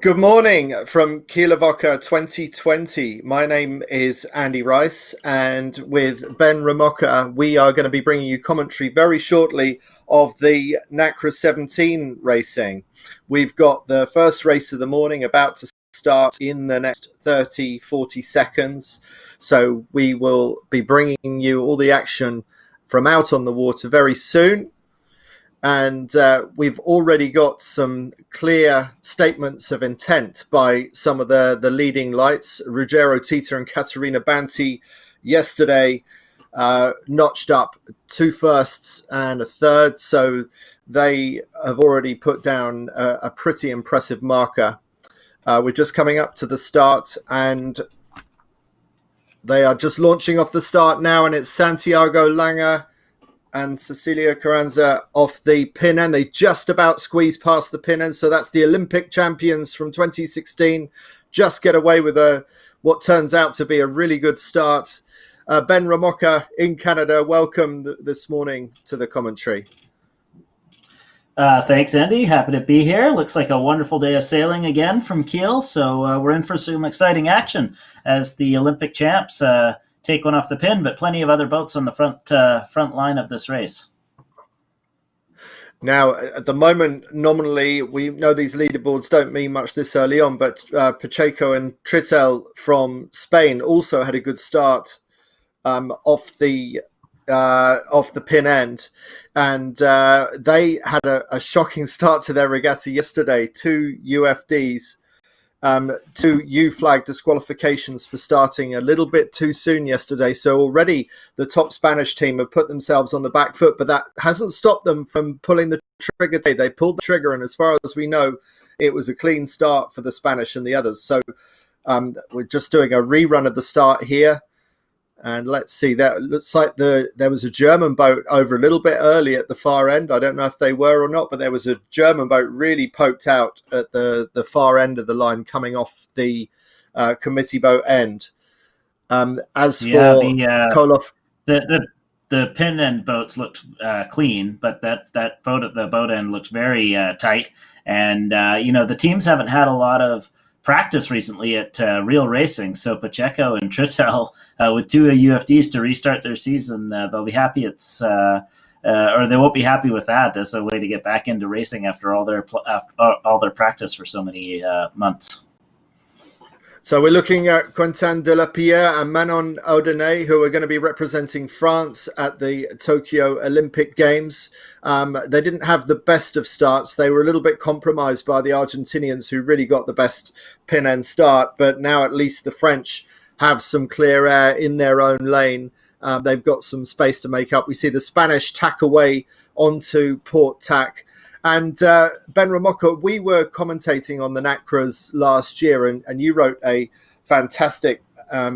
Good morning from Kieler Woche 2020. My name is Andy Rice, and with Ben Ramoka, we are going to be bringing you commentary very shortly of the NACRA 17 racing. We've got the first race of the morning about to start in the next 30-40 seconds. So we will be bringing you all the action from out on the water very soon. And we've already got some clear statements of intent by some of the leading lights. Ruggero Tita and Caterina Banti yesterday notched up 2 firsts and a third. So they have already put down a pretty impressive marker. We're just coming up to the start, and they are just launching off the start now, and it's Santiago Lange and Cecilia Carranza off the pin end. They just about squeeze past the pin end. So that's the Olympic champions from 2016. Just get away with what turns out to be a really good start. Ben Ramoka in Canada, welcome this morning to the commentary. Thanks, Andy. Happy to be here. Looks like a wonderful day of sailing again from Kiel. So we're in for some exciting action as the Olympic champs take one off the pin, but plenty of other boats on the front line of this race. Now, at the moment, nominally, we know these leaderboards don't mean much this early on, but Pacheco and Trittel from Spain also had a good start off the pin end, and they had a shocking start to their regatta yesterday. 2 UFDs. 2 U-flag disqualifications for starting a little bit too soon yesterday. So already the top Spanish team have put themselves on the back foot, but that hasn't stopped them from pulling the trigger. They pulled the trigger, and as far as we know, it was a clean start for the Spanish and the others. So we're just doing a rerun of the start here. And let's see, that looks like there was a German boat over a little bit early at the far end. I don't know if they were or not, but there was a German boat really poked out at the far end of the line coming off the committee boat end. As for Koloff, the pin end boats looked clean, but that boat at the boat end looked very tight. And the teams haven't had a lot of practice recently at real racing, so Pacheco and Trittel with 2 UFDs to restart their season, they'll be happy or they won't be happy with that as a way to get back into racing after all their practice for so many months. So we're looking at Quentin Delapierre and Manon Audenay, who are going to be representing France at the Tokyo Olympic Games. They didn't have the best of starts. They were a little bit compromised by the Argentinians, who really got the best pin end start. But now at least the French have some clear air in their own lane. They've got some space to make up. We see the Spanish tack away onto port tack. And Ben Ramoka, we were commentating on the NACRAs last year, and you wrote a fantastic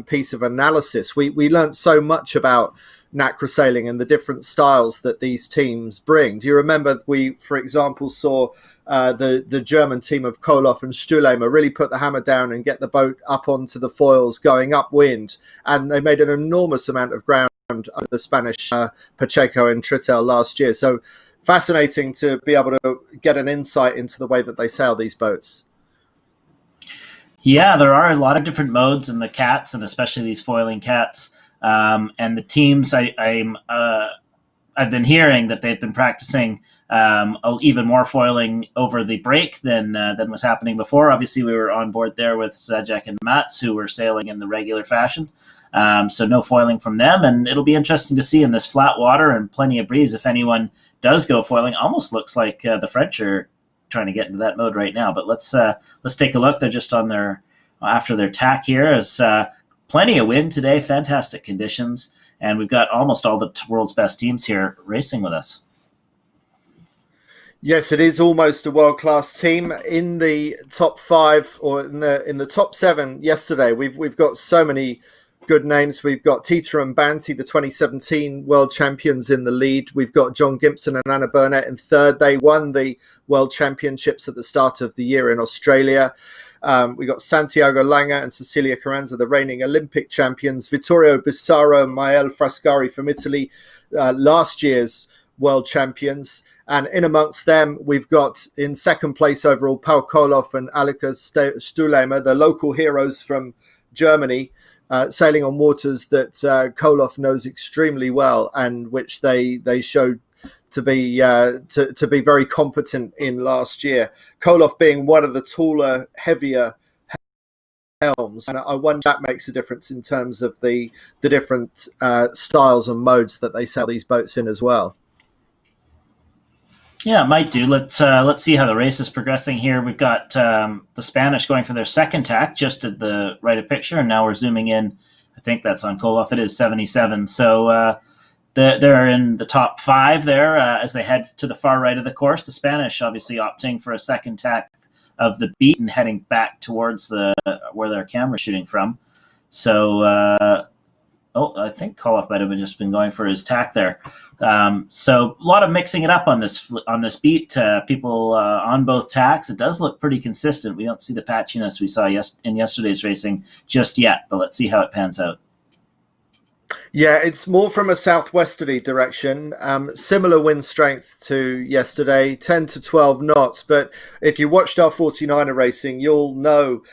piece of analysis. We learned so much about NACRA sailing and the different styles that these teams bring. Do you remember we, for example, saw the German team of Koloff and Stulehmer really put the hammer down and get the boat up onto the foils going upwind, and they made an enormous amount of ground under the Spanish Pacheco and Trittel last year. So fascinating to be able to get an insight into the way that they sail these boats. Yeah, there are a lot of different modes in the cats, and especially these foiling cats. And the teams, I've been hearing that they've been practicing even more foiling over the break than was happening before. Obviously, we were on board there with Zajac and Mats, who were sailing in the regular fashion. So no foiling from them, and it'll be interesting to see in this flat water and plenty of breeze if anyone does go foiling. Almost looks like the French are trying to get into that mode right now. But let's take a look. They're just on after their tack here. As plenty of wind today, fantastic conditions, and we've got almost all the world's best teams here racing with us. Yes, it is almost a world-class team in the top 5 or in the top 7 yesterday. We've got so many good names. We've got Tita and Banti, the 2017 world champions, in the lead. We've got John Gibson and Anna Burnett in third. They won the world championships at the start of the year in Australia. We got Santiago Lange and Cecilia Carranza, the reigning Olympic champions. Vittorio Bissaro and Mael Frascari from Italy, last year's world champions. And in amongst them, we've got in second place overall Paul Koloff and Alika Stulemer, the local heroes from Germany, sailing on waters that Koloff knows extremely well, and which they showed to be very competent in last year. Koloff being one of the taller, heavier helms, and I wonder if that makes a difference in terms of the different styles and modes that they sail these boats in as well. Yeah, it might do. Let's see how the race is progressing here. We've got the Spanish going for their second tack just at the right of picture, and now we're zooming in. I think that's on Koloff. It is 77. So they're in the top 5 there as they head to the far right of the course. The Spanish obviously opting for a second tack of the beat and heading back towards where their camera's shooting from. So, I think Koloff might have just been going for his tack there. So a lot of mixing it up on this beat. People on both tacks. It does look pretty consistent. We don't see the patchiness we saw in yesterday's racing just yet, but let's see how it pans out. Yeah, it's more from a southwesterly direction. Similar wind strength to yesterday, 10 to 12 knots. But if you watched our 49er racing, you'll know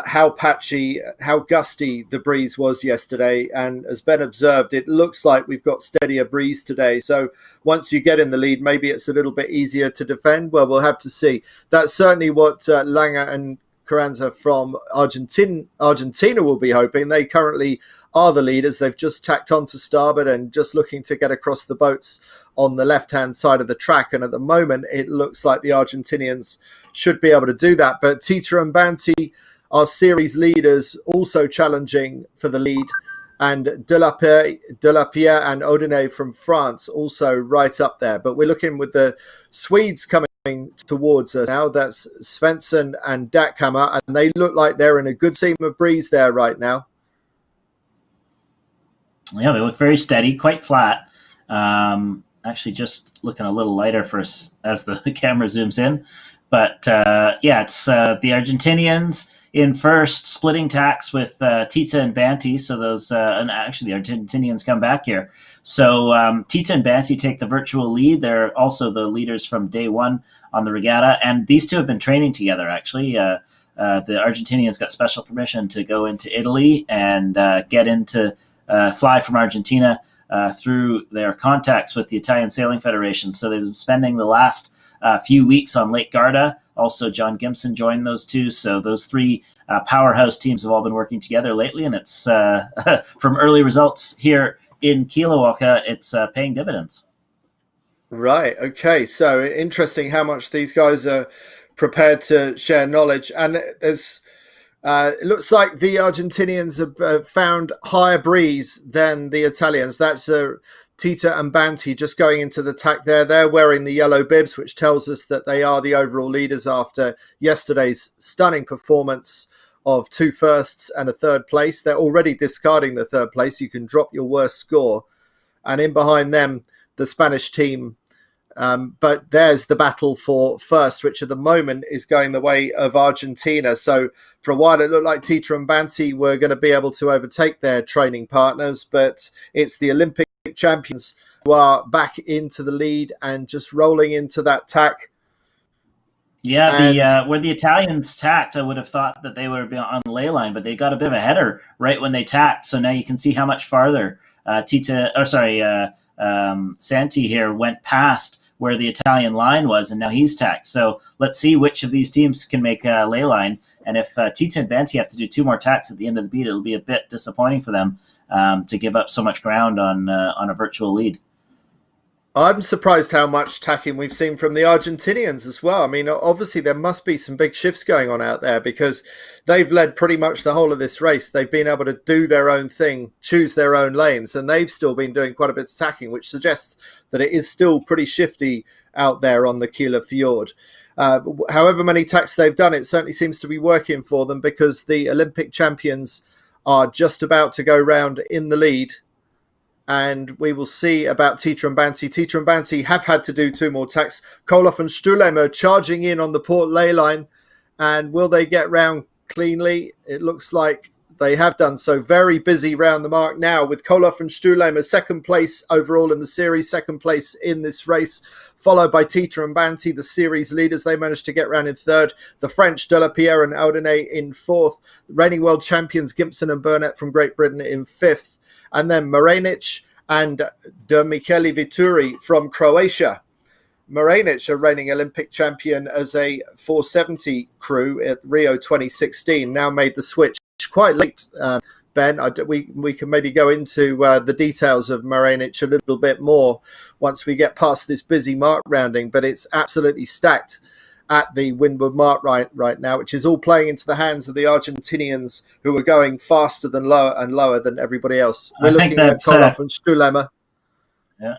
how patchy, how gusty the breeze was yesterday. And as Ben observed, it looks like we've got steadier breeze today. So once you get in the lead, maybe it's a little bit easier to defend. Well, we'll have to see. That's certainly what Langer and Carranza from Argentina will be hoping. They currently are the leaders. They've just tacked on to starboard and just looking to get across the boats on the left-hand side of the track. And at the moment, it looks like the Argentinians should be able to do that. But Tita and Banti are series leaders, also challenging for the lead. And Delapierre and Odinet from France also right up there. But we're looking with the Swedes coming towards us now. That's Svensson and Dackhammer, and they look like they're in a good seam of breeze there right now. Yeah, they look very steady, quite flat. Actually, just looking a little lighter for us as the camera zooms in. But it's the Argentinians in first, splitting tacks with Tita and Banti. So those, and actually the Argentinians come back here. So Tita and Banti take the virtual lead. They're also the leaders from day one on the regatta. And these two have been training together, actually. The Argentinians got special permission to go into Italy and get into fly from Argentina through their contacts with the Italian Sailing Federation. So they've been spending the last few weeks on Lake Garda. Also, John Gimson joined those two. So those three powerhouse teams have all been working together lately, and it's from early results here in Kieler Woche, it's paying dividends. Right. Okay. So interesting how much these guys are prepared to share knowledge. And there's it looks like the Argentinians have found higher breeze than the Italians. That's Tita and Banti just going into the tack there. They're wearing the yellow bibs, which tells us that they are the overall leaders after yesterday's stunning performance of 2 firsts and a 3rd place. They're already discarding the 3rd place. You can drop your worst score. And in behind them, the Spanish team. But there's the battle for first, which at the moment is going the way of Argentina. So for a while, it looked like Tita and Banti were going to be able to overtake their training partners, but it's the Olympic champions who are back into the lead and just rolling into that tack. Yeah, where the Italians tacked, I would have thought that they would be on the ley line, but they got a bit of a header right when they tacked. So now you can see how much farther Santi here went past where the Italian line was, and now he's tacked. So let's see which of these teams can make a ley line. And if Tita and Banti have to do 2 more tacks at the end of the beat, it'll be a bit disappointing for them to give up so much ground on a virtual lead. I'm surprised how much tacking we've seen from the Argentinians as well. I mean, obviously there must be some big shifts going on out there because they've led pretty much the whole of this race. They've been able to do their own thing, choose their own lanes, and they've still been doing quite a bit of tacking, which suggests that it is still pretty shifty out there on the Kieler Fjord. However many tacks they've done, it certainly seems to be working for them because the Olympic champions are just about to go round in the lead. And we will see about Tita and Banti. Tita and Banti have had to do 2 more tacks. Koloff and Stulemer charging in on the port ley line. And will they get round cleanly? It looks like They have done so. Very busy round the mark now with Koloff and Stühlemer second place overall in the series, second place in this race, followed by Tita and Banti, the series leaders. They managed to get round in third. The French, Delapierre and Aldenay in fourth. Reigning world champions Gimpson and Burnett from Great Britain in fifth. And then Marenic and De Micheli Vituri from Croatia. Marenic, a reigning Olympic champion as a 470 crew at Rio 2016, now made the switch quite late, Ben. We can maybe go into the details of Marenic a little bit more once we get past this busy mark rounding, but it's absolutely stacked at the Windward Mark right now, which is all playing into the hands of the Argentinians, who are going faster than lower and lower than everybody else. We're looking at Koloff and Stühlemer. Yeah.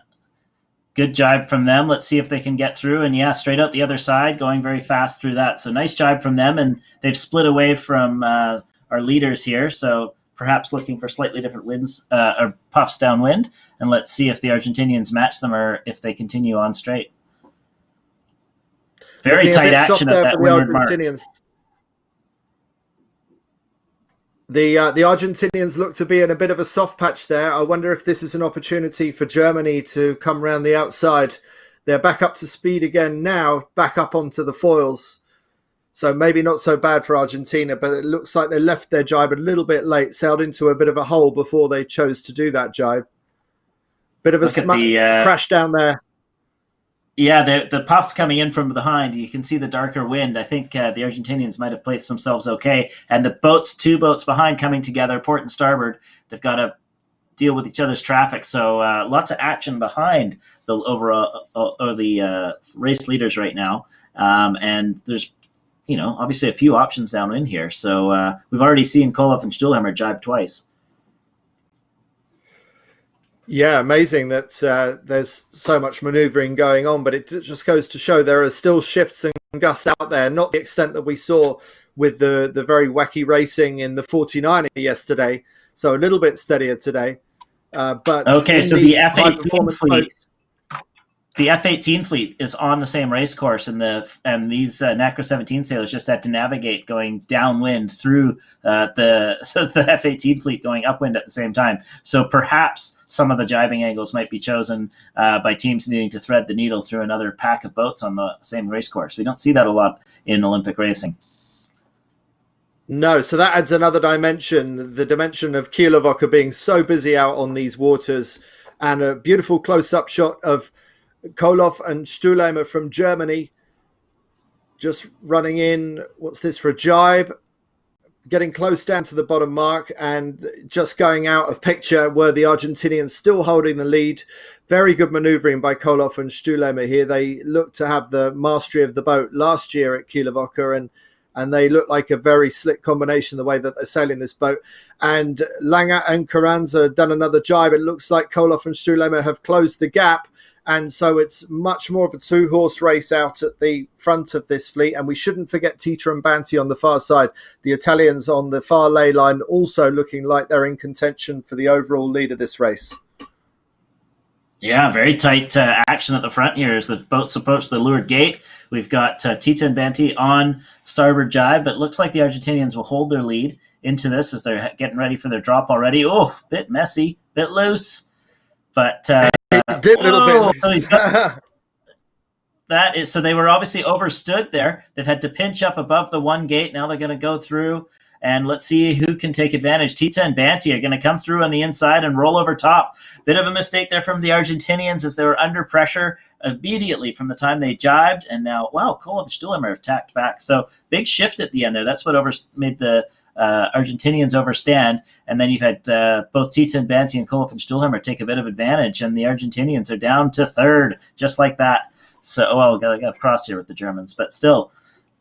Good jibe from them. Let's see if they can get through. And yeah, straight out the other side, going very fast through that. So nice jibe from them. And they've split away from our leaders here. So perhaps looking for slightly different winds or puffs downwind. And let's see if the Argentinians match them or if they continue on straight. Very tight action at that windward mark. The Argentinians look to be in a bit of a soft patch there. I wonder if this is an opportunity for Germany to come round the outside. They're back up to speed again now, back up onto the foils. So maybe not so bad for Argentina, but it looks like they left their jibe a little bit late, sailed into a bit of a hole before they chose to do that jibe. Bit of a crash down there. Yeah, the puff coming in from behind, you can see the darker wind. I think the Argentinians might have placed themselves okay. And the boats, two boats behind coming together, port and starboard, they've got to deal with each other's traffic. So lots of action behind the overall or the race leaders right now. And there's, obviously a few options downwind here. So we've already seen Koloff and Stühlemer jibe twice. Yeah, amazing that there's so much manoeuvring going on, but it just goes to show there are still shifts and gusts out there, not the extent that we saw with the very wacky racing in the 49er yesterday. So a little bit steadier today. But okay, so the F-18 fleet. The F-18 fleet is on the same race course, and these NACRA 17 sailors just had to navigate going downwind through the F-18 fleet going upwind at the same time. So perhaps some of the jibing angles might be chosen by teams needing to thread the needle through another pack of boats on the same race course. We don't see that a lot in Olympic racing. No, so that adds another dimension, the dimension of Kieler Woche being so busy out on these waters, and a beautiful close-up shot of Koloff and Stühlemer from Germany just running in, what's this, for a jibe, getting close down to the bottom mark and just going out of picture were the Argentinians still holding the lead. Very good manoeuvring by Koloff and Stühlemer here. They look to have the mastery of the boat last year at Kieler Woche, and they look like a very slick combination the way that they're sailing this boat. And Langer and Carranza done another jibe. It looks like Koloff and Stühlemer have closed the gap. And so it's much more of a two-horse race out at the front of this fleet. And we shouldn't forget Tita and Banti on the far side. The Italians on the far lay line also looking like they're in contention for the overall lead of this race. Yeah, very tight action at the front here as the boats approach the leeward gate. We've got Tita and Banti on starboard jibe, but it looks like the Argentinians will hold their lead into this as they're getting ready for their drop already. Oh, bit messy, bit loose. But it did a little bit. That is, so they were obviously overstood there. They've had to pinch up above the one gate. Now they're going to go through, and let's see who can take advantage. Tita and Banti are going to come through on the inside and roll over top. Bit of a mistake there from the Argentinians as they were under pressure immediately from the time they jibed, and now, wow, Koloff and Stühlemer have tacked back. So big shift at the end there. That's what made the Argentinians overstand, and then you've had both Tita and Banti and Koloff and Stühlemer take a bit of advantage, and the Argentinians are down to third, just like that. So, well, got to cross here with the Germans, but still,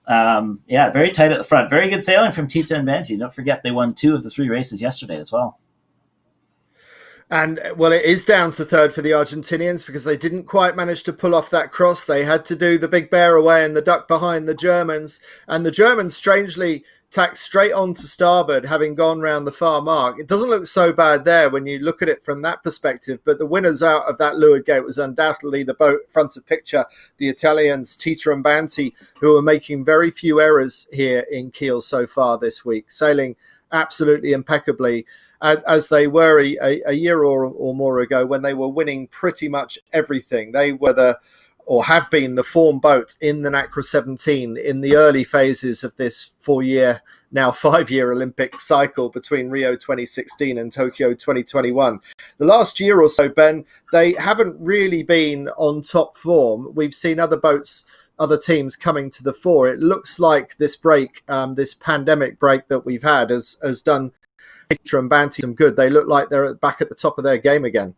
very tight at the front. Very good sailing from Tita and Banti. Don't forget they won 2 of the 3 races yesterday as well. And, well, it is down to third for the Argentinians because they didn't quite manage to pull off that cross. They had to do the big bear away and the duck behind the Germans. And the Germans, strangely, tacked straight on to starboard, having gone round the far mark. It doesn't look so bad there when you look at it from that perspective, but the winners out of that leeward gate was undoubtedly the boat front of picture, the Italians, Tita and Banti, who are making very few errors here in Kiel so far this week, sailing absolutely impeccably, as they were a year or more ago when they were winning pretty much everything. They were or have been the form boat in the NACRA 17 in the early phases of this 5-year Olympic cycle between Rio 2016 and Tokyo 2021. The last year or so, Ben, they haven't really been on top form. We've seen other teams coming to the fore. It looks like this break, this pandemic break that we've had, has done Kieler and Banti some good. They look like they're back at the top of their game again.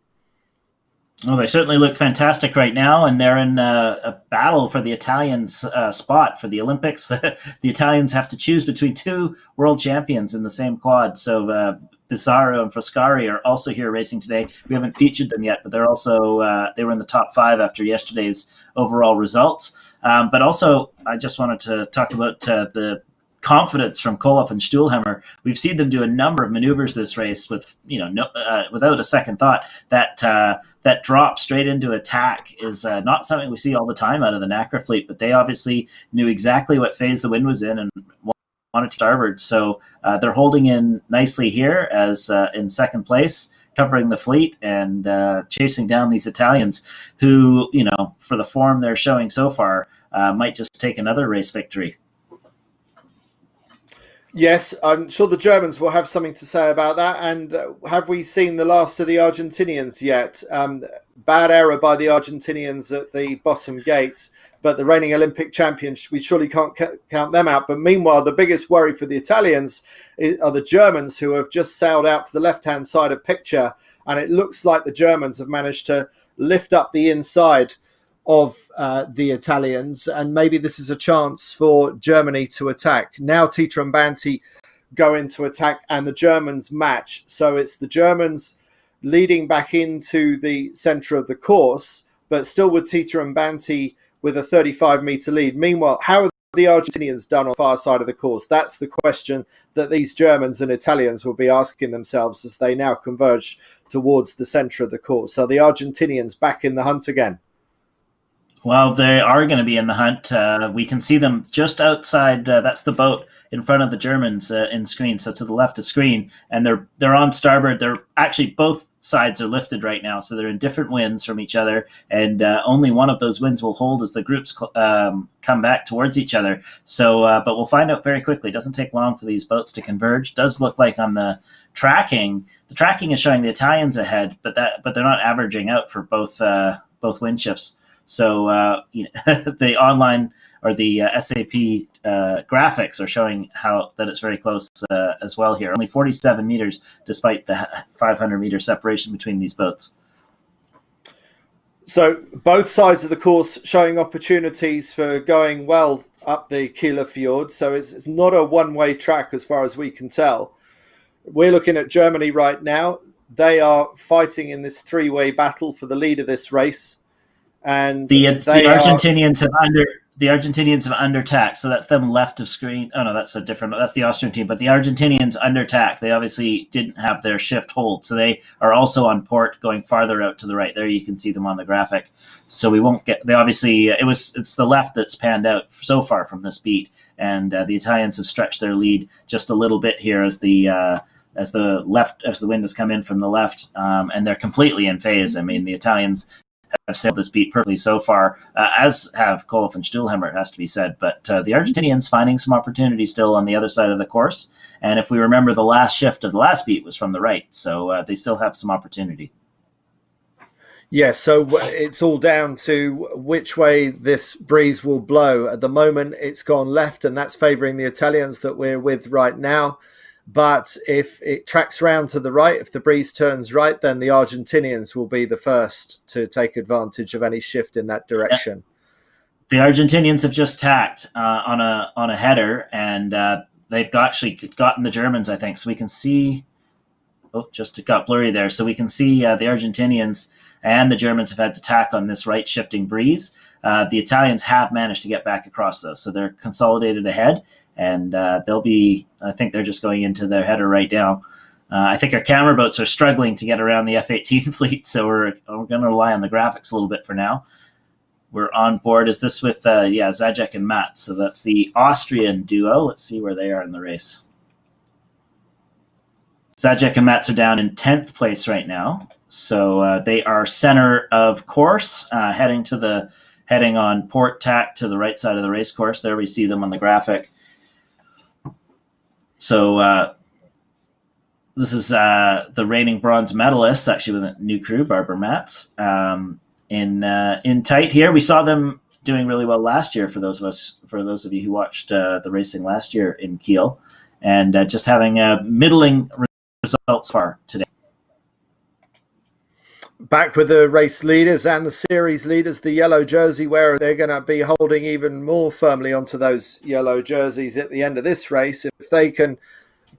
Well, they certainly look fantastic right now, and they're in a battle for the Italians' spot for the Olympics. The Italians have to choose between two world champions in the same quad. So Bizzarro and Frascari are also here racing today. We haven't featured them yet, but they're also they were in the top 5 after yesterday's overall results. But also, I just wanted to talk about the confidence from Koloff and Stuhlhammer. We've seen them do a number of maneuvers this race with, without a second thought. That drop straight into attack is not something we see all the time out of the NACRA fleet, but they obviously knew exactly what phase the wind was in and wanted to starboard. So they're holding in nicely here as in second place, covering the fleet and chasing down these Italians who, for the form they're showing so far, might just take another race victory. Yes, I'm sure the Germans will have something to say about that. And have we seen the last of the Argentinians yet? Bad error by the Argentinians at the bottom gate, but the reigning Olympic champions, we surely can't count them out. But meanwhile, the biggest worry for the Italians are the Germans, who have just sailed out to the left-hand side of picture. And it looks like the Germans have managed to lift up the inside of the Italians, and maybe this is a chance for Germany to attack. Now Tita and Banti go into attack and the Germans match. So it's the Germans leading back into the centre of the course, but still with Tita and Banti with a 35-metre lead. Meanwhile, how are the Argentinians done on the far side of the course? That's the question that these Germans and Italians will be asking themselves as they now converge towards the centre of the course. So the Argentinians back in the hunt again. Well, they are going to be in the hunt. We can see them just outside. That's the boat in front of the Germans in screen, so to the left of screen. And they're on starboard. They're actually, both sides are lifted right now, so they're in different winds from each other. And only one of those winds will hold as the groups come back towards each other. So, but we'll find out very quickly. It doesn't take long for these boats to converge. It does look like on the tracking is showing the Italians ahead, but they're not averaging out for both wind shifts. So the online or the SAP graphics are showing that it's very close as well here. Only 47 meters, despite the 500-meter separation between these boats. So both sides of the course showing opportunities for going well up the Kieler Fjord. So it's not a one-way track as far as we can tell. We're looking at Germany right now. They are fighting in this three-way battle for the lead of this race. And the Argentinians have under tack, so that's them left of screen. Oh no, that's a different. That's the Austrian team, but the Argentinians under tack. They obviously didn't have their shift hold, so they are also on port, going farther out to the right. There you can see them on the graphic. So we won't get. They obviously it's the left that's panned out so far from this beat, and the Italians have stretched their lead just a little bit here as the wind has come in from the left, and they're completely in phase. I mean, the Italians have sailed this beat perfectly so far, as have Koloff and Stuhlhammer, it has to be said. But the Argentinians finding some opportunity still on the other side of the course. And if we remember, the last shift of the last beat was from the right. So they still have some opportunity. Yeah, so it's all down to which way this breeze will blow. At the moment, it's gone left, and that's favouring the Italians that we're with right now. But if it tracks round to the right, if the breeze turns right, then the Argentinians will be the first to take advantage of any shift in that direction. The Argentinians have just tacked on a header, and they've actually gotten the Germans, I think. So we can see, just it got blurry there. So we can see the Argentinians and the Germans have had to tack on this right shifting breeze. The Italians have managed to get back across those, so they're consolidated ahead. And they'll be, I think they're just going into their header right now. I think our camera boats are struggling to get around the F-18 fleet, so we're going to rely on the graphics a little bit for now. We're on board. Is this with, Zajac and Matt? So that's the Austrian duo. Let's see where they are in the race. Zajac and Metz are down in 10th place right now. So they are center of course, heading on port tack to the right side of the race course. There we see them on the graphic. So this is the reigning bronze medalist, actually with a new crew, Barbara Metz. In tight here, we saw them doing really well last year. For those of you who watched the racing last year in Kiel, and just having a middling results far today. Back with the race leaders and the series leaders, the yellow jersey wearer. They're going to be holding even more firmly onto those yellow jerseys at the end of this race. If they can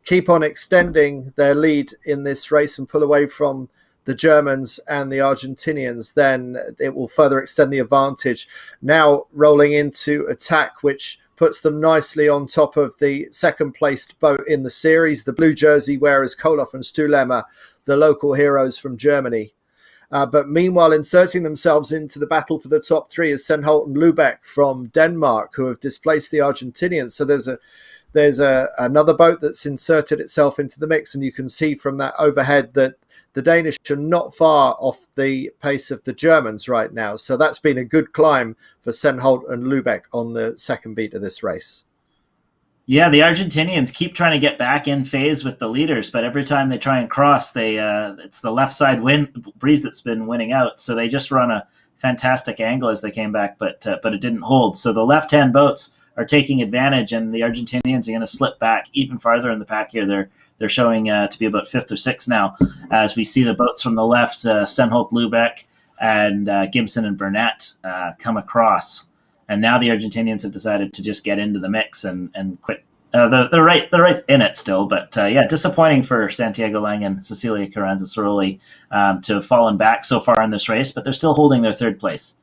keep on extending their lead in this race and pull away from the Germans and the Argentinians, then it will further extend the advantage. Now rolling into attack, which puts them nicely on top of the second placed boat in the series, the blue jersey wearers Koloff and Stuhlemer, the local heroes from Germany. But meanwhile, inserting themselves into the battle for the top three is Senholt and Lubeck from Denmark, who have displaced the Argentinians. So there's another boat that's inserted itself into the mix, and you can see from that overhead that the Danish are not far off the pace of the Germans right now. So that's been a good climb for Senholt and Lubeck on the second beat of this race. Yeah, the Argentinians keep trying to get back in phase with the leaders, but every time they try and cross, it's the left side wind breeze that's been winning out. So they just run a fantastic angle as they came back, but it didn't hold. So the left-hand boats are taking advantage, and the Argentinians are going to slip back even farther in the pack here. They're showing to be about 5th or 6th now, as we see the boats from the left, Senholt, Lubeck, and Gibson and Burnett come across. And now the Argentinians have decided to just get into the mix and quit. They're right in it still, but disappointing for Santiago Lang and Cecilia Carranza-Cerulli to have fallen back so far in this race, but they're still holding their third place.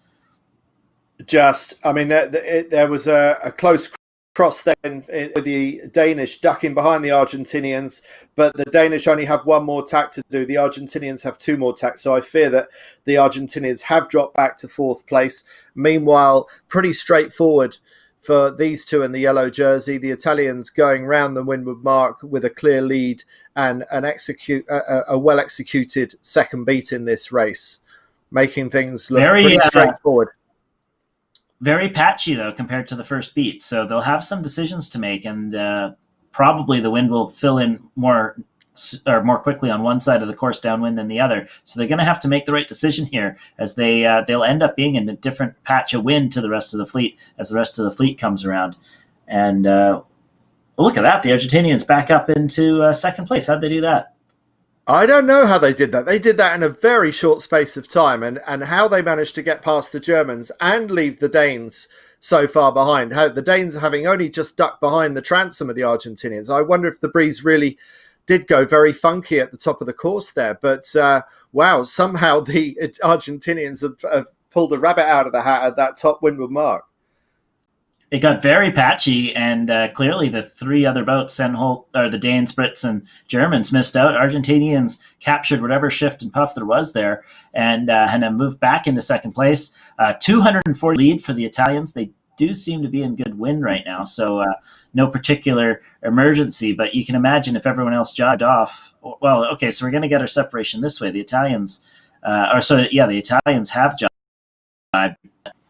There was a close cross then with the Danish ducking behind the Argentinians, but the Danish only have one more tack to do. The Argentinians have two more tacks, so I fear that the Argentinians have dropped back to 4th place. Meanwhile, pretty straightforward for these two in the yellow jersey. The Italians going round the windward mark with a clear lead and a well-executed second beat in this race, making things look pretty straightforward. Very patchy, though, compared to the first beat. So they'll have some decisions to make, and probably the wind will fill in more quickly on one side of the course downwind than the other. So they're going to have to make the right decision here, as they'll end up being in a different patch of wind to the rest of the fleet as the rest of the fleet comes around. And look at that. The Argentinians back up into second place. How'd they do that? I don't know how they did that. They did that in a very short space of time, and how they managed to get past the Germans and leave the Danes so far behind. How the Danes having only just ducked behind the transom of the Argentinians. I wonder if the breeze really did go very funky at the top of the course there. But wow, somehow the Argentinians have pulled a rabbit out of the hat at that top windward mark. It got very patchy, and clearly the three other boats, the Danes, Brits, and Germans, missed out. Argentinians captured whatever shift and puff there was there, and have moved back into second place. 240 lead for the Italians. They do seem to be in good wind right now, so no particular emergency. But you can imagine if everyone else jogged off. Well, okay, so we're going to get our separation this way. The Italians, the Italians have jogged.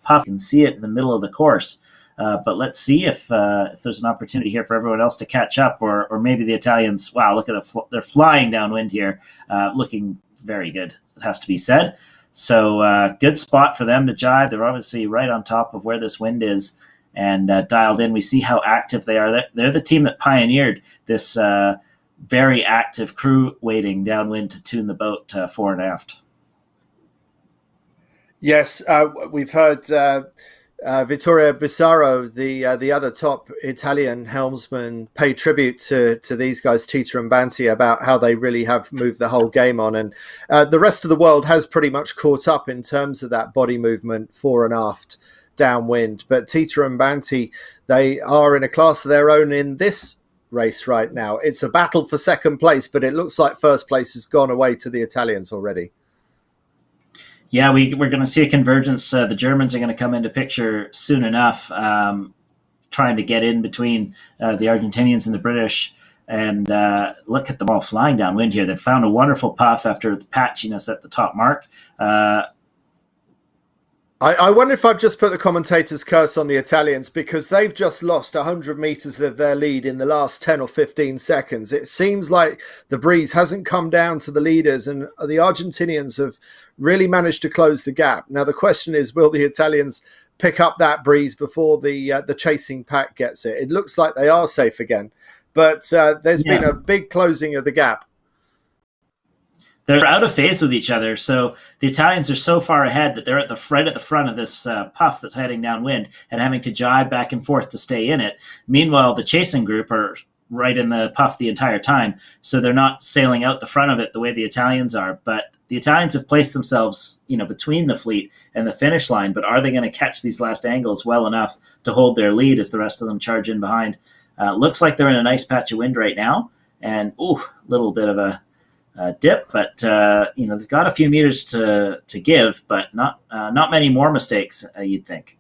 Puff, you can see it in the middle of the course. But let's see if there's an opportunity here for everyone else to catch up, or maybe the Italians. Wow, look at they're flying downwind here, looking very good. It has to be said. So good spot for them to jibe. They're obviously right on top of where this wind is and dialed in. We see how active they are. They're the team that pioneered this very active crew waiting downwind to tune the boat fore and aft. Yes, we've heard. Vittorio Bissaro, the other top Italian helmsman, pay tribute to these guys, Tita and Banti, about how they really have moved the whole game on. And the rest of the world has pretty much caught up in terms of that body movement fore and aft downwind. But Tita and Banti, they are in a class of their own in this race right now. It's a battle for second place, but it looks like first place has gone away to the Italians already. Yeah, we're going to see a convergence. The Germans are going to come into picture soon enough, trying to get in between the Argentinians and the British. And look at them all flying downwind here. They've found a wonderful puff after the patchiness at the top mark. I wonder if I've just put the commentator's curse on the Italians, because they've just lost 100 metres of their lead in the last 10 or 15 seconds. It seems like the breeze hasn't come down to the leaders, and the Argentinians have really managed to close the gap. Now, the question is, will the Italians pick up that breeze before the chasing pack gets it? It looks like they are safe again, but there's been a big closing of the gap. They're out of phase with each other, so the Italians are so far ahead that they're right at the front of this puff that's heading downwind and having to jibe back and forth to stay in it. Meanwhile, the chasing group are right in the puff the entire time, so they're not sailing out the front of it the way the Italians are. But the Italians have placed themselves, between the fleet and the finish line. But are they going to catch these last angles well enough to hold their lead as the rest of them charge in behind? Looks like they're in a nice patch of wind right now, and a little bit of a dip, but they've got a few meters to give, but not many more mistakes, you'd think.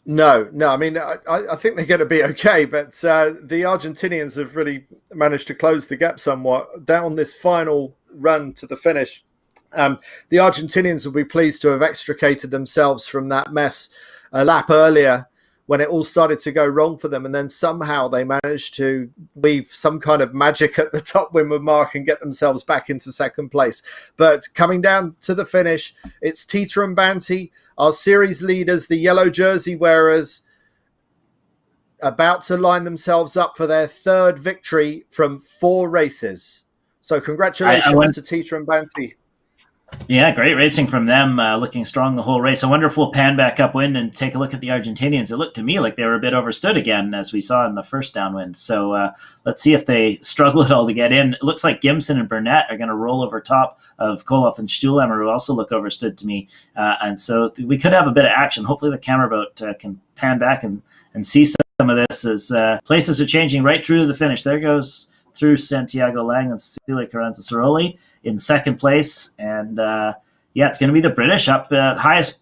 No. I mean, I think they're going to be okay, but the Argentinians have really managed to close the gap somewhat down this final run to the finish. The Argentinians will be pleased to have extricated themselves from that mess a lap earlier, when it all started to go wrong for them, and then somehow they managed to weave some kind of magic at the top windward mark and get themselves back into second place. But coming down to the finish, it's Tita and Banti, our series leaders, the yellow jersey wearers, about to line themselves up for their third victory from 4 races. So congratulations to Tita and Banti. Yeah, great racing from them, looking strong the whole race. I wonder if we'll pan back upwind and take a look at the Argentinians. It looked to me like they were a bit overstood again, as we saw in the first downwind. So let's see if they struggle at all to get in. It looks like Gimson and Burnett are going to roll over top of Koloff and Stuhlemer, who also look overstood to me. And so we could have a bit of action. Hopefully the camera boat can pan back and see some of this, as places are changing right through to the finish. There goes through Santiago Lang and Cecilia Carranza-Ceroli in second place. And it's going to be the British up highest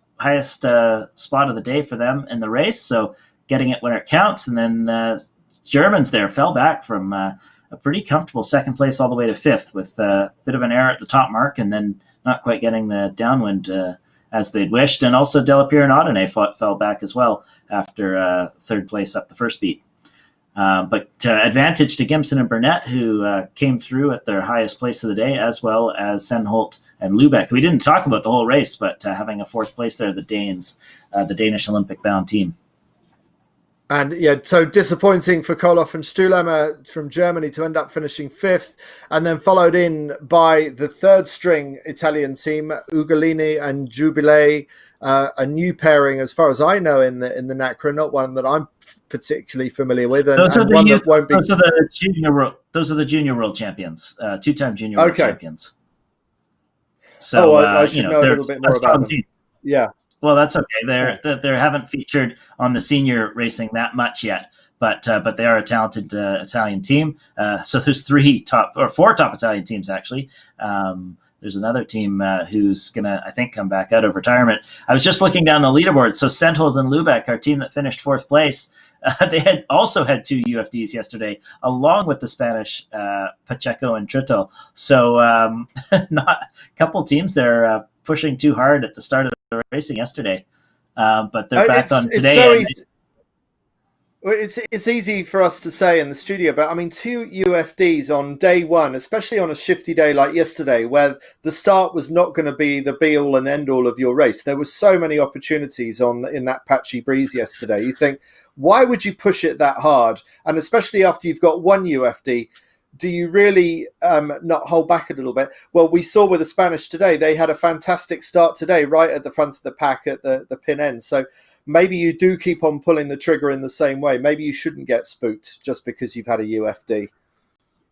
spot of the day for them in the race. So getting it when it counts. And then Germans there fell back from a pretty comfortable second place all the way to 5th, with a bit of an error at the top mark and then not quite getting the downwind as they'd wished. And also Delapierre and Audinay fell back as well after third place up the first beat. But advantage to Gimson and Burnett, who came through at their highest place of the day, as well as Senholt and Lubeck. We didn't talk about the whole race, but having a 4th place there, the Danes, the Danish Olympic-bound team. And so disappointing for Koloff and Stuhlemer from Germany to end up finishing 5th, and then followed in by the third string Italian team, Ugolini and Jubilee, a new pairing as far as I know in the NACRA, not one that I'm particularly familiar with. Those are the junior world champions, 2-time junior world champions. So I should know a little bit more about them. Team. Yeah. Well, that's okay. They haven't featured on the senior racing that much yet, but they are a talented Italian team. So there's 4 top Italian teams actually. There's another team who's going to, I think, come back out of retirement. I was just looking down the leaderboard. So Senholt and Lubeck, our team that finished 4th place, they had 2 UFDs yesterday, along with the Spanish Pacheco and Trittel. So not a couple teams there pushing too hard at the start of the racing yesterday. But they're back on today. It's easy for us to say in the studio, but I mean, 2 UFDs on day one, especially on a shifty day like yesterday, where the start was not going to be the be-all and end-all of your race. There were so many opportunities in that patchy breeze yesterday. You think, why would you push it that hard? And especially after you've got 1 UFD, do you really not hold back a little bit? Well, we saw with the Spanish today, they had a fantastic start today, right at the front of the pack at the pin end. So maybe you do keep on pulling the trigger in the same way. Maybe you shouldn't get spooked just because you've had a UFD.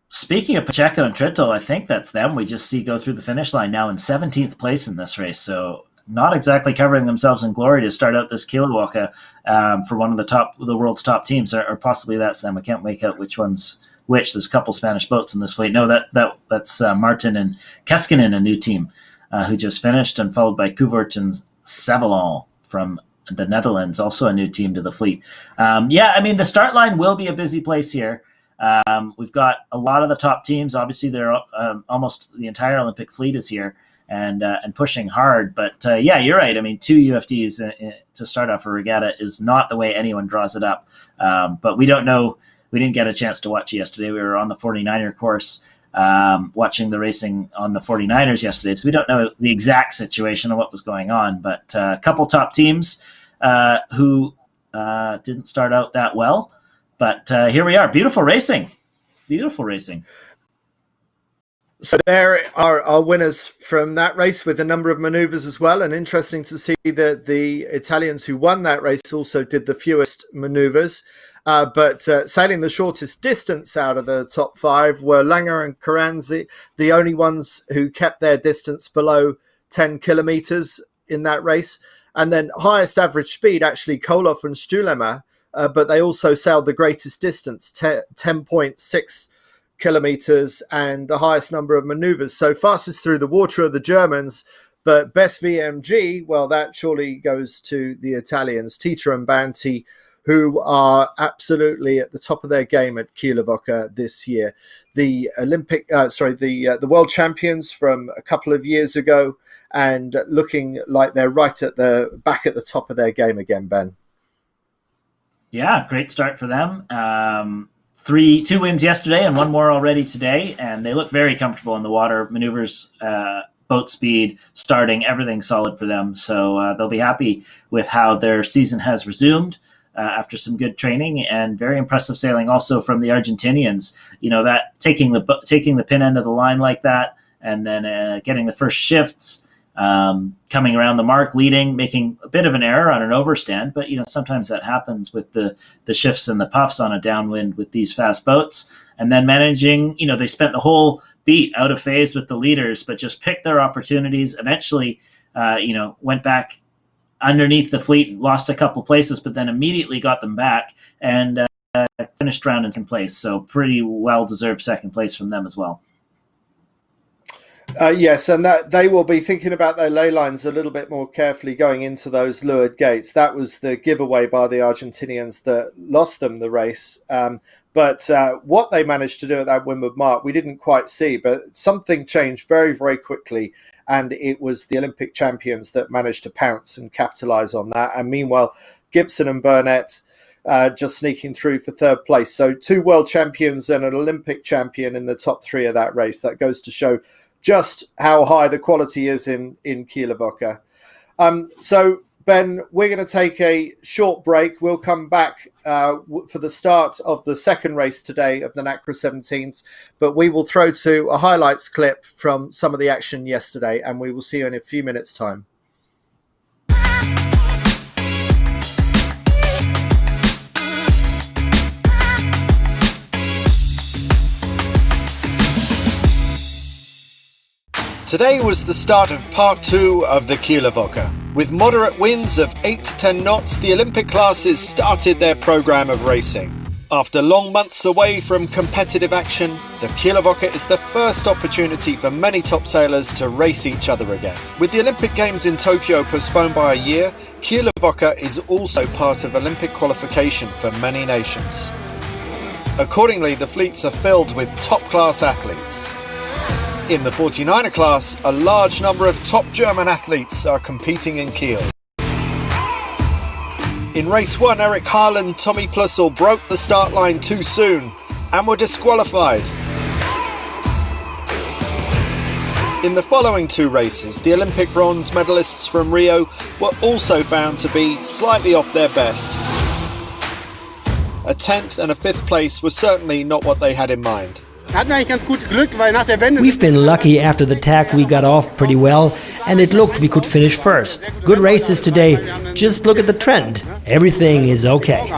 Speaking of Pacheco and Trittel, I think that's them we just see go through the finish line now in 17th place in this race. So not exactly covering themselves in glory to start out this Kieler Woche for one of the world's top teams, or possibly that's them. I can't make out which one's which. There's a couple Spanish boats in this fleet. No, that's Martin and Keskinen, a new team who just finished, and followed by Couvert and Savallon from the Netherlands, also a new team to the fleet. I mean, the start line will be a busy place here. We've got a lot of the top teams. Obviously, they're almost the entire Olympic fleet is here and pushing hard. But yeah, you're right. I mean, 2 UFDs to start off a regatta is not the way anyone draws it up. But we don't know. We didn't get a chance to watch it yesterday. We were on the 49er course watching the racing on the 49ers yesterday. So we don't know the exact situation of what was going on. But a couple top teams who didn't start out that well. But here we are. Beautiful racing. Beautiful racing. So there are our winners from that race with a number of maneuvers as well. And interesting to see that the Italians who won that race also did the fewest maneuvers. But sailing the shortest distance out of the top 5 were Langer and Caranzi, the only ones who kept their distance below 10 kilometers in that race. And then highest average speed, actually, Koloff and Stulemer. But they also sailed the greatest distance, 10.6 kilometers, and the highest number of maneuvers. So fastest through the water are the Germans, but best VMG, well, that surely goes to the Italians, Tita and Banti, who are absolutely at the top of their game at Kieler Woche this year. The the world champions from a couple of years ago, and looking like they're right at the back at the top of their game again, Ben. Yeah, great start for them. 2 wins yesterday and 1 more already today, and they look very comfortable in the water. Maneuvers, boat speed, starting, everything solid for them. So they'll be happy with how their season has resumed after some good training, and very impressive sailing also from the Argentinians. You know, that taking the pin end of the line like that, and then getting the first shifts. Coming around the mark, leading, making a bit of an error on an overstand, but sometimes that happens with the shifts and the puffs on a downwind with these fast boats, and then managing. They spent the whole beat out of phase with the leaders, but just picked their opportunities. Eventually, went back underneath the fleet, lost a couple places, but then immediately got them back and finished round in second place. So pretty well deserved second place from them as well. Yes, and that they will be thinking about their ley lines a little bit more carefully going into those lured gates. That was the giveaway by the Argentinians that lost them the race. But what they managed to do at that windward mark, we didn't quite see. But something changed very, very quickly, and it was the Olympic champions that managed to pounce and capitalize on that. And meanwhile, Gibson and Burnett just sneaking through for third place. So 2 world champions and an Olympic champion in the top 3 of that race. That goes to show just how high the quality is in Kieler Woche. So, Ben, we're going to take a short break. We'll come back for the start of the second race today of the NACRA 17s, but we will throw to a highlights clip from some of the action yesterday, and we will see you in a few minutes' time. Today was the start of part 2 of the Kieler Woche. With moderate winds of 8 to 10 knots, the Olympic classes started their programme of racing. After long months away from competitive action, the Kieler Woche is the first opportunity for many top sailors to race each other again. With the Olympic Games in Tokyo postponed by a year, Kieler Woche is also part of Olympic qualification for many nations. Accordingly, the fleets are filled with top-class athletes. In the 49er class, a large number of top German athletes are competing in Kiel. In race 1, Eric Harlan and Tommy Plussel broke the start line too soon and were disqualified. In the following 2 races, the Olympic bronze medalists from Rio were also found to be slightly off their best. A 10th and a 5th place was certainly not what they had in mind. We've been lucky. After the tack we got off pretty well and it looked we could finish first. Good races today. Just look at the trend. Everything is okay.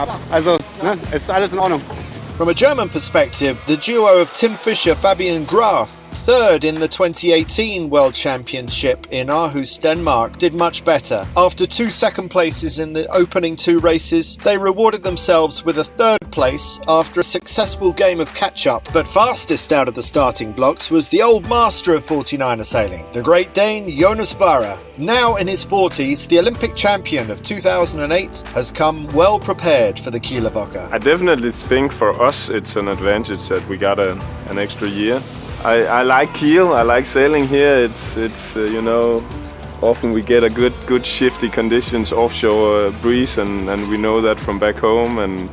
From a German perspective, the duo of Tim Fischer, Fabian Graf third in the 2018 World Championship in Aarhus, Denmark, did much better. After 2 second places in the opening 2 races, they rewarded themselves with a 3rd place after a successful game of catch-up. But fastest out of the starting blocks was the old master of 49er sailing, the Great Dane Jonas Vara. Now in his 40s, the Olympic champion of 2008 has come well prepared for the Kieler Woche. I definitely think for us it's an advantage that we got an extra year. I like Kiel, I like sailing here. It's you know, often we get a good shifty conditions, offshore breeze, and we know that from back home. And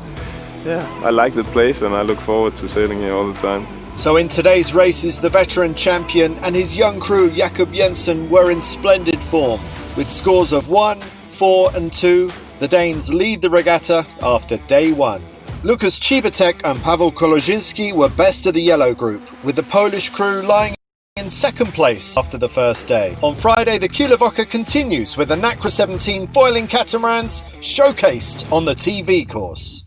yeah, I like the place and I look forward to sailing here all the time. So in today's races, the veteran champion and his young crew Jakob Jensen were in splendid form. With scores of 1, 4 and 2, the Danes lead the regatta after day 1. Lukas Cibatek and Paweł Kolozinski were best of the yellow group, with the Polish crew lying in 2nd place after the first day. On Friday, the Kieler Woche continues with the NACRA 17 foiling catamarans showcased on the TV course.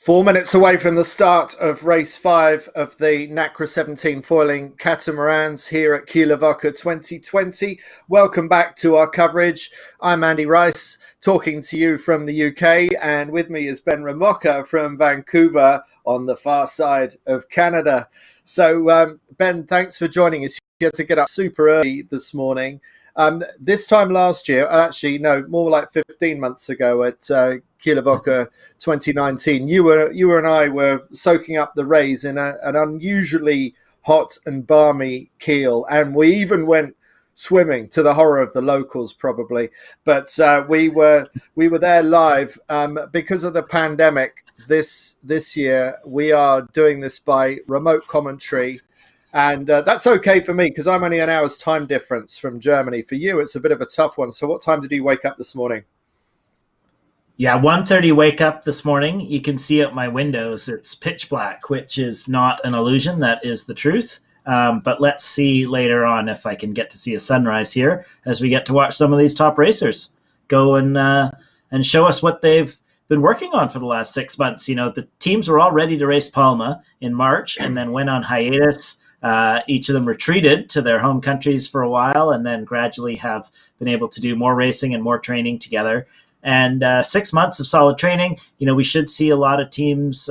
4 minutes away from the start of race 5 of the NACRA 17 foiling catamarans here at Kieler Woche 2020. Welcome back to our coverage. I'm Andy Rice, talking to you from the UK, and with me is Ben Ramoka from Vancouver on the far side of Canada. So, Ben, thanks for joining us. You had to get up super early this morning. This time last year, actually, no, more like 15 months ago at Kieler Woche 2019, you and I were soaking up the rays in an unusually hot and balmy Kiel, and we even went swimming, to the horror of the locals probably. But we were there live. Because of the pandemic this year. We are doing this by remote commentary. And that's okay for me because I'm only an hour's time difference from Germany. For you, it's a bit of a tough one. So what time did you wake up this morning? Yeah, 1:30 wake up this morning. You can see out my windows, it's pitch black, which is not an illusion. That is the truth. But let's see later on if I can get to see a sunrise here as we get to watch some of these top racers go and show us what they've been working on for the last 6 months. You know, the teams were all ready to race Palma in March and then went on hiatus. Each of them retreated to their home countries for a while and then gradually have been able to do more racing and more training together. And 6 months of solid training, you know, we should see a lot of teams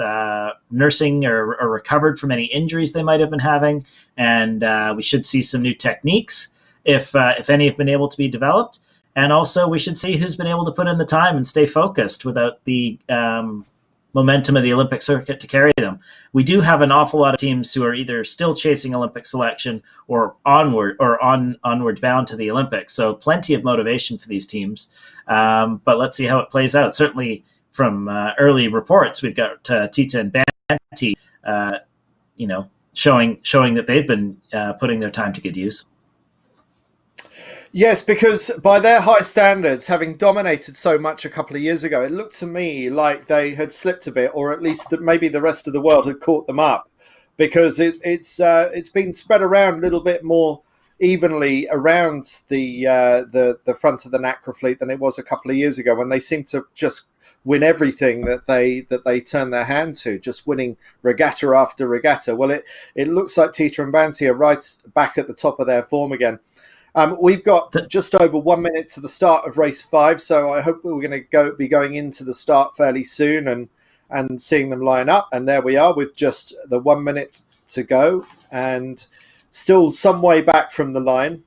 nursing or recovered from any injuries they might have been having. And we should see some new techniques if any have been able to be developed. And also we should see who's been able to put in the time and stay focused without the momentum of the Olympic circuit to carry them. We do have an awful lot of teams who are either still chasing Olympic selection or onward bound to the Olympics. So plenty of motivation for these teams. But let's see how it plays out. Certainly from early reports, we've got Tita and Banti, showing that they've been putting their time to good use. Yes, because by their high standards, having dominated so much a couple of years ago, it looked to me like they had slipped a bit, or at least that maybe the rest of the world had caught them up, because it's been spread around a little bit more evenly around the front of the NACRA fleet than it was a couple of years ago, when they seemed to just win everything that they turned their hand to, just winning regatta after regatta. Well, it looks like Tita and Banti are right back at the top of their form again. We've got just over 1 minute to the start of race 5, so I hope we're going to be going into the start fairly soon and seeing them line up. And there we are with just the 1 minute to go and still some way back from the line.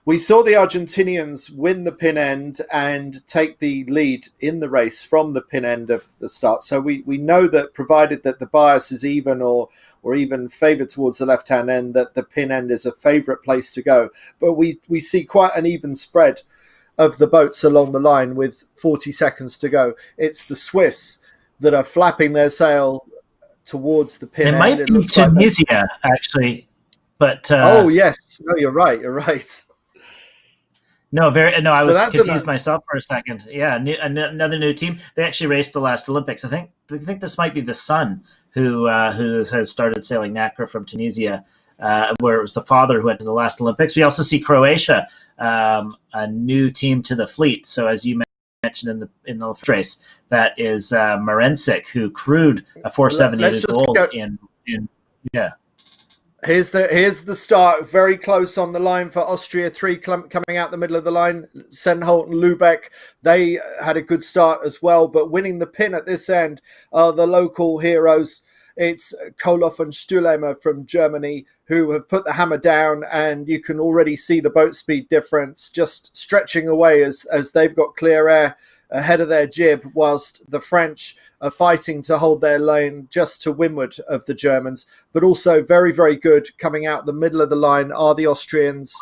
We saw the Argentinians win the pin end and take the lead in the race from the pin end of the start. So we know that provided that the bias is even or even favoured towards the left-hand end, that the pin end is a favourite place to go. But we see quite an even spread of the boats along the line with 40 seconds to go. It's the Swiss that are flapping their sail towards the pin end. Might be Tunisia, actually. But oh, yes. No, you're right. You're right. No, I was confused myself for a second. Yeah, another new team. They actually raced the last Olympics. I think this might be the son who has started sailing NACRA from Tunisia, where it was the father who went to the last Olympics. We also see Croatia, a new team to the fleet. So as you mentioned in the race, that is Marencic, who crewed a 478 gold in. Here's the start, very close on the line for Austria 3 coming out the middle of the line. Senholt and Lübeck, they had a good start as well, but winning the pin at this end are the local heroes. It's Koloff and Stühlemer from Germany who have put the hammer down, and you can already see the boat speed difference just stretching away as they've got clear air ahead of their jib, whilst the French are fighting to hold their lane just to windward of the Germans. But also very, very good coming out the middle of the line are the Austrians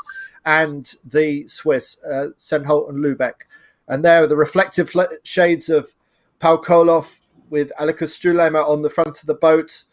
and the Swiss, Senholt and Lübeck. And there are the reflective shades of Paul Koloff with Alikas Stühlemer on the front of the boat.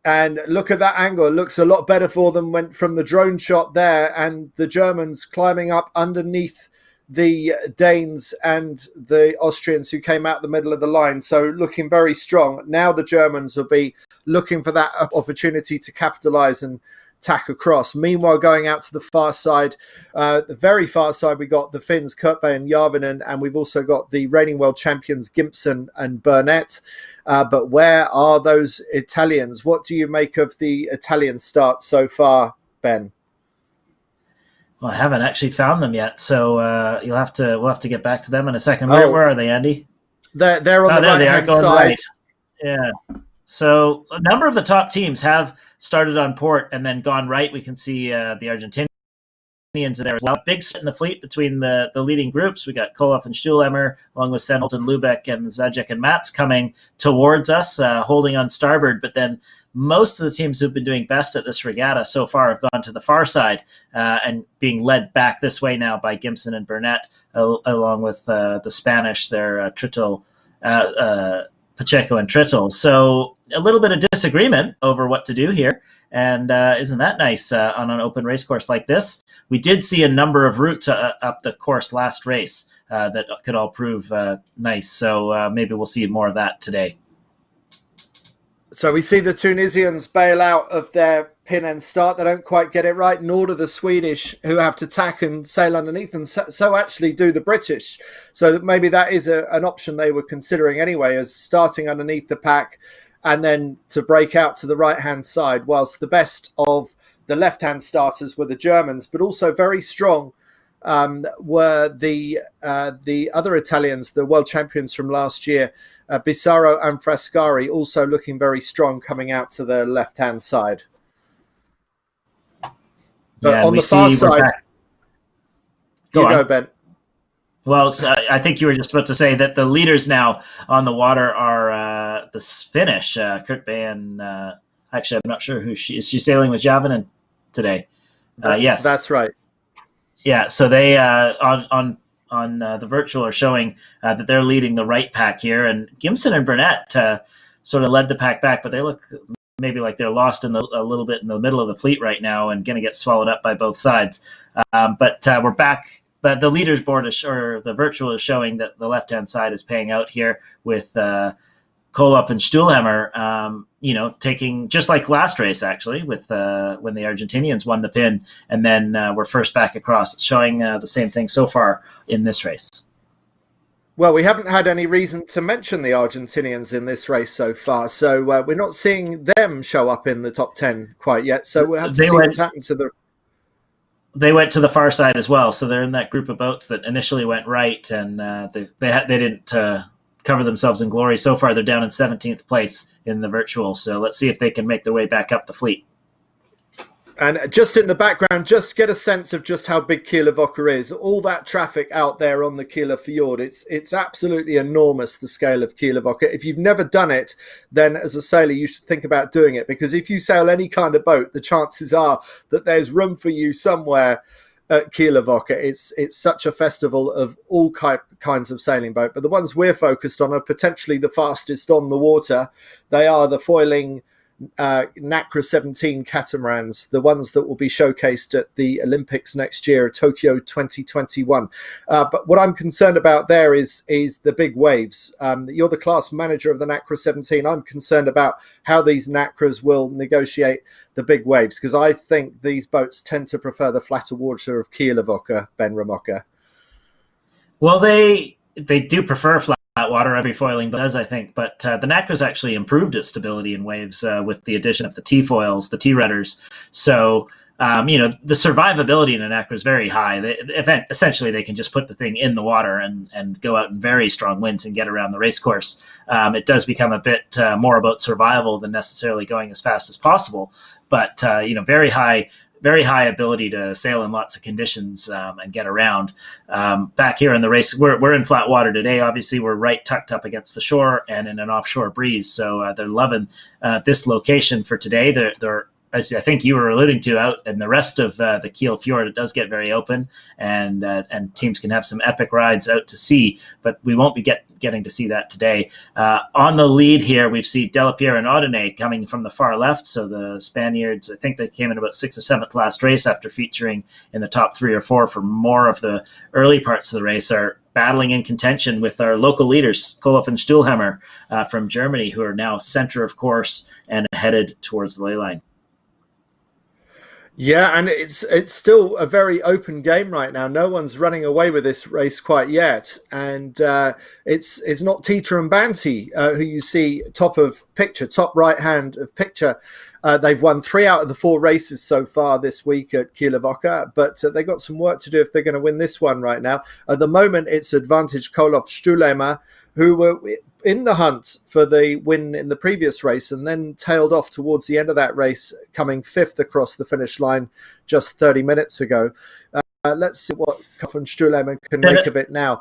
And look at that angle. It looks a lot better for them went from the drone shot there, and the Germans climbing up underneath the Danes and the Austrians who came out the middle of the line. So looking very strong. Now the Germans will be looking for that opportunity to capitalise and tack across. Meanwhile, going out to the far side, the very far side, we got the Finns Kurtberg and Järvinen, and we've also got the reigning world champions Gimson and Burnett. But where are those Italians? What do you make of the Italian start so far, Ben? Well, I haven't actually found them yet, so we'll have to get back to them in a second. Where are they, Andy? They're on the right-hand side. Right. Yeah. So a number of the top teams have started on port and then gone right. We can see the Argentinians there as well. Big split in the fleet between the leading groups. We got Koloff and Stuhlhammer, along with Sennholz and Lubeck and Zajac and Mats coming towards us, holding on starboard. But then most of the teams who've been doing best at this regatta so far have gone to the far side and being led back this way now by Gimson and Burnett, along with the Spanish, their Trittel, Pacheco and Trittel. So a little bit of disagreement over what to do here. And isn't that nice on an open race course like this? We did see a number of routes up the course last race that could all prove nice. So maybe we'll see more of that today. So we see the Tunisians bail out of their pin and start. They don't quite get it right, nor do the Swedish, who have to tack and sail underneath, and so actually do the British. So maybe that is an option they were considering anyway, as starting underneath the pack and then to break out to the right-hand side, whilst the best of the left-hand starters were the Germans, but also very strong were the other Italians, the world champions from last year, Bissaro and Frascari, also looking very strong coming out to the left-hand side. But on the far side, go, Ben. Well, so I think you were just about to say that the leaders now on the water are the Finnish, Kurtberg and actually, I'm not sure who she is. She sailing with Järvinen today? Yes, that's right. Yeah, so they on the virtual are showing that they're leading the right pack here, and Gimson and Burnett sort of led the pack back, but they look maybe like they're lost a little bit in the middle of the fleet right now and going to get swallowed up by both sides. But we're back. But the leaders board or the virtual is showing that the left-hand side is paying out here with Koloff and Stuhlhammer, taking just like last race, actually, with when the Argentinians won the pin and then were first back across. It's showing the same thing so far in this race. Well, we haven't had any reason to mention the Argentinians in this race so far, so we're not seeing them show up in the top 10 quite yet. So we'll have to see what's happened to the... They went to the far side as well, so they're in that group of boats that initially went right, and they didn't cover themselves in glory. So far, they're down in 17th place in the virtual, so let's see if they can make their way back up the fleet. And just in the background, just get a sense of just how big Kieler Woche is. All that traffic out there on the Kieler Fjord, it's absolutely enormous, the scale of Kieler Woche. If you've never done it, then as a sailor, you should think about doing it, because if you sail any kind of boat, the chances are that there's room for you somewhere at Kieler Woche. It's such a festival of all kinds of sailing boat, but the ones we're focused on are potentially the fastest on the water. They are the foiling NACRA 17 catamarans, the ones that will be showcased at the Olympics next year, Tokyo 2021. But what I'm concerned about there is the big waves. You're the class manager of the NACRA 17. I'm concerned about how these NACRAs will negotiate the big waves, because I think these boats tend to prefer the flatter water of Kieler Woche, Ben Ramoka. Well, they do prefer flat water. Every foiling does, I think, but the NACRA's actually improved its stability in waves with the addition of the T-foils, the T-rudders. So, the survivability in a NACRA is very high. Essentially, they can just put the thing in the water and go out in very strong winds and get around the race course. It does become a bit more about survival than necessarily going as fast as possible, but, very high ability to sail in lots of conditions and get around. Back here in the race, we're in flat water today. Obviously, we're right tucked up against the shore and in an offshore breeze. So they're loving this location for today. They're, as I think you were alluding to, out in the rest of the Kiel Fjord, it does get very open, and teams can have some epic rides out to sea, but we won't be getting to see that today. On the lead here, we see Delapierre and Audenet coming from the far left. So the Spaniards, I think they came in about 6th or 7th last race after featuring in the top 3 or 4 for more of the early parts of the race, are battling in contention with our local leaders, Koloff and Stuhlhammer from Germany, who are now center of course and headed towards the ley line. Yeah, and it's still a very open game right now. No one's running away with this race quite yet, and it's not Teeter and Banty who you see top of picture, top right hand of picture. They've won 3 out of the 4 races so far this week at Kieler Woche, but they got some work to do if they're going to win this one right now. At the moment, it's advantage Koloff Stuhlema, who were in the hunt for the win in the previous race and then tailed off towards the end of that race, coming 5th across the finish line just 30 minutes ago. Let's see what Koloff and Stuhlema can make of it now.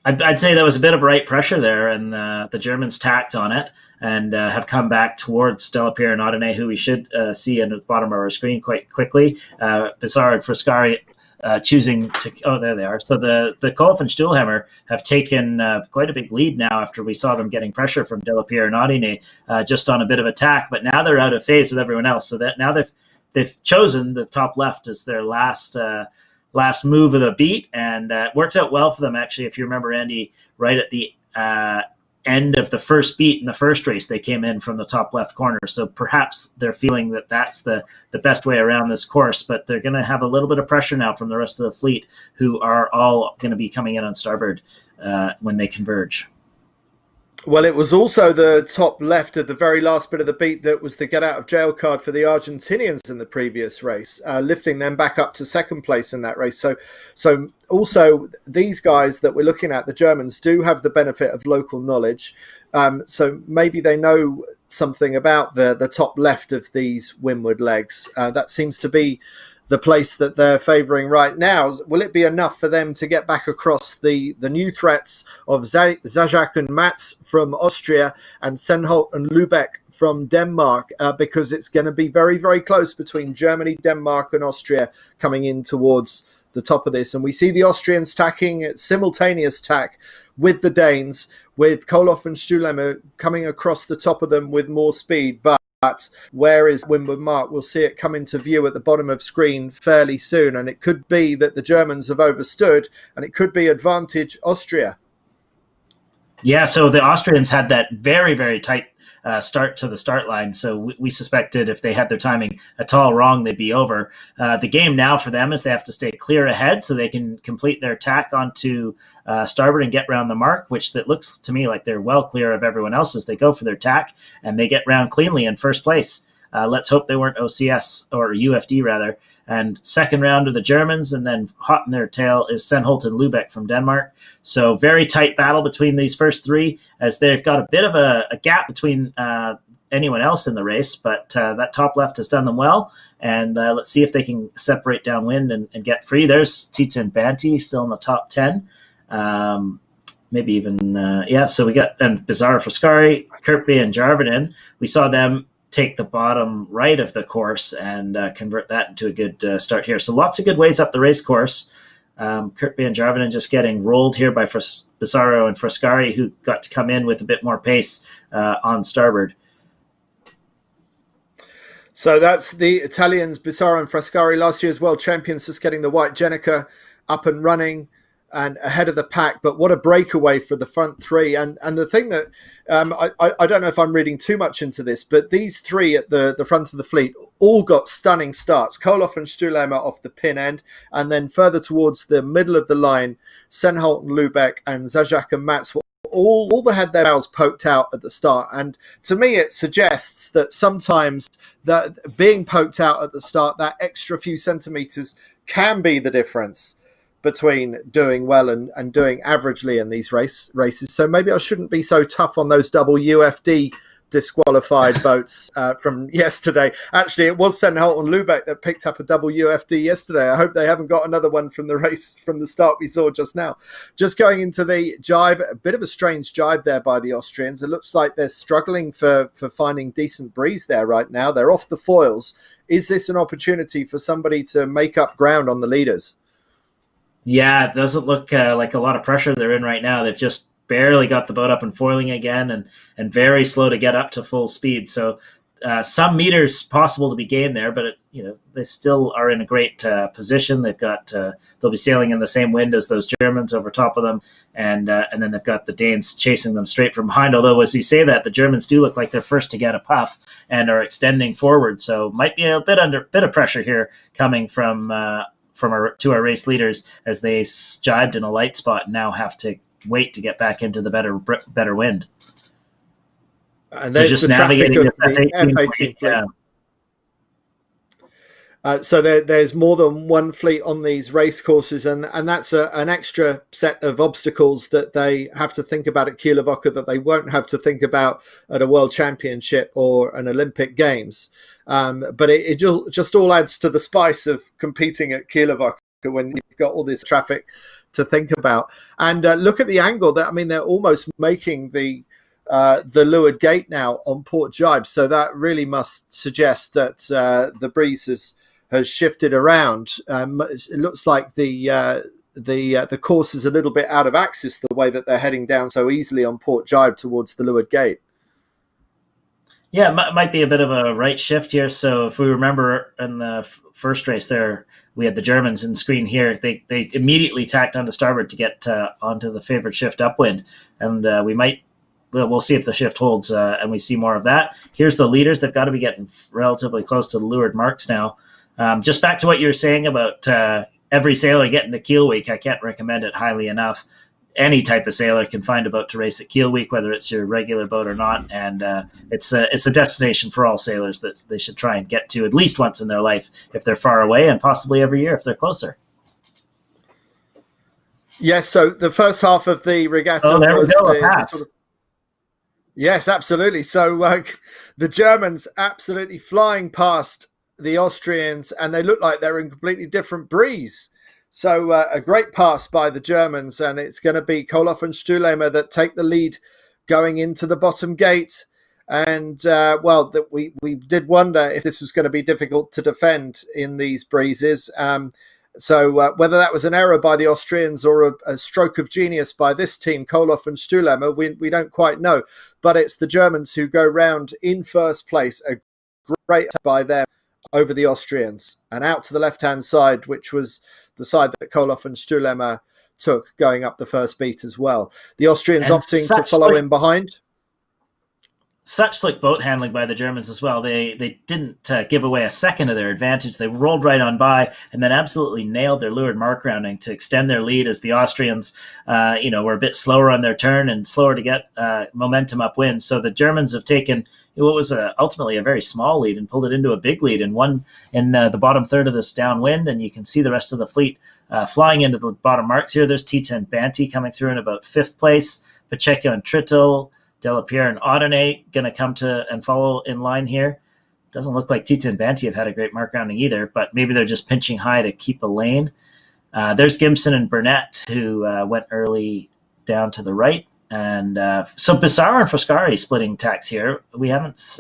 I'd say there was a bit of right pressure there, and the Germans tacked on it and have come back towards Delapierre and Audinay, who we should see in the bottom of our screen quite quickly. Bizarre and Frascari choosing to... Oh, there they are. So the Koloff and Stuhlhammer have taken quite a big lead now after we saw them getting pressure from Delapierre and Audinay just on a bit of attack, but now they're out of phase with everyone else. So that now they've chosen the top left as their last move of the beat, and it worked out well for them, actually. If you remember, Andy, right at the end of the first beat in the first race, they came in from the top left corner. So perhaps they're feeling that that's the best way around this course, but they're going to have a little bit of pressure now from the rest of the fleet, who are all going to be coming in on starboard when they converge. Well, it was also the top left of the very last bit of the beat that was the get out of jail card for the Argentinians in the previous race, lifting them back up to second place in that race. So also these guys that we're looking at, the Germans, do have the benefit of local knowledge. So maybe they know something about the top left of these windward legs. That seems to be the place that they're favouring right now. Will it be enough for them to get back across the new threats of Zajac and Mats from Austria and Senholt and Lübeck from Denmark? Because it's going to be very, very close between Germany, Denmark and Austria coming in towards the top of this. And we see the Austrians tacking at simultaneous tack with the Danes, with Koloff and Stuhlema coming across the top of them with more speed. But where is Windward Mark? We'll see it come into view at the bottom of screen fairly soon, and it could be that the Germans have overstood, and it could be advantage Austria. Yeah, so the Austrians had that very, very tight start to the start line, so we suspected if they had their timing at all wrong, they'd be over. The game now for them is they have to stay clear ahead so they can complete their tack onto starboard and get round the mark, which that looks to me like they're well clear of everyone else as they go for their tack, and they get round cleanly in first place. Let's hope they weren't OCS or UFD rather. And second round of the Germans, and then hot in their tail is Senholt and Lübeck from Denmark. So very tight battle between these first three, as they've got a bit of a gap between anyone else in the race, but that top left has done them well. And let's see if they can separate downwind and get free. There's Tita and Banty still in the top 10. Maybe even, so we got Bizarre Frascari, Kirkby and Jarvinen. We saw them take the bottom right of the course and convert that into a good start here. So lots of good ways up the race course. Kirkby and Jarvinen just getting rolled here by Bizarro and Frascari, who got to come in with a bit more pace on starboard. So that's the Italians, Bizarro and Frascari, last year's world champions, just getting the white Jenica up and running and ahead of the pack. But what a breakaway for the front three. And the thing that I don't know if I'm reading too much into this, but these three at the front of the fleet all got stunning starts. Koloff and Stuhlema off the pin end, and then further towards the middle of the line, Senholt and Lübeck and Zajac and Mats all had their bows poked out at the start. And to me, it suggests that sometimes that being poked out at the start, that extra few centimetres can be the difference between doing well and doing averagely in these races. So maybe I shouldn't be so tough on those double UFD disqualified boats from yesterday. Actually, it was Senholt and Lübeck that picked up a double UFD yesterday. I hope they haven't got another one from the race from the start we saw just now. Just going into the jibe, a bit of a strange jibe there by the Austrians. It looks like they're struggling for finding decent breeze there right now. They're off the foils. Is this an opportunity for somebody to make up ground on the leaders? Yeah, it doesn't look like a lot of pressure they're in right now. They've just barely got the boat up and foiling again, and very slow to get up to full speed. So some meters possible to be gained there, but they still are in a great position. They've got they'll be sailing in the same wind as those Germans over top of them, and then they've got the Danes chasing them straight from behind. Although as you say that, the Germans do look like they're first to get a puff and are extending forward, so might be a bit of pressure here coming from our race leaders as they jibed in a light spot and now have to wait to get back into the better wind. And there's just the navigating this F-18 fleet. So there's more than one fleet on these race courses, and that's an extra set of obstacles that they have to think about at Kieler Woche that they won't have to think about at a World Championship or an Olympic Games. But it just all adds to the spice of competing at Kieler Woche when you've got all this traffic to think about. And look at the angle. They're almost making the leeward gate now on port jibe, so that really must suggest that the breeze has shifted around. It looks like the course is a little bit out of axis the way that they're heading down so easily on port jibe towards the leeward gate. Yeah, it might be a bit of a right shift here. So if we remember in the first race there, we had the Germans in screen here. They immediately tacked onto starboard to get onto the favored shift upwind, and we'll see if the shift holds and we see more of that. Here's the leaders. They've got to be getting relatively close to the leeward marks now. Just back to what you were saying about every sailor getting to Kiel Week, I can't recommend it highly enough. Any type of sailor can find a boat to race at Kiel Week, whether it's your regular boat or not. And it's a destination for all sailors that they should try and get to at least once in their life if they're far away, and possibly every year if they're closer. Yes, so the first half of the regatta was yes, absolutely. So the Germans absolutely flying past the Austrians, and they look like they're in completely different breeze. So a great pass by the Germans, and it's going to be Koloff and Stühlemer that take the lead going into the bottom gate. And, we did wonder if this was going to be difficult to defend in these breezes. So whether that was an error by the Austrians or a stroke of genius by this team, Koloff and Stühlemer, we don't quite know. But it's the Germans who go round in first place, a great by them over the Austrians, and out to the left-hand side, which was the side that Koloff and Stühlemer took going up the first beat as well. The Austrians opting to follow in behind. Such slick boat handling by the Germans as well. They didn't give away a second of their advantage. They rolled right on by and then absolutely nailed their leeward mark rounding to extend their lead as the Austrians, were a bit slower on their turn and slower to get momentum upwind. So the Germans have taken what was ultimately a very small lead and pulled it into a big lead and won in the bottom third of this downwind. And you can see the rest of the fleet flying into the bottom marks here. There's T10 Banty coming through in about fifth place. Pacheco and Trittel, Delapierre and Audonay going to come to and follow in line here. Doesn't look like Tita and Banty have had a great mark rounding either, but maybe they're just pinching high to keep a lane. There's Gimson and Burnett, who went early down to the right. And so Bissaro and Foscari splitting tacks here. We haven't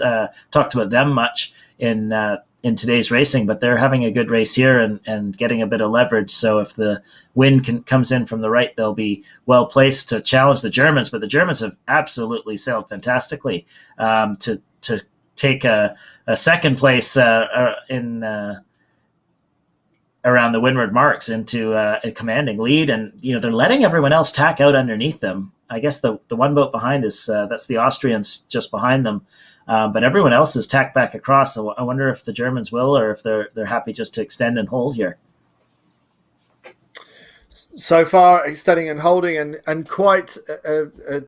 talked about them much in today's racing, but they're having a good race here and getting a bit of leverage. So if the wind comes in from the right, they'll be well placed to challenge the Germans. But the Germans have absolutely sailed fantastically to take a second place in around the windward marks into a commanding lead. And they're letting everyone else tack out underneath them. I guess the one boat behind is that's the Austrians just behind them. But everyone else is tacked back across. So I wonder if the Germans will, or if they're happy just to extend and hold here. So far, extending and holding, and quite a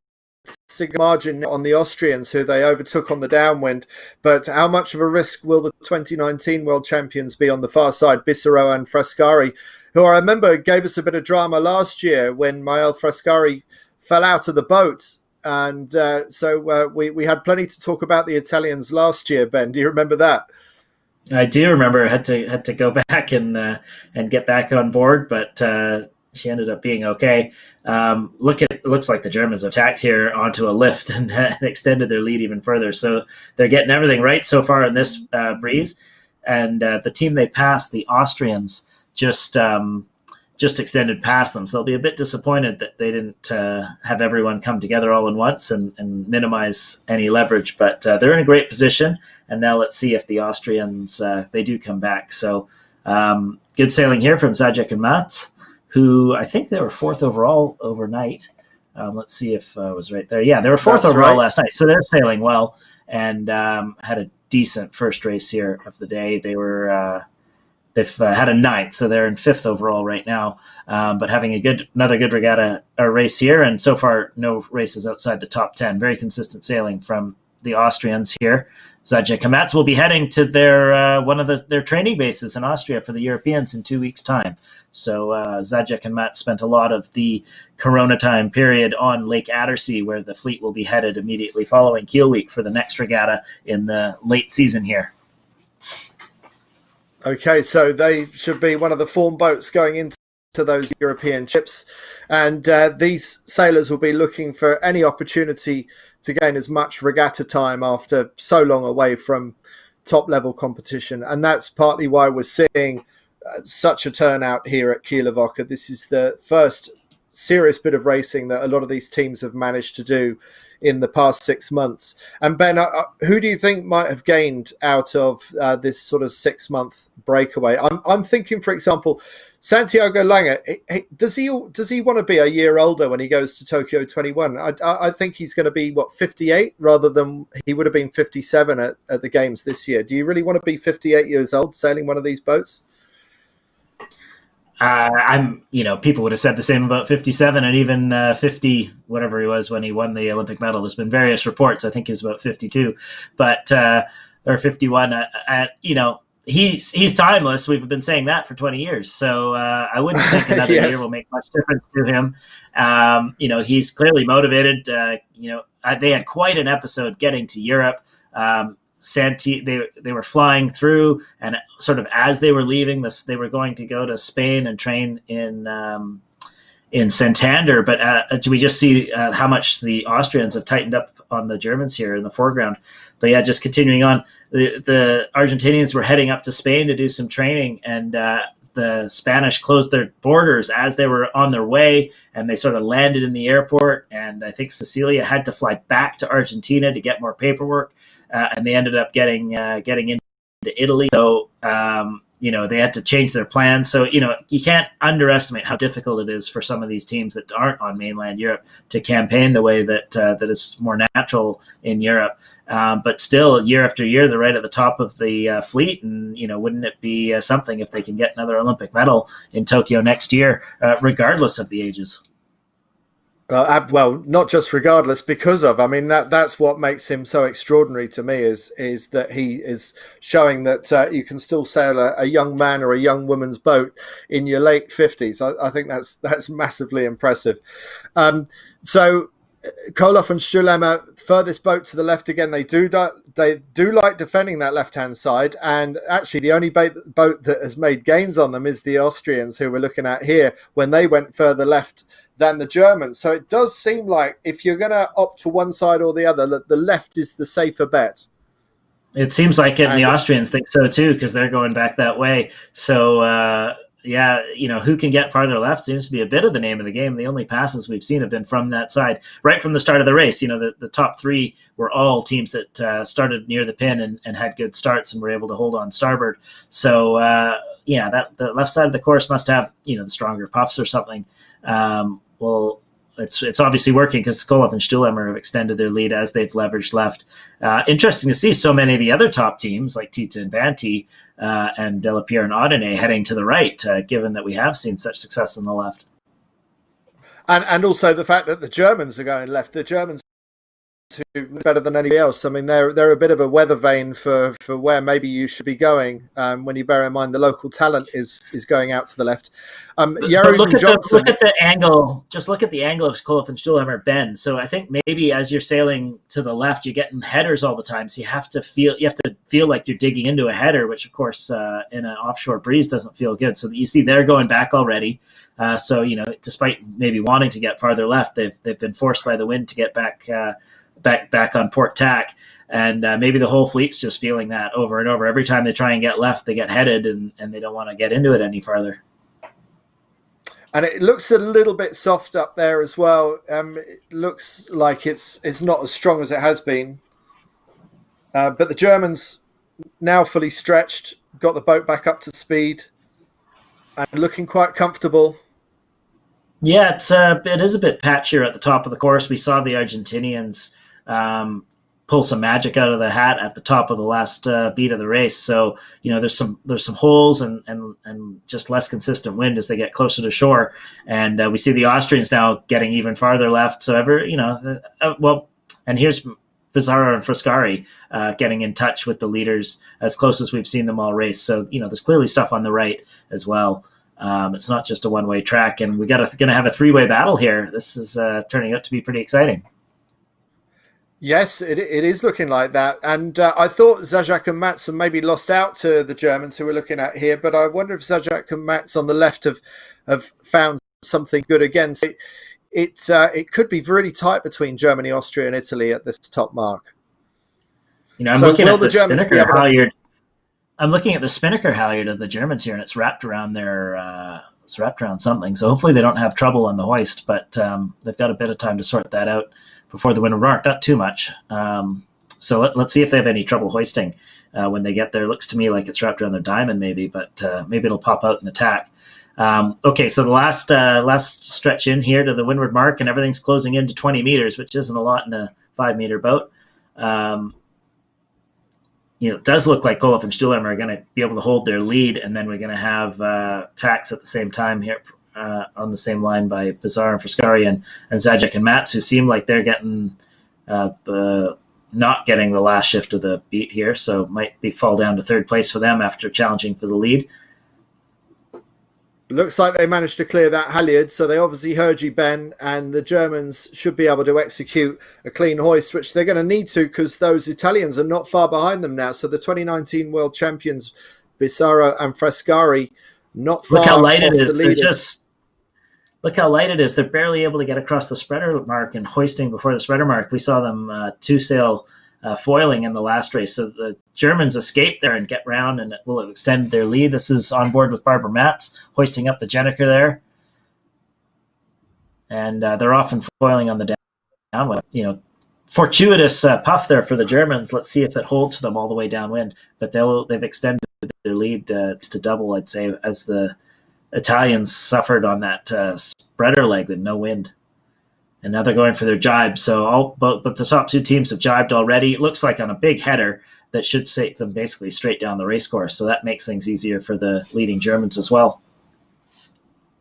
significant margin on the Austrians, who they overtook on the downwind. But how much of a risk will the 2019 world champions be on the far side, Bissaro and Foscari, who I remember gave us a bit of drama last year when Mael Foscari fell out of the boat. And so we had plenty to talk about the Italians last year, Ben. Do you remember that? I do remember. I had to go back and get back on board, but she ended up being okay. Looks like the Germans attacked here onto a lift and extended their lead even further. So they're getting everything right so far in this breeze. And the team they passed, the Austrians, just just extended past them. So they'll be a bit disappointed that they didn't have everyone come together all in once and minimize any leverage. But they're in a great position. And now let's see if the Austrians, they do come back. So good sailing here from Zajac and Mats, who I think they were 4th overall overnight. Let's see if I was right there. Yeah, they were 4th overall last night. So they're sailing well and had a decent first race here of the day. They were... They've had a 9th, so they're in 5th overall right now. But having another good regatta race here, and so far no races outside the top 10. Very consistent sailing from the Austrians here. Zajac and Mats will be heading to their one of their training bases in Austria for the Europeans in 2 weeks' time. So Zajac and Mats spent a lot of the Corona time period on Lake Attersee, where the fleet will be headed immediately following Kiel Week for the next regatta in the late season here. Okay, so they should be one of the form boats going into those European trips. And these sailors will be looking for any opportunity to gain as much regatta time after so long away from top-level competition. And that's partly why we're seeing such a turnout here at Kieler Woche. This is the first serious bit of racing that a lot of these teams have managed to do in the past 6 months. And Ben, who do you think might have gained out of this sort of 6-month breakaway? I'm thinking, for example, Santiago Lange. Does he want to be a year older when he goes to Tokyo 21? I think he's going to be 58 rather than he would have been 57 at the games this year. Do you really want to be 58 years old sailing one of these boats? People would have said the same about 57 and even 50, whatever he was when he won the Olympic medal. There's been various reports. I think he was about 52, or 51. He's timeless. We've been saying that for 20 years. So I wouldn't think another Yes. year will make much difference to him. He's clearly motivated. They had quite an episode getting to Europe. They were flying through, and sort of as they were leaving this, they were going to go to Spain and train in Santander. But do we just see how much the Austrians have tightened up on the Germans here in the foreground? But yeah, just continuing on, the Argentinians were heading up to Spain to do some training, and the Spanish closed their borders as they were on their way, and they sort of landed in the airport. And I think Cecilia had to fly back to Argentina to get more paperwork. And they ended up getting into Italy. So, they had to change their plans. So, you can't underestimate how difficult it is for some of these teams that aren't on mainland Europe to campaign the way that is more natural in Europe. But still, year after year, they're right at the top of the fleet. And, wouldn't it be something if they can get another Olympic medal in Tokyo next year, regardless of the ages? Well, not just regardless, because of. I mean, that's what makes him so extraordinary to me is that he is showing that you can still sail a young man or a young woman's boat in your late 50s. I think that's massively impressive. So Koloff and Stuhlemmer, furthest boat to the left again. They do like defending that left-hand side, and actually the only boat that has made gains on them is the Austrians, who we're looking at here, when they went further left than the Germans. So it does seem like if you're going to opt for one side or the other, the left is the safer bet. It seems like it, and the Austrians think so too, because they're going back that way. So who can get farther left seems to be a bit of the name of the game. The only passes we've seen have been from that side right from the start of the race. The top three were all teams that started near the pin and had good starts and were able to hold on starboard. So that the left side of the course must have the stronger puffs or something. It's obviously working because Koloff and Stuhlemmer have extended their lead as they've leveraged left. Interesting to see so many of the other top teams like Tita and Banti and Delapierre and Audenet heading to the right, given that we have seen such success on the left. And also the fact that the Germans are going left. The Germans better than anybody else. I mean, they're a bit of a weather vane for where maybe you should be going when you bear in mind the local talent is going out to the left. Look at the angle. Just look at the angle of Koloff and Stuhlemmer bend. So I think maybe as you're sailing to the left, you're getting headers all the time. So you have to feel like you're digging into a header, which of course in an offshore breeze doesn't feel good. So you see they're going back already. So despite maybe wanting to get farther left, they've been forced by the wind to get back on port tack, and maybe the whole fleet's just feeling that over and over. Every time they try and get left, they get headed, and they don't want to get into it any farther. And it looks a little bit soft up there as well. It looks like it's not as strong as it has been. But the Germans now fully stretched, got the boat back up to speed, and looking quite comfortable. Yeah, it is a bit patchier at the top of the course. We saw the Argentinians pull some magic out of the hat at the top of the last beat of the race. So there's some holes and just less consistent wind as they get closer to shore. And we see the Austrians now getting even farther left. So and here's Pizarro and Frascari getting in touch with the leaders as close as we've seen them all race. So there's clearly stuff on the right as well. It's not just a one-way track, and we're going to have a three-way battle here. This is turning out to be pretty exciting. Yes, it is looking like that. And I thought Zajac and Matson maybe lost out to the Germans who we're looking at here, but I wonder if Zajac and Matson on the left have found something good again. So it could be really tight between Germany, Austria, and Italy at this top mark. I'm looking at the Spinnaker halyard. I'm looking at the Spinnaker halyard of the Germans here, and it's wrapped around something. So hopefully they don't have trouble on the hoist, but they've got a bit of time to sort that out before the windward mark. Not too much. So let's see if they have any trouble hoisting when they get there. It looks to me like it's wrapped around their diamond, maybe, but maybe it'll pop out in the tack. Okay, so the last stretch in here to the windward mark, and everything's closing in to 20 meters, which isn't a lot in a 5-meter boat. It does look like Koloff and Stuhlheimer are going to be able to hold their lead, and then we're going to have tacks at the same time here on the same line by Pizarro and Frascari and Zajac and Mats, who seem like they're getting not getting the last shift of the beat here, so might fall down to third place for them after challenging for the lead. Looks like they managed to clear that halyard, so they obviously heard you, Ben, and the Germans should be able to execute a clean hoist, which they're going to need to because those Italians are not far behind them now. So the 2019 world champions, Pizarro and Frascari, not far. Look how light it is. Look how light it is. They're barely able to get across the spreader mark and hoisting before the spreader mark. We saw them two-sail foiling in the last race. So the Germans escape there and get round, and it will extend their lead. This is on board with Barbara Matz, hoisting up the Jenneker there. And they're often foiling on the downwind. Fortuitous puff there for the Germans. Let's see if it holds for them all the way downwind. But they've extended their lead to double, I'd say, as the Italians suffered on that spreader leg with no wind. And now they're going for their jibe. So but the top two teams have jibed already. It looks like on a big header that should take them basically straight down the race course. So that makes things easier for the leading Germans as well.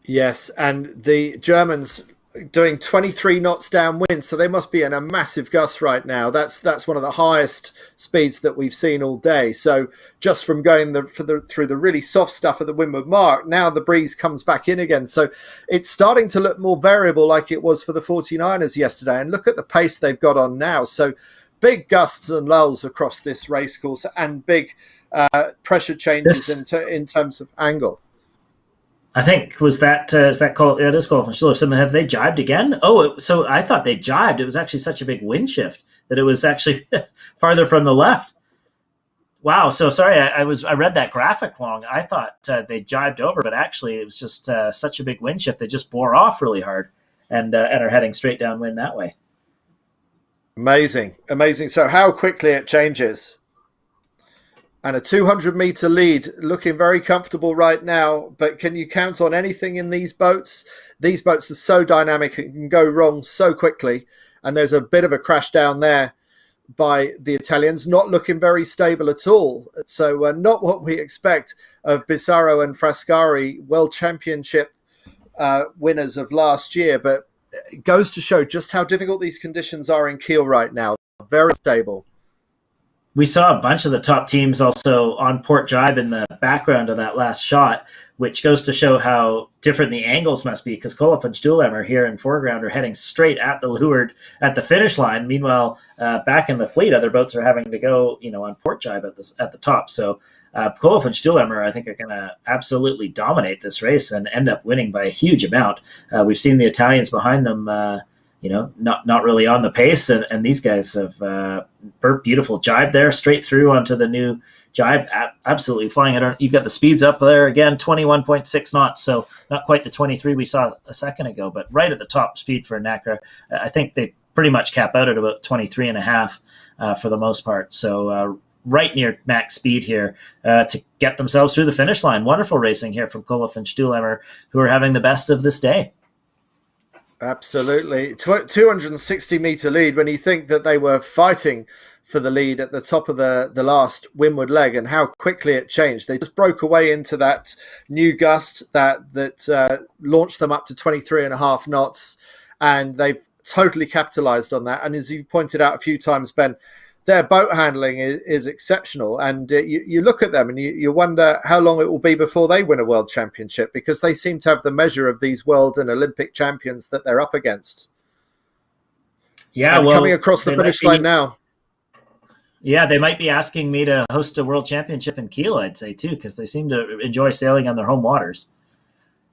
Yes, and the Germans doing 23 knots downwind, so they must be in a massive gust right now. That's one of the highest speeds that we've seen all day. So just from going through the really soft stuff of the windward mark, now the breeze comes back in again. So it's starting to look more variable like it was for the 49ers yesterday. And look at the pace they've got on now. So big gusts and lulls across this race course and big pressure changes in terms of angle. I think is that called? It is called from Schiller. So have they jibed again? So I thought they jibed. It was actually such a big wind shift that it was actually farther from the left. Wow. So sorry, I read that graphic wrong. I thought they jibed over, but actually it was just such a big wind shift. They just bore off really hard and are heading straight downwind that way. Amazing. So how quickly it changes. And a 200-meter lead, looking very comfortable right now. But can you count on anything in these boats? These boats are so dynamic and can go wrong so quickly. And there's a bit of a crash down there by the Italians, not looking very stable at all. So not what we expect of Pizarro and Frascari, World Championship winners of last year. But it goes to show just how difficult these conditions are in Kiel right now. Very stable. We saw a bunch of the top teams also on port jibe in the background of that last shot, which goes to show how different the angles must be, because Koloff and Stuhlheimer here in foreground are heading straight at the leeward at the finish line. Meanwhile, back in the fleet, other boats are having to go, on port jibe at the top. So Koloff and Stuhlheimer, I think, are going to absolutely dominate this race and end up winning by a huge amount. We've seen the Italians behind them, not really on the pace. And these guys have beautiful jibe there, straight through onto the new jibe, absolutely flying. You've got the speeds up there again, 21.6 knots, so not quite the 23 we saw a second ago, but right at the top speed for NACRA. I think they pretty much cap out at about 23 and a half for the most part. So right near max speed here to get themselves through the finish line. Wonderful racing here from Koloff and Stuhlhammer, who are having the best of this day. Absolutely. 260 meter lead when you think that they were fighting for the lead at the top of the last windward leg, and how quickly it changed. They just broke away into that new gust that launched them up to 23 and a half knots, and they've totally capitalized on that. And as you pointed out a few times, Ben, their boat handling is exceptional. And you look at them and you wonder how long it will be before they win a world championship, because they seem to have the measure of these world and Olympic champions that they're up against. Yeah, and coming across the finish line now. Yeah, they might be asking me to host a world championship in Kieler, I'd say, too, because they seem to enjoy sailing on their home waters.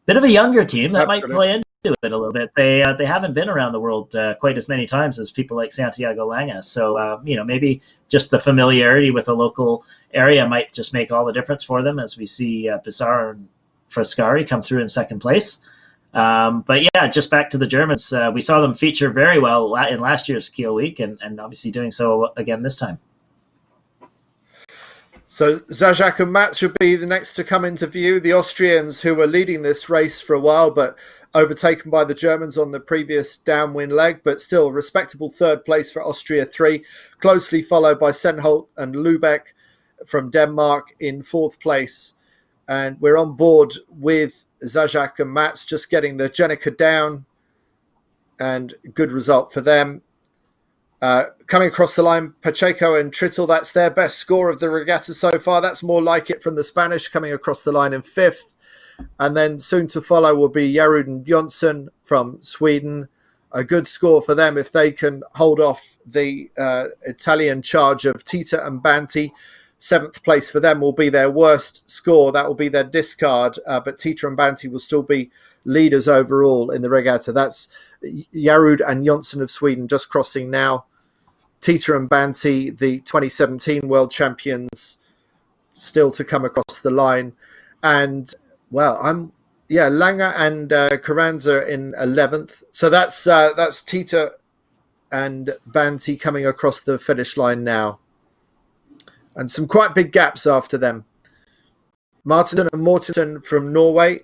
Bit of a younger team that might play into it a little bit. They haven't been around the world quite as many times as people like Santiago Lange. So, maybe just the familiarity with the local area might just make all the difference for them, as we see Bissar and Frascari come through in second place. But yeah, just back to the Germans. We saw them feature very well in last year's Kiel Week, and obviously doing so again this time. So Zajac and Matt should be the next to come into view. The Austrians, who were leading this race for a while, but overtaken by the Germans on the previous downwind leg, but still respectable third place for Austria 3, closely followed by Senholt and Lubeck from Denmark in fourth place. And we're on board with Zajac and Mats, just getting the Jenica down, and good result for them. Coming across the line, Pacheco and Trittel, that's their best score of the regatta so far. That's more like it from the Spanish, coming across the line in fifth. And then soon to follow will be Jarud and Jonsson from Sweden. A good score for them if they can hold off the Italian charge of Tita and Banti. Seventh place for them will be their worst score. That will be their discard. But Tita and Banti will still be leaders overall in the regatta. That's Jarud and Jonsson of Sweden just crossing now. Tita and Banti, the 2017 world champions, still to come across the line. And, well, Lange and Carranza in 11th. So that's Tita and Banti coming across the finish line now. And some quite big gaps after them. Martin and Mortensen from Norway.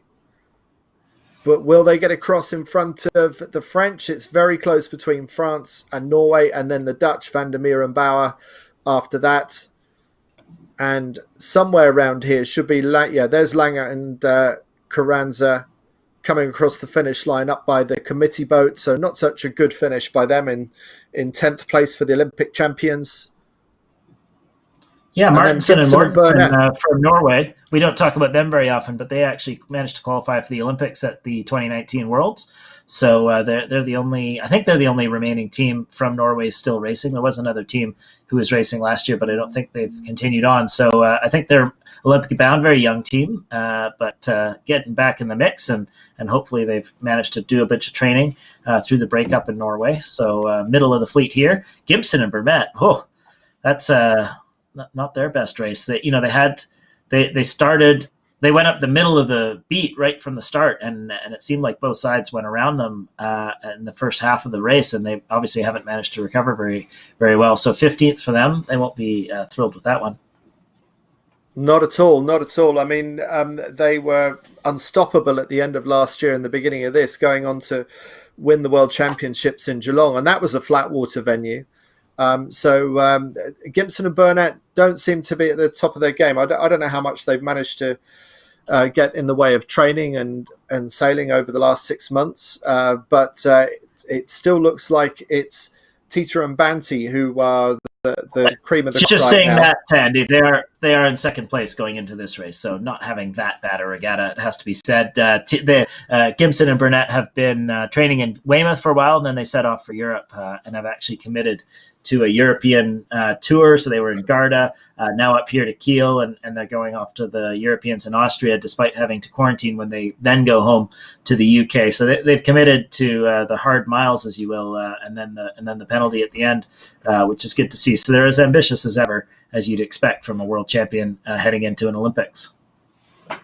But will they get across in front of the French? It's very close between France and Norway, and then the Dutch, Van der Meer and Bauer after that. And somewhere around here should be, there's Lange and Carranza coming across the finish line up by the committee boat. So not such a good finish by them in 10th place for the Olympic champions. Yeah, Martinsen and Mortensen from Norway. We don't talk about them very often, but they actually managed to qualify for the Olympics at the 2019 Worlds. So they're the only, I think they're the only remaining team from Norway still racing. There was another team who was racing last year, but I don't think they've continued on. So I think they're Olympic bound, very young team, but getting back in the mix, and hopefully they've managed to do a bit of training through the breakup in Norway. So middle of the fleet here, Gibson and Burnett. Oh, that's not their best race. They went up the middle of the beat right from the start, and it seemed like both sides went around them in the first half of the race, and they obviously haven't managed to recover very, very well. So 15th for them. They won't be thrilled with that one. Not at all. Not at all. I mean, they were unstoppable at the end of last year and the beginning of this, going on to win the World Championships in Geelong, and that was a flat water venue. So Gibson and Burnett don't seem to be at the top of their game. I don't know how much they've managed to get in the way of training and sailing over the last 6 months. But it still looks like it's Tita and Banti who are the cream of the crop. Just saying that, Andy, they are in second place going into this race, so not having that bad a regatta, it has to be said. Gibson and Burnett have been training in Weymouth for a while, and then they set off for Europe and have actually committed to a European tour. So they were in Garda, now up here to Kiel, and they're going off to the Europeans in Austria, despite having to quarantine when they then go home to the UK. So they've committed to the hard miles, as you will, and then the penalty at the end, which is good to see. So they're as ambitious as ever, as you'd expect from a world champion heading into an Olympics.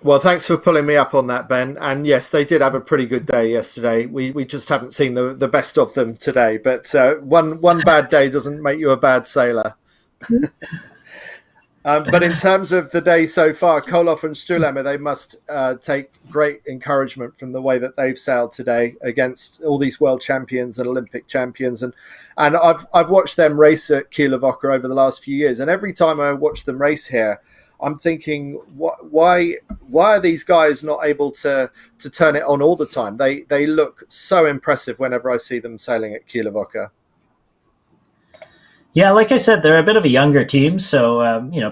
Well, thanks for pulling me up on that, Ben. And yes, they did have a pretty good day yesterday. We just haven't seen the best of them today. But one bad day doesn't make you a bad sailor. But in terms of the day so far, Koloff and Stuhlheimer, they must take great encouragement from the way that they've sailed today against all these world champions and Olympic champions. And I've watched them race at Kieler Woche over the last few years. And every time I watch them race here, I'm thinking, why are these guys not able to turn it on all the time? They look so impressive whenever I see them sailing at Kieler Woche. Yeah, like I said, they're a bit of a younger team, so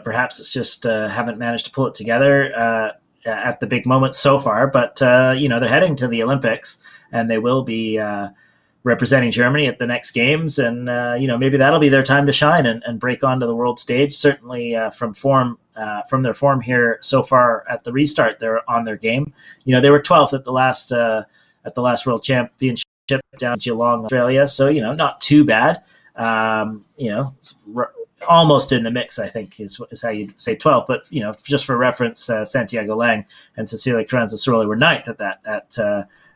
perhaps it's just haven't managed to pull it together at the big moments so far. But they're heading to the Olympics, and they will be representing Germany at the next games, and maybe that'll be their time to shine and break onto the world stage. Certainly from their form here so far at the restart, they're on their game. They were 12th at the last World Championship down in Geelong, Australia, so not too bad. Almost in the mix, I think is how you say 12th. But just for reference, Santiago Lang and Cecilia Carranza-Soroli were 9th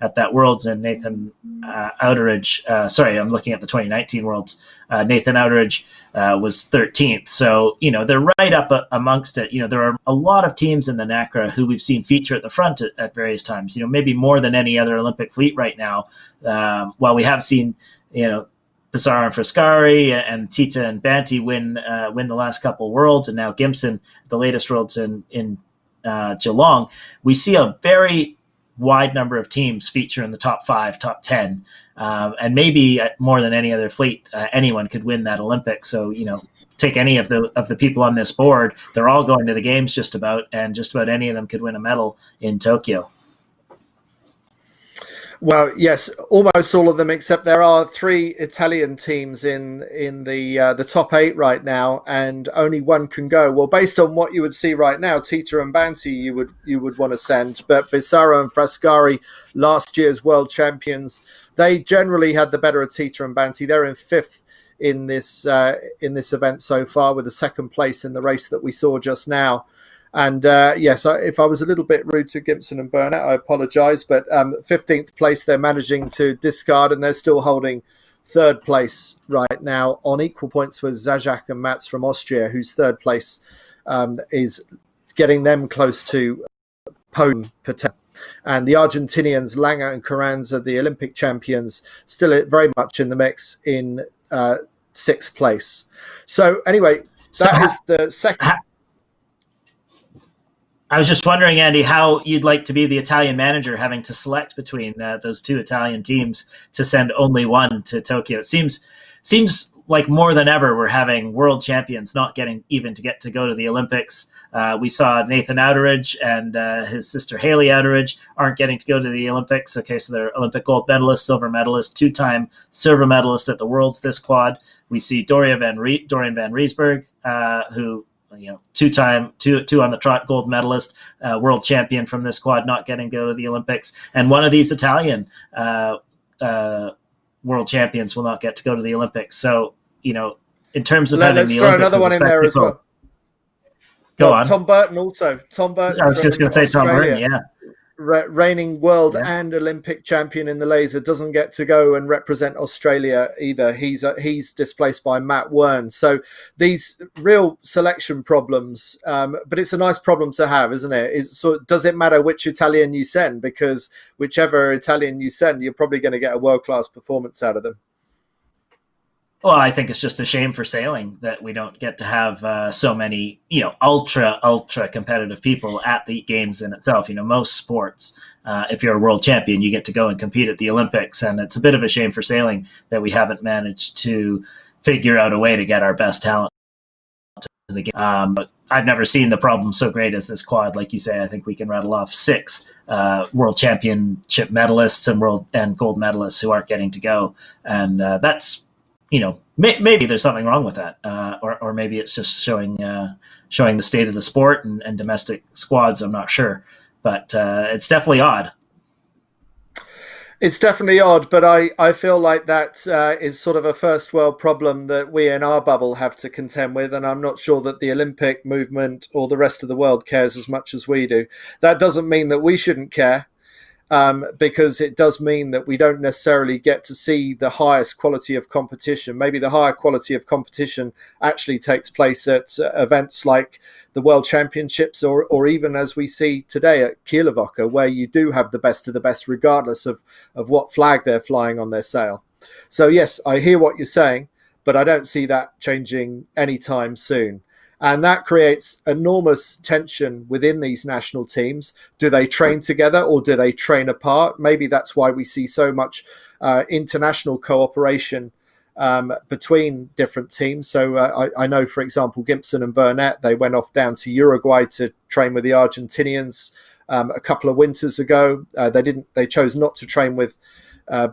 at that Worlds, and Nathan Outeridge. I'm looking at the 2019 Worlds. Nathan Outeridge was 13th. So they're right up amongst it. There are a lot of teams in the NACRA who we've seen feature at the front at various times. Maybe more than any other Olympic fleet right now. While we have seen Pissarro and Frascari and Tita and Banti win the last couple Worlds, and now Gimson, the latest Worlds in Geelong, we see a very wide number of teams feature in the top 5, top 10, and maybe more than any other fleet, anyone could win that Olympics. So take any of the people on this board, they're all going to the games just about, and just about any of them could win a medal in Tokyo. Well, yes, almost all of them, except there are 3 Italian teams in the top 8 right now, and only one can go. Well, based on what you would see right now, Tita and Banti you would want to send, but Pissarro and Frascari, last year's world champions, they generally had the better of Tita and Banti. They're in 5th in this event so far, with a 2nd place in the race that we saw just now. And yes, if I was a little bit rude to Gimson and Burnett, I apologise. But 15th place they're managing to discard, and they're still holding 3rd place right now on equal points with Zajac and Mats from Austria, whose 3rd place is getting them close to podium potential. And the Argentinians, Langer and Carranza, the Olympic champions, still very much in the mix in 6th place. So anyway, that is the second. I was just wondering, Andy, how you'd like to be the Italian manager, having to select between those 2 Italian teams to send only one to Tokyo. It seems like more than ever we're having world champions not getting even to get to go to the Olympics. We saw Nathan Outeridge and his sister Haley Outeridge aren't getting to go to the Olympics. Okay, so they're Olympic gold medalist, silver medalist, 2-time silver medalist at the Worlds this quad. We see Dorian van Riesberg, who 2-time, two on the trot gold medalist, world champion from this quad, not getting to go to the Olympics. And one of these Italian world champions will not get to go to the Olympics. So, in terms of having the Olympics, another one in there as well. Go on. Tom Burton also. Tom Burton. I was just going to say Tom Burton, yeah. Reigning world and Olympic champion in the laser, doesn't get to go and represent Australia either. He's displaced by Matt Wern. So these real selection problems, but it's a nice problem to have, isn't it? So does it matter which Italian you send? Because whichever Italian you send, you're probably going to get a world-class performance out of them. Well, I think it's just a shame for sailing that we don't get to have so many, ultra competitive people at the games in itself. Most sports, if you're a world champion, you get to go and compete at the Olympics. And it's a bit of a shame for sailing that we haven't managed to figure out a way to get our best talent to the game. But I've never seen the problem so great as this quad. Like you say, I think we can rattle off 6 world championship medalists and gold medalists who aren't getting to go. And that's maybe there's something wrong with that, or maybe it's just showing the state of the sport and domestic squads. I'm not sure, but it's definitely odd. It's definitely odd, but I feel like that is sort of a first world problem that we in our bubble have to contend with, and I'm not sure that the Olympic movement or the rest of the world cares as much as we do. That doesn't mean that we shouldn't care, because it does mean that we don't necessarily get to see the highest quality of competition. Maybe the higher quality of competition actually takes place at events like the World Championships, or even as we see today at Kieler Woche, where you do have the best of the best, regardless of what flag they're flying on their sail. So yes, I hear what you're saying, but I don't see that changing anytime soon. And that creates enormous tension within these national teams. Do they train together or do they train apart? Maybe that's why we see so much international cooperation between different teams. So I know, for example, Gimpson and Burnett, they went off down to Uruguay to train with the Argentinians a couple of winters ago. They chose not to train with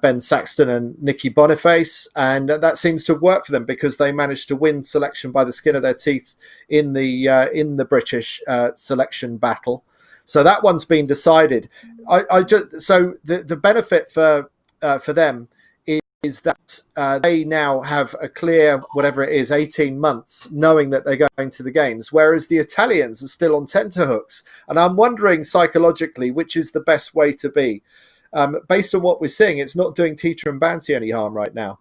Ben Saxton and Nicky Boniface, and that seems to have worked for them because they managed to win selection by the skin of their teeth in the British selection battle. So that one's been decided. So the benefit for them is that they now have a clear, whatever it is, 18 months knowing that they're going to the games, whereas the Italians are still on tenterhooks. And I'm wondering psychologically which is the best way to be. Based on what we're seeing, it's not doing Teacher and Bounty any harm right now.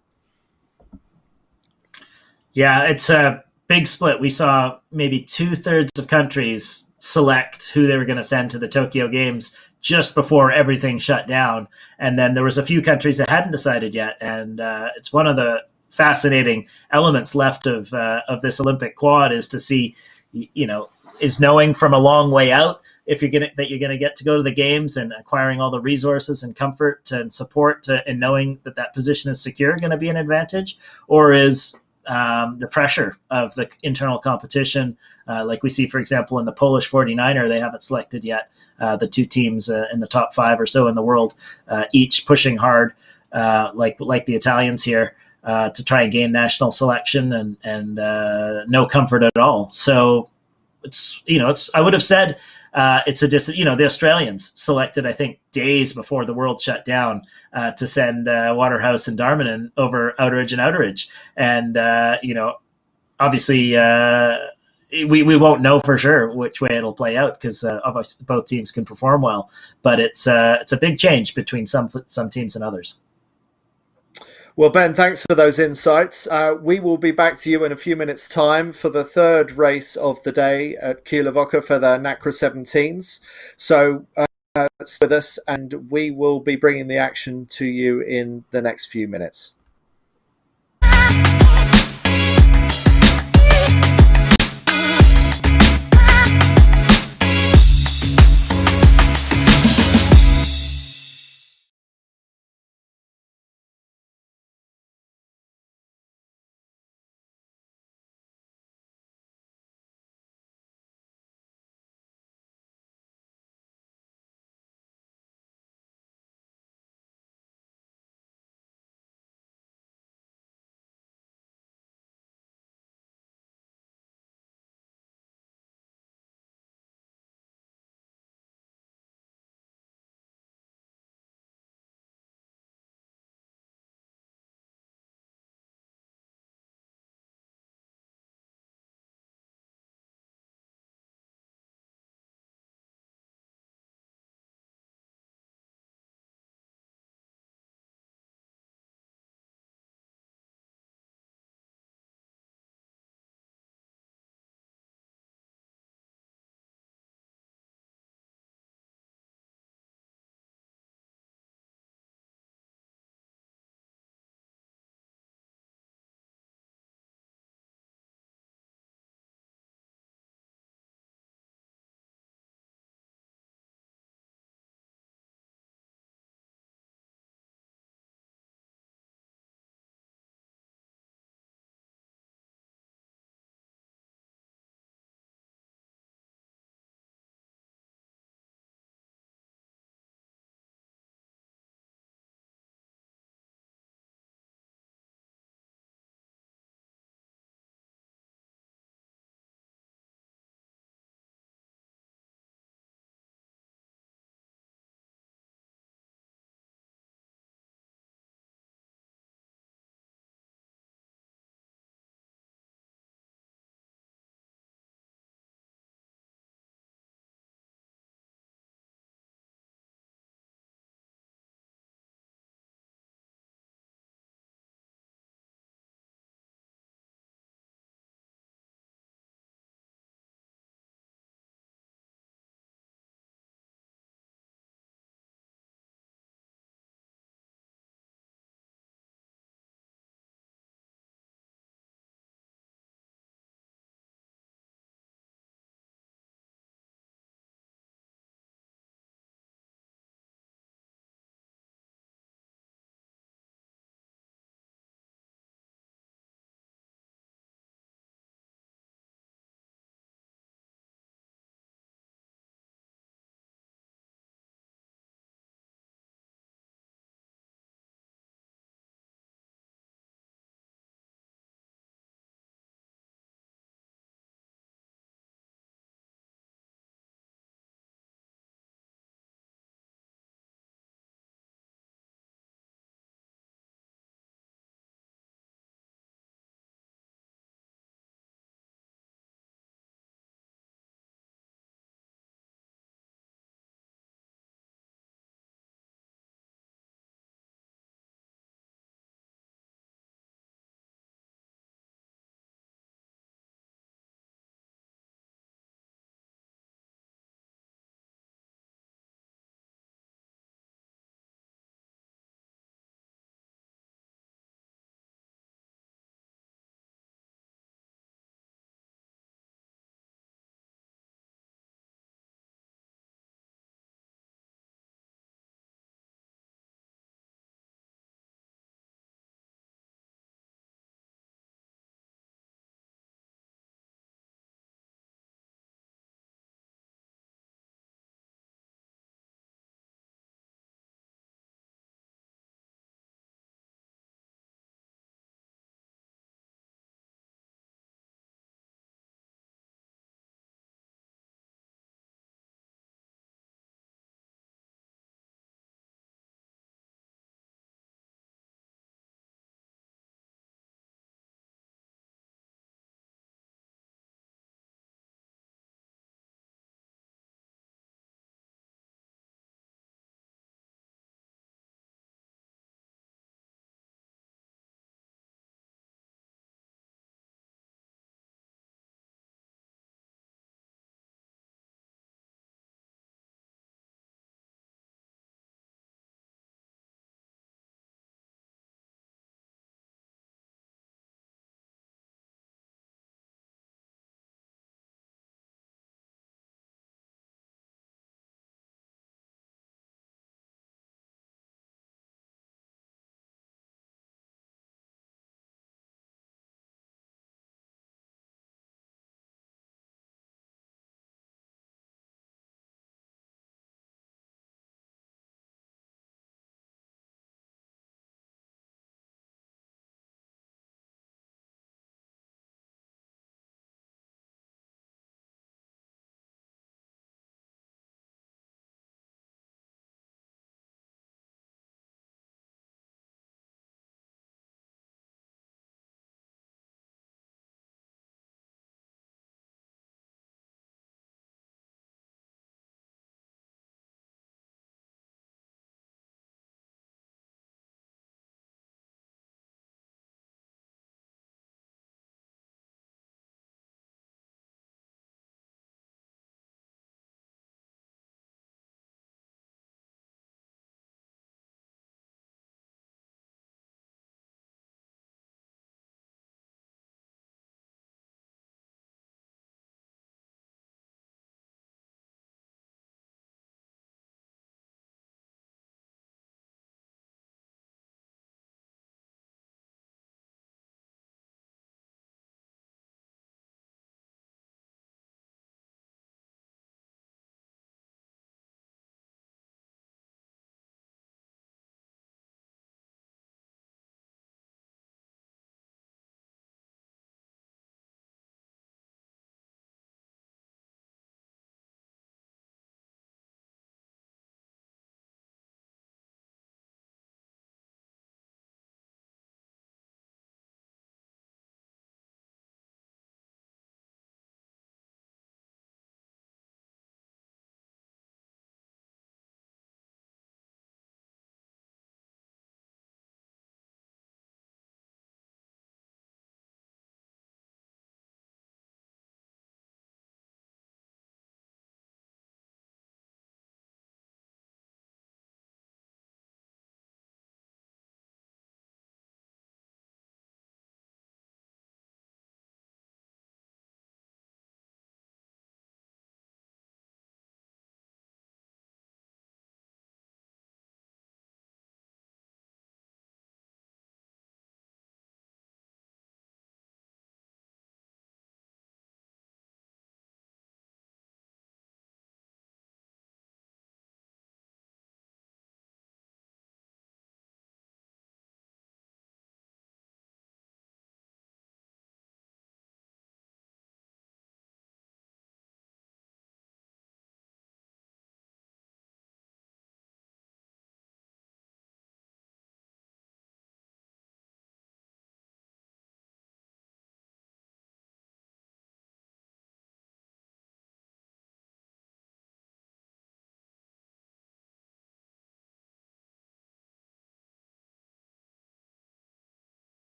Yeah, it's a big split. We saw maybe 2/3 of countries select who they were going to send to the Tokyo Games just before everything shut down. And then there was a few countries that hadn't decided yet. And it's one of the fascinating elements left of this Olympic quad is to see, is knowing from a long way out if you're gonna get to go to the games and acquiring all the resources and comfort and support and knowing that position is secure going to be an advantage, or is the pressure of the internal competition, like we see, for example, in the Polish 49er, they haven't selected yet. The two teams in the top 5 or so in the world, each pushing hard, like the Italians here, to try and gain national selection, and no comfort at all. So I would have said the Australians selected, I think, days before the world shut down to send Waterhouse and Darmanin over Outeridge and Outeridge. And, obviously we won't know for sure which way it'll play out because obviously both teams can perform well. But it's a big change between some teams and others. Well, Ben, thanks for those insights. We will be back to you in a few minutes' time for the third race of the day at Kieler Woche for the NACRA 17s. So stay with us, and we will be bringing the action to you in the next few minutes.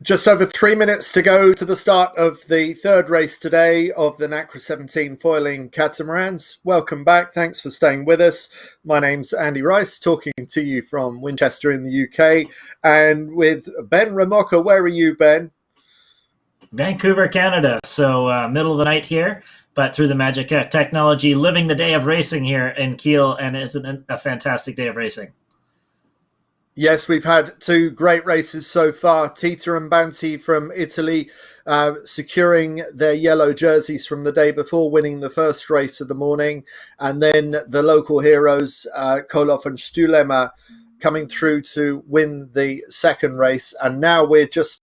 Just over 3 minutes to go to the start of the third race today of the NACRA 17 foiling catamarans. Welcome back. Thanks for staying with us. My name's Andy Rice, talking to you from Winchester in the UK, and with Ben Ramoka. Where are you, Ben? Vancouver, Canada. So middle of the night here, but through the magic of technology, living the day of racing here in Kiel, and isn't it a fantastic day of racing? Yes, we've had two great races so far. Tita and Banti from Italy securing their yellow jerseys from the day before, winning the first race of the morning. And then the local heroes, Koloff and Stulema, coming through to win the second race. And now we're just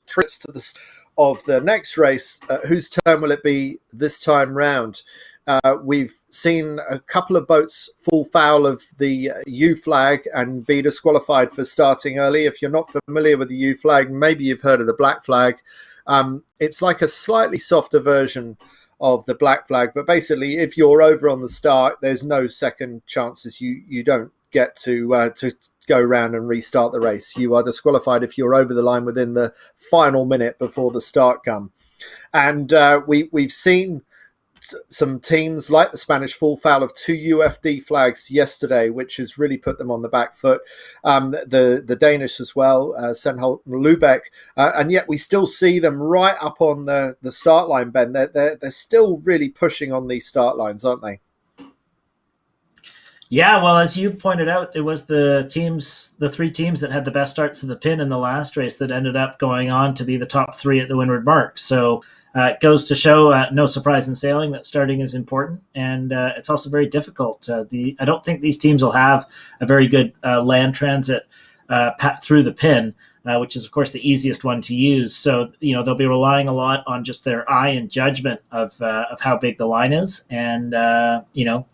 3 minutes to the of the next race. Whose turn will it be this time round? We've seen a couple of boats fall foul of the U flag and be disqualified for starting early. If you're not familiar with the U flag, maybe you've heard of the black flag. It's like a slightly softer version of the black flag, but basically if you're over on the start, there's no second chances. You don't get to go around and restart the race. You are disqualified if you're over the line within the final minute before the start come. And we've seen some teams like the Spanish fall foul of 2 UFD flags yesterday, which has really put them on the back foot. The Danish as well, Senholt and Lubeck, and yet we still see them right up on the start line, Ben. They're still really pushing on these start lines, aren't they? Yeah, well, as you pointed out, it was the 3 teams that had the best starts to the pin in the last race that ended up going on to be the top 3 at the Windward Mark. So it goes to show, no surprise in sailing, that starting is important, and it's also very difficult. I don't think these teams will have a very good land transit through the pin, which is, of course, the easiest one to use. So, they'll be relying a lot on just their eye and judgment of how big the line is, and,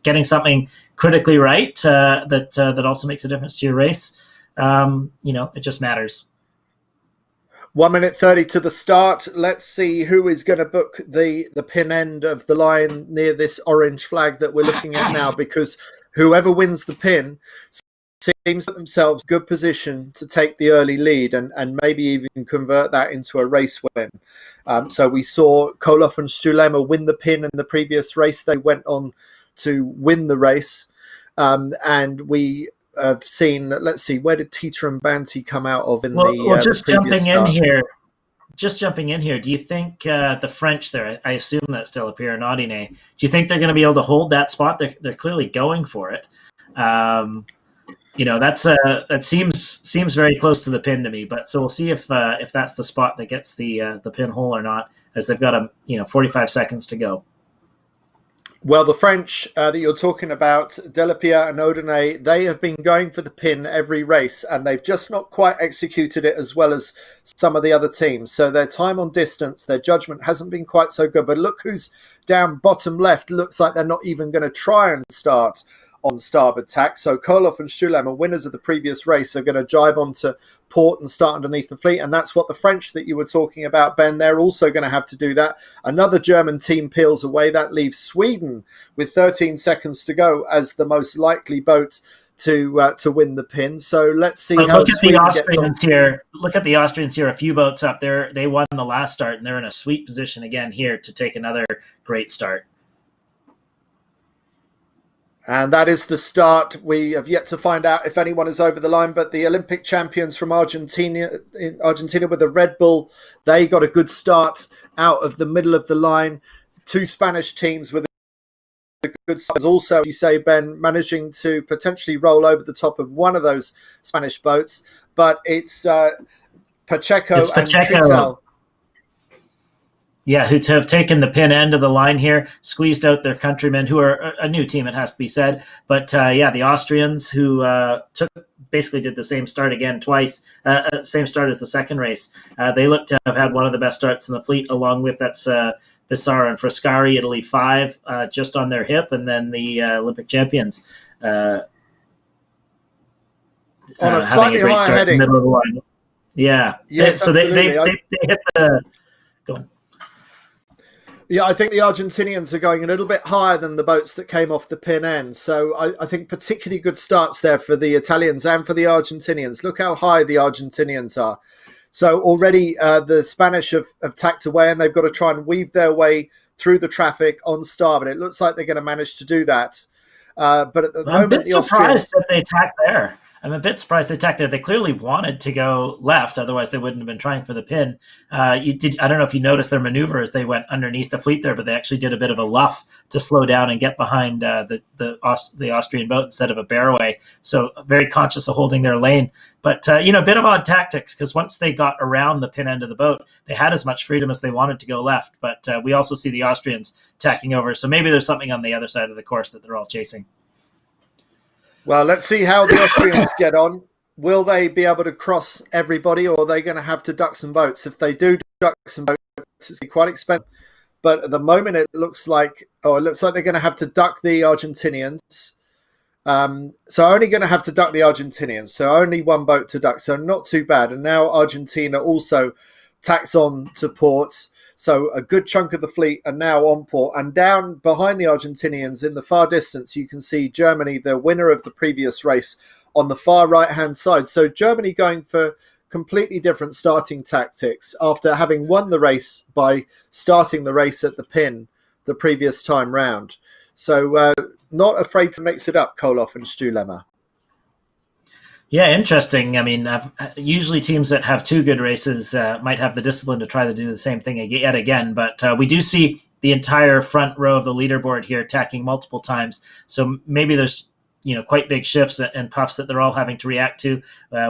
getting something critically right that also makes a difference to your race. It just matters. 1 minute 30 to the start. Let's see who is going to book the pin end of the line near this orange flag that we're looking at now, because whoever wins the pin seems to themselves good position to take the early lead and maybe even convert that into a race win. So we saw Koloff and Stulema win the pin in the previous race. They went on to win the race. And we have seen, let's see, where did Tita and Banti come out of in just the previous jumping in here, do you think the French there, I assume that's still a Pyrenodine, do you think they're going to be able to hold that spot? They're clearly going for it. That seems very close to the pin to me, but so we'll see if that's the spot that gets the pin hole or not, as they've got 45 seconds to go. Well, the French that you're talking about, Delapierre and Audenay, they have been going for the pin every race, and they've just not quite executed it as well as some of the other teams. So their time on distance, their judgment hasn't been quite so good. But look who's down bottom left. Looks like they're not even going to try and start on starboard tack. So Koloff and Stulema, winners of the previous race, are going to jibe onto port and start underneath the fleet. And that's what the French that you were talking about, Ben, they're also going to have to do that. Another German team peels away. That leaves Sweden with 13 seconds to go as the most likely boat to win the pin. So let's see how look at Sweden the Austrians gets on. here. Look at the Austrians here. A few boats up there. They won the last start, and they're in a sweet position again here to take another great start. And that is the start. We have yet to find out if anyone is over the line, but the Olympic champions from Argentina with the Red Bull, they got a good start out of the middle of the line. 2 Spanish teams with a good start. Also, you say, Ben, managing to potentially roll over the top of one of those Spanish boats, but it's Pacheco and Kittel. Yeah, who have taken the pin end of the line here, squeezed out their countrymen, who are a new team, it has to be said. But the Austrians, who basically did the same start again twice, same start as the second race. They look to have had one of the best starts in the fleet, along with that's Pissarro and Frascari, Italy 5, just on their hip, and then the Olympic champions. On a slightly higher heading. Middle of the line. Yeah. Yes, so they hit the... Go on. Yeah, I think the Argentinians are going a little bit higher than the boats that came off the pin end. So I think particularly good starts there for the Italians and for the Argentinians. Look how high the Argentinians are. So already the Spanish have tacked away, and they've got to try and weave their way through the traffic on starboard. It looks like they're going to manage to do that. But at the I'm a moment, bit the surprised Austrians... that they attacked there. I'm a bit surprised they attacked there. They clearly wanted to go left, otherwise they wouldn't have been trying for the pin. I don't know if you noticed their maneuver as they went underneath the fleet there, but they actually did a bit of a luff to slow down and get behind the Austrian boat instead of a bearaway. So very conscious of holding their lane. But, a bit of odd tactics, because once they got around the pin end of the boat, they had as much freedom as they wanted to go left. But we also see the Austrians tacking over. So maybe there's something on the other side of the course that they're all chasing. Well, let's see how the Austrians get on. Will they be able to cross everybody, or are they going to have to duck some boats? If they do duck some boats, it's quite expensive. But at the moment, it looks like they're going to have to duck the Argentinians. So only going to have to duck the Argentinians. So only one boat to duck. So not too bad. And now Argentina also tacks on to port. So a good chunk of the fleet are now on port. And down behind the Argentinians in the far distance, you can see Germany, the winner of the previous race, on the far right-hand side. So Germany going for completely different starting tactics after having won the race by starting the race at the pin the previous time round. So not afraid to mix it up, Koloff and Stuhlemer. Yeah, interesting. I mean, usually teams that have two good races might have the discipline to try to do the same thing yet again. But we do see the entire front row of the leaderboard here tacking multiple times. So maybe there's quite big shifts and puffs that they're all having to react to.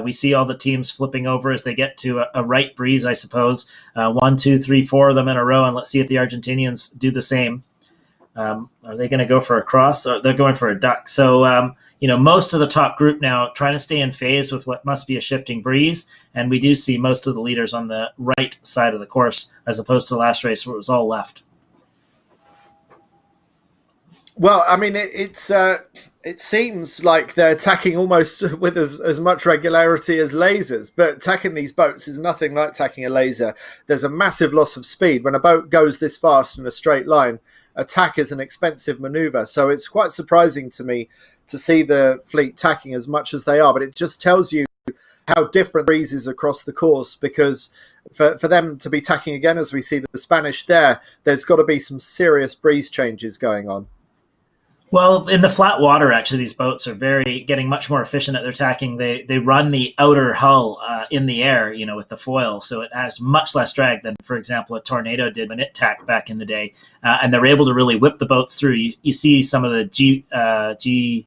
We see all the teams flipping over as they get to a right breeze, I suppose. 1, 2, 3, 4 of them in a row, and let's see if the Argentinians do the same. Are they going to go for a cross? Or they're going for a duck. So, most of the top group now trying to stay in phase with what must be a shifting breeze. And we do see most of the leaders on the right side of the course, as opposed to the last race where it was all left. Well, I mean, it seems like they're attacking almost with as much regularity as lasers, but attacking these boats is nothing like attacking a laser. There's a massive loss of speed. When a boat goes this fast in a straight line, attack is an expensive maneuver. So it's quite surprising to me to see the fleet tacking as much as they are, but it just tells you how different the breeze is across the course, because for them to be tacking again, as we see the Spanish there's got to be some serious breeze changes going on. Well, in the flat water, actually, these boats are getting much more efficient at their tacking. They run the outer hull in the air, with the foil, so it has much less drag than, for example, a Tornado did when it tacked back in the day. And they're able to really whip the boats through. You see some of the GP,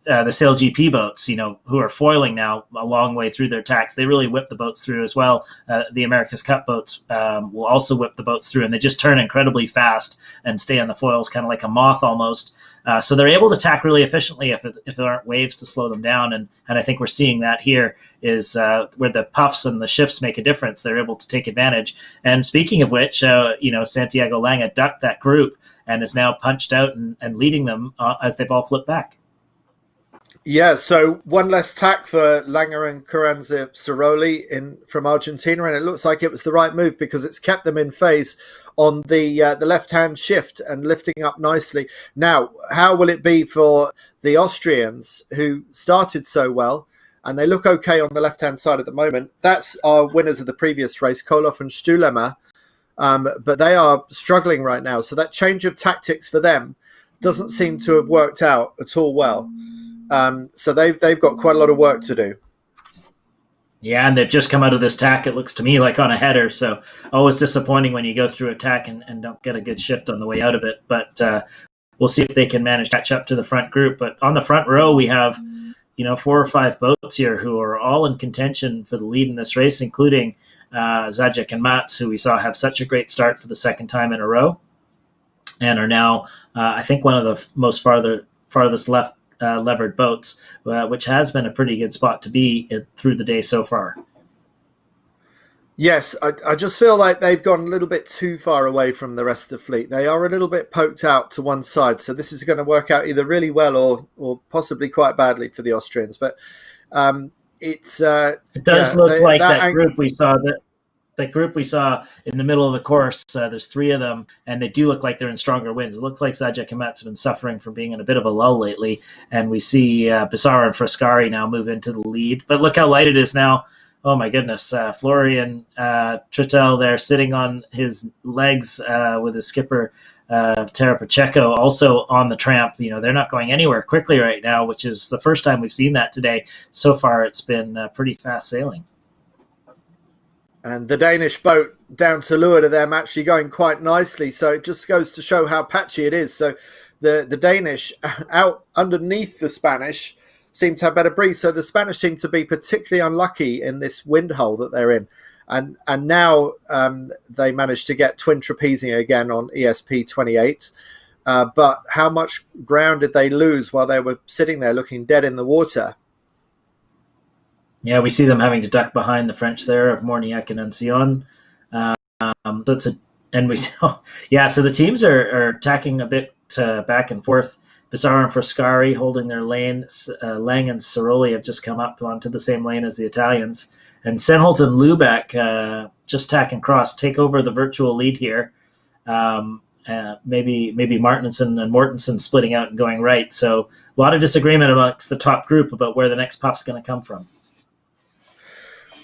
the Sail GP boats, who are foiling now a long way through their tacks. They really whip the boats through as well. The America's Cup boats will also whip the boats through, and they just turn incredibly fast and stay on the foils kind of like a moth almost. So they're able to tack really efficiently if there aren't waves to slow them down. And I think we're seeing that here is where the puffs and the shifts make a difference. They're able to take advantage. And speaking of which, Santiago Lange ducked that group and is now punched out and leading them as they've all flipped back. Yeah, so one less tack for Langer and Carranza Ciroli from Argentina, and it looks like it was the right move because it's kept them in phase on the left-hand shift and lifting up nicely. Now, how will it be for the Austrians, who started so well, and they look okay on the left-hand side at the moment? That's our winners of the previous race, Koloff and Stuhlemer, but they are struggling right now. So that change of tactics for them doesn't seem to have worked out at all well. So they've got quite a lot of work to do. Yeah, and they've just come out of this tack, it looks to me, like on a header. So always disappointing when you go through a tack and don't get a good shift on the way out of it. But we'll see if they can manage to catch up to the front group. But on the front row, we have 4 or 5 boats here who are all in contention for the lead in this race, including Zajac and Mats, who we saw have such a great start for the second time in a row, and are now, I think, one of the most farthest left levered boats, which has been a pretty good spot to be through the day so far. Yes, I just feel like they've gone a little bit too far away from the rest of the fleet. They are a little bit poked out to one side, so this is going to work out either really well or possibly quite badly for the Austrians. But it does look like that group we saw that group we saw in the middle of the course. There's 3 of them, and they do look like they're in stronger winds. It looks like Zajac and Mats have been suffering from being in a bit of a lull lately, and we see Bissara and Frascari now move into the lead. But look how light it is now. Oh my goodness, Florian Trittel there sitting on his legs with his skipper Tara Pacheco also on the tramp. They're not going anywhere quickly right now, which is the first time we've seen that today. So far, it's been pretty fast sailing. And the Danish boat down to leeward of them actually going quite nicely. So it just goes to show how patchy it is. So the Danish out underneath the Spanish seem to have better breeze. So the Spanish seem to be particularly unlucky in this wind hole that they're in. And now they managed to get twin trapezing again on ESP 28. But how much ground did they lose while they were sitting there looking dead in the water? Yeah, we see them having to duck behind the French there of Morniac and Ancion. So the teams are attacking a bit back and forth. Bizarre and Frascari holding their lane. Lang and Ciroli have just come up onto the same lane as the Italians. And Senholt and Lubeck just tack and cross, take over the virtual lead here. Maybe Martinson and Mortensen splitting out and going right. So a lot of disagreement amongst the top group about where the next puff's going to come from.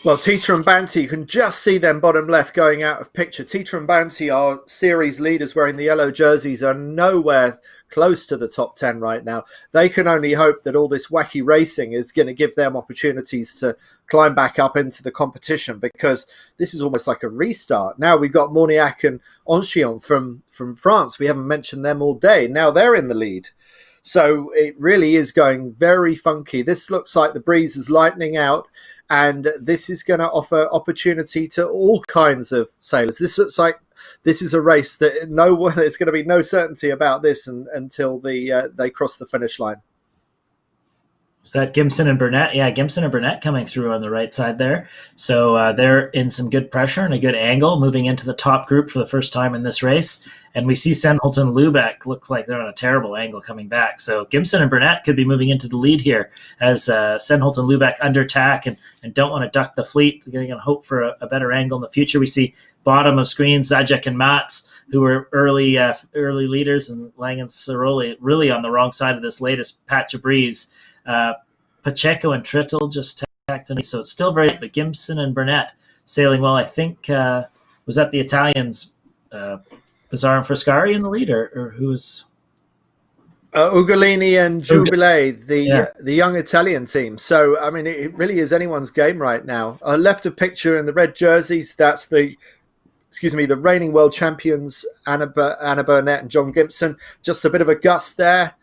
Well, Tita and Banty, you can just see them bottom left going out of picture. Tita and Banty, our series leaders wearing the yellow jerseys, are nowhere close to the top 10 right now. They can only hope that all this wacky racing is going to give them opportunities to climb back up into the competition, because this is almost like a restart. Now we've got Morniac and Ancion from France. We haven't mentioned them all day. Now they're in the lead. So it really is going very funky. This looks like the breeze is lightening out, and this is going to offer opportunity to all kinds of sailors. This looks like this is a race that there's going to be no certainty about this until they cross the finish line. Is that Gimson and Burnett? Yeah, Gimson and Burnett coming through on the right side there. So they're in some good pressure and a good angle, moving into the top group for the first time in this race. And we see Senholt and Lubeck look like they're on a terrible angle coming back. So Gimson and Burnett could be moving into the lead here as Senholt and Lubeck under tack and don't want to duck the fleet. They're going to hope for a better angle in the future. We see bottom of screen Zajac and Mats, who were early leaders, and Lang and Ciroli really on the wrong side of this latest patch of breeze. Pacheco and Trittel just tacked in, so it's still very, but Gimson and Burnett sailing well. I think was that the Italians, Bizarre and Frascari in the lead, or who was Ugolini and Jubilee, the young Italian team. So I mean, it really is anyone's game right now. I left a picture in the red jerseys. That's the reigning world champions Anna Burnett and John Gibson. Just a bit of a gust there.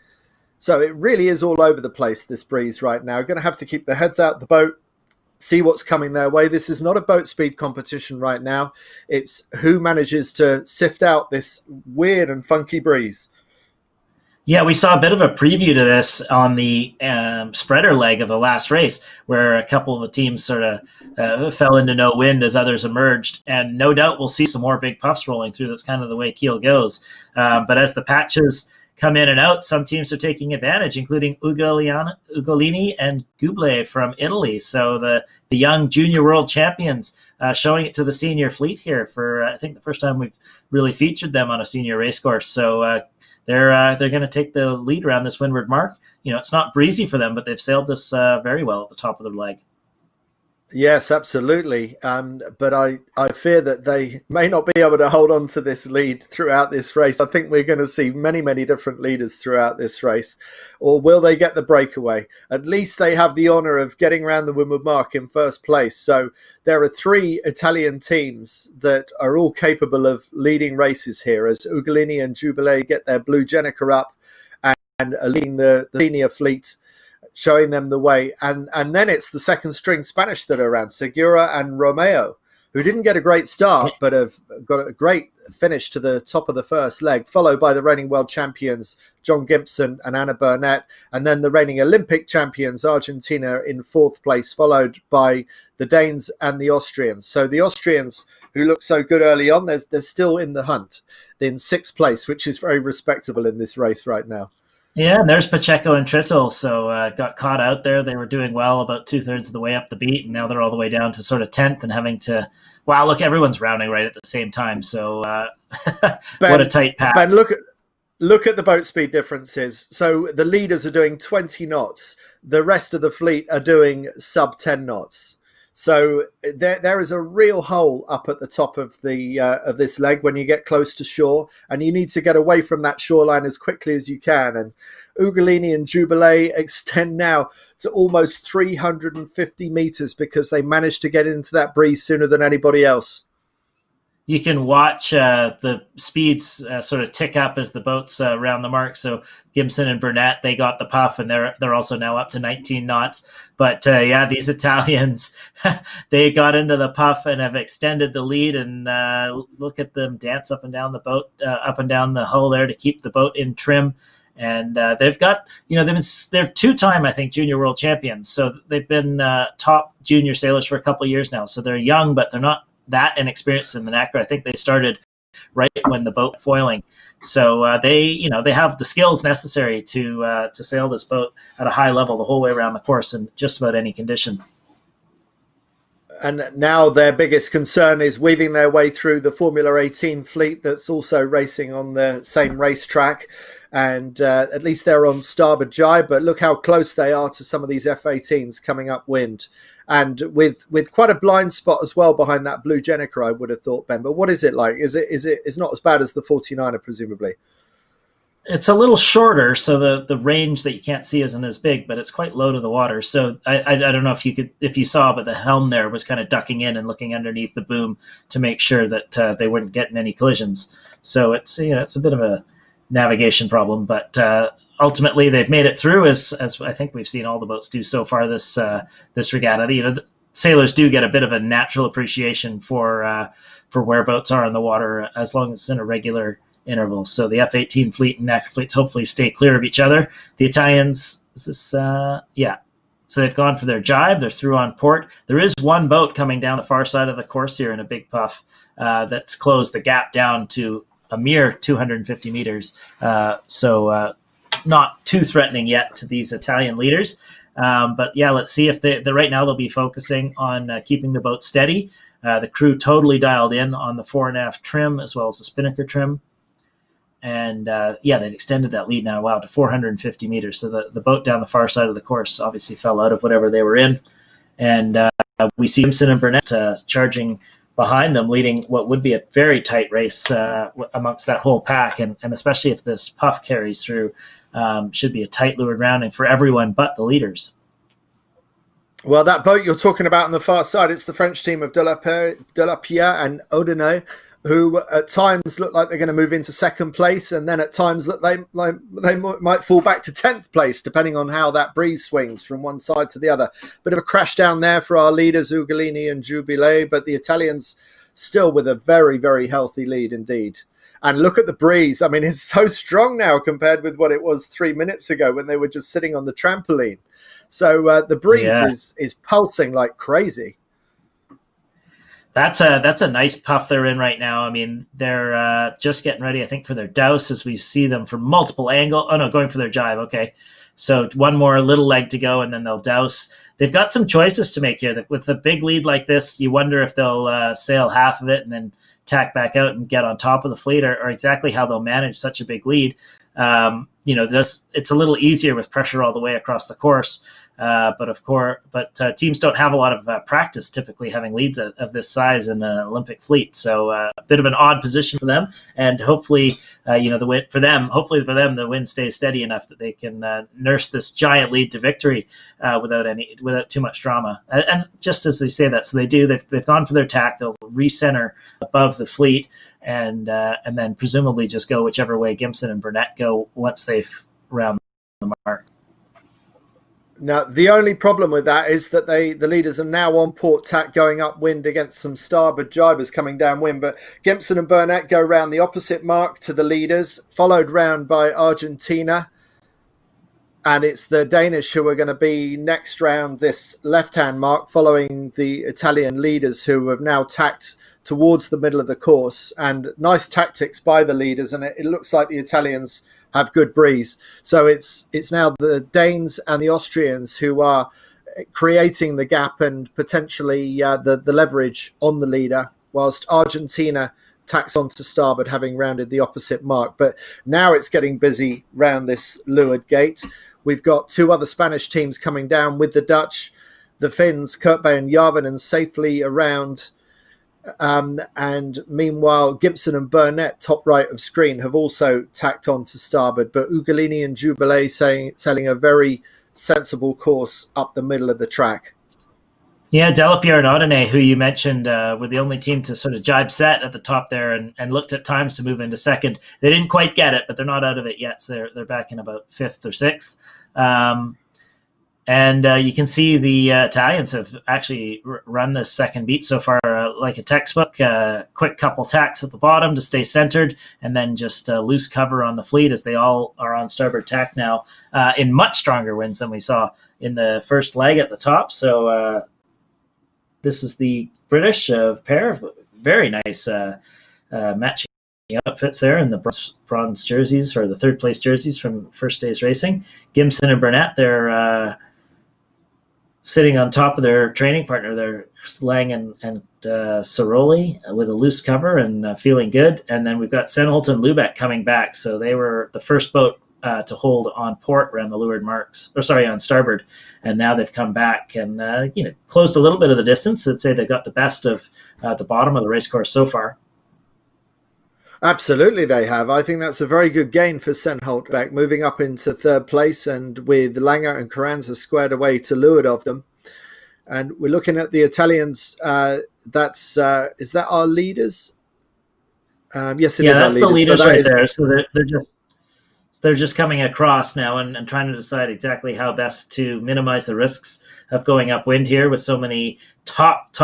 So it really is all over the place, this breeze right now. Going to have to keep their heads out the boat, see what's coming their way. This is not a boat speed competition right now. It's who manages to sift out this weird and funky breeze. Yeah, we saw a bit of a preview to this on the spreader leg of the last race, where a couple of the teams sort of fell into no wind as others emerged. And no doubt we'll see some more big puffs rolling through. That's kind of the way Kiel goes. But as the patches come in and out, some teams are taking advantage, including Ugolini and Guble from Italy. So the young junior world champions showing it to the senior fleet here for, I think, the first time we've really featured them on a senior race course. So they're going to take the lead around this windward mark. It's not breezy for them, but they've sailed this very well at the top of their leg. Yes, absolutely. But I fear that they may not be able to hold on to this lead throughout this race. I think we're going to see many, many different leaders throughout this race. Or will they get the breakaway? At least they have the honour of getting around the windward mark in first place. So there are 3 Italian teams that are all capable of leading races here, as Ugolini and Jubilee get their blue Jenica up and are leading the senior fleet, showing them the way. And then it's the second string Spanish that are around, Segura and Romeo, who didn't get a great start, but have got a great finish to the top of the first leg, followed by the reigning world champions, John Gibson and Anna Burnett, and then the reigning Olympic champions, Argentina, in 4th place, followed by the Danes and the Austrians. So the Austrians, who looked so good early on, they're still in the hunt in 6th place, which is very respectable in this race right now. Yeah, and there's Pacheco and Trittel. So got caught out there. They were doing well about 2/3 of the way up the beat, and now they're all the way down to sort of 10th and having to, wow, look, everyone's rounding right at the same time. So Ben, what a tight path. Ben, look at the boat speed differences. So the leaders are doing 20 knots. The rest of the fleet are doing sub 10 knots. So there is a real hole up at the top of the of this leg when you get close to shore, and you need to get away from that shoreline as quickly as you can. And Ugolini and Jubilee extend now to almost 350 meters because they managed to get into that breeze sooner than anybody else. You can watch the speeds sort of tick up as the boats round the mark. So Gimson and Burnett, they got the puff, and they're also now up to 19 knots. But these Italians, they got into the puff and have extended the lead. And look at them dance up and down the boat, up and down the hull there to keep the boat in trim. And they've got, they're two-time, I think, junior world champions. So they've been top junior sailors for a couple of years now. So they're young, but they're not that inexperienced in the Necker. I think they started right when the boat foiling. So they have the skills necessary to sail this boat at a high level the whole way around the course in just about any condition. And now their biggest concern is weaving their way through the Formula 18 fleet that's also racing on the same racetrack. And at least they're on starboard jibe, but look how close they are to some of these F-18s coming upwind. And with quite a blind spot as well behind that blue Jenica, I would have thought, Ben. But what is it like? It's not as bad as the 49er, presumably? It's a little shorter, so the range that you can't see isn't as big, but it's quite low to the water. So I don't know if you saw, but the helm there was kind of ducking in and looking underneath the boom to make sure that they weren't getting any collisions. So it's a bit of a navigation problem, but ultimately they've made it through, as I think we've seen all the boats do so far this regatta. The sailors do get a bit of a natural appreciation for where boats are in the water as long as it's in a regular interval. So the F-18 fleet and Necker fleets hopefully stay clear of each other. The Italians, so they've gone for their jibe. They're through on port. There is one boat coming down the far side of the course here in a big puff that's closed the gap down to a mere 250 meters. So not too threatening yet to these Italian leaders. But let's see if they right now they'll be focusing on keeping the boat steady. The crew totally dialed in on the fore and aft trim as well as the spinnaker trim. And they've extended that lead now, to 450 meters. So the boat down the far side of the course obviously fell out of whatever they were in. And we see Simpson and Burnett charging behind them, leading what would be a very tight race amongst that whole pack. And especially if this puff carries through, should be a tight leeward rounding for everyone but the leaders. Well, that boat you're talking about on the far side, it's the French team of Delapierre and Odenay, who at times look like they're going to move into second place, and then at times look they might fall back to 10th place, depending on how that breeze swings from one side to the other. Bit of a crash down there for our leaders, Ugolini and Jubilee, but the Italians still with a very, very healthy lead indeed. And look at the breeze. I mean, it's so strong now compared with what it was 3 minutes ago when they were just sitting on the trampoline. So the breeze is pulsing like crazy. That's a nice puff they're in right now. I mean, they're just getting ready, I think, for their douse as we see them from multiple angles. Oh, no, going for their jibe. Okay. So one more little leg to go, and then they'll douse. They've got some choices to make here. With a big lead like this, you wonder if they'll sail half of it and then tack back out and get on top of the fleet, or exactly how they'll manage such a big lead. It's a little easier with pressure all the way across the course. But teams don't have a lot of practice typically having leads of this size in an Olympic fleet. So a bit of an odd position for them, and hopefully, the wind stays steady enough that they can nurse this giant lead to victory without too much drama. And just as they say that, so they do. They've gone for their tack. They'll recenter above the fleet, and then presumably just go whichever way Gimson and Burnett go once they've round the mark. Now, the only problem with that is that the leaders are now on port tack going upwind against some starboard jibers coming downwind. But Gimson and Burnett go round the opposite mark to the leaders, followed round by Argentina. And it's the Danish who are going to be next round this left-hand mark, following the Italian leaders who have now tacked towards the middle of the course. And nice tactics by the leaders, and it looks like the Italians have good breeze. So it's now the Danes and the Austrians who are creating the gap and potentially the leverage on the leader, whilst Argentina tacks on to starboard, having rounded the opposite mark. But now it's getting busy round this leeward gate. We've got two other Spanish teams coming down with the Dutch. the Finns, Kurtbay and Järvinen, safely around. And meanwhile, Gibson and Burnett, top right of screen, have also tacked on to starboard. But Ugolini and Jubilee sailing a very sensible course up the middle of the track. Yeah, Delapierre and Audinay, who you mentioned, were the only team to sort of jibe set at the top there and looked at times to move into second. They didn't quite get it, but they're not out of it yet. So they're back in about fifth or sixth. And you can see the Italians have actually run this second beat so far like a textbook. Quick couple tacks at the bottom to stay centered, and then just loose cover on the fleet as they all are on starboard tack now in much stronger winds than we saw in the first leg at the top. So this is the British pair. Very nice matching outfits there in the bronze jerseys, or the third place jerseys from first day's racing. Gibson and Burnett, they're sitting on top of their training partner. They're Lang and Saroli with a loose cover and feeling good. And then we've got Senholt and Lubeck coming back. So they were the first boat to hold on port around the leeward marks, on starboard, and now they've come back and closed a little bit of the distance. I'd say they got the best of the bottom of the race course so far. Absolutely, they have. I think that's a very good gain for Senholt back, moving up into third place, and with Langer and Carranza squared away to leeward of them. And we're looking at the Italians. Is that our leaders? Yes, it is. Yeah, that's our the leaders right there. So they're just coming across now and trying to decide exactly how best to minimize the risks of going upwind here with so many top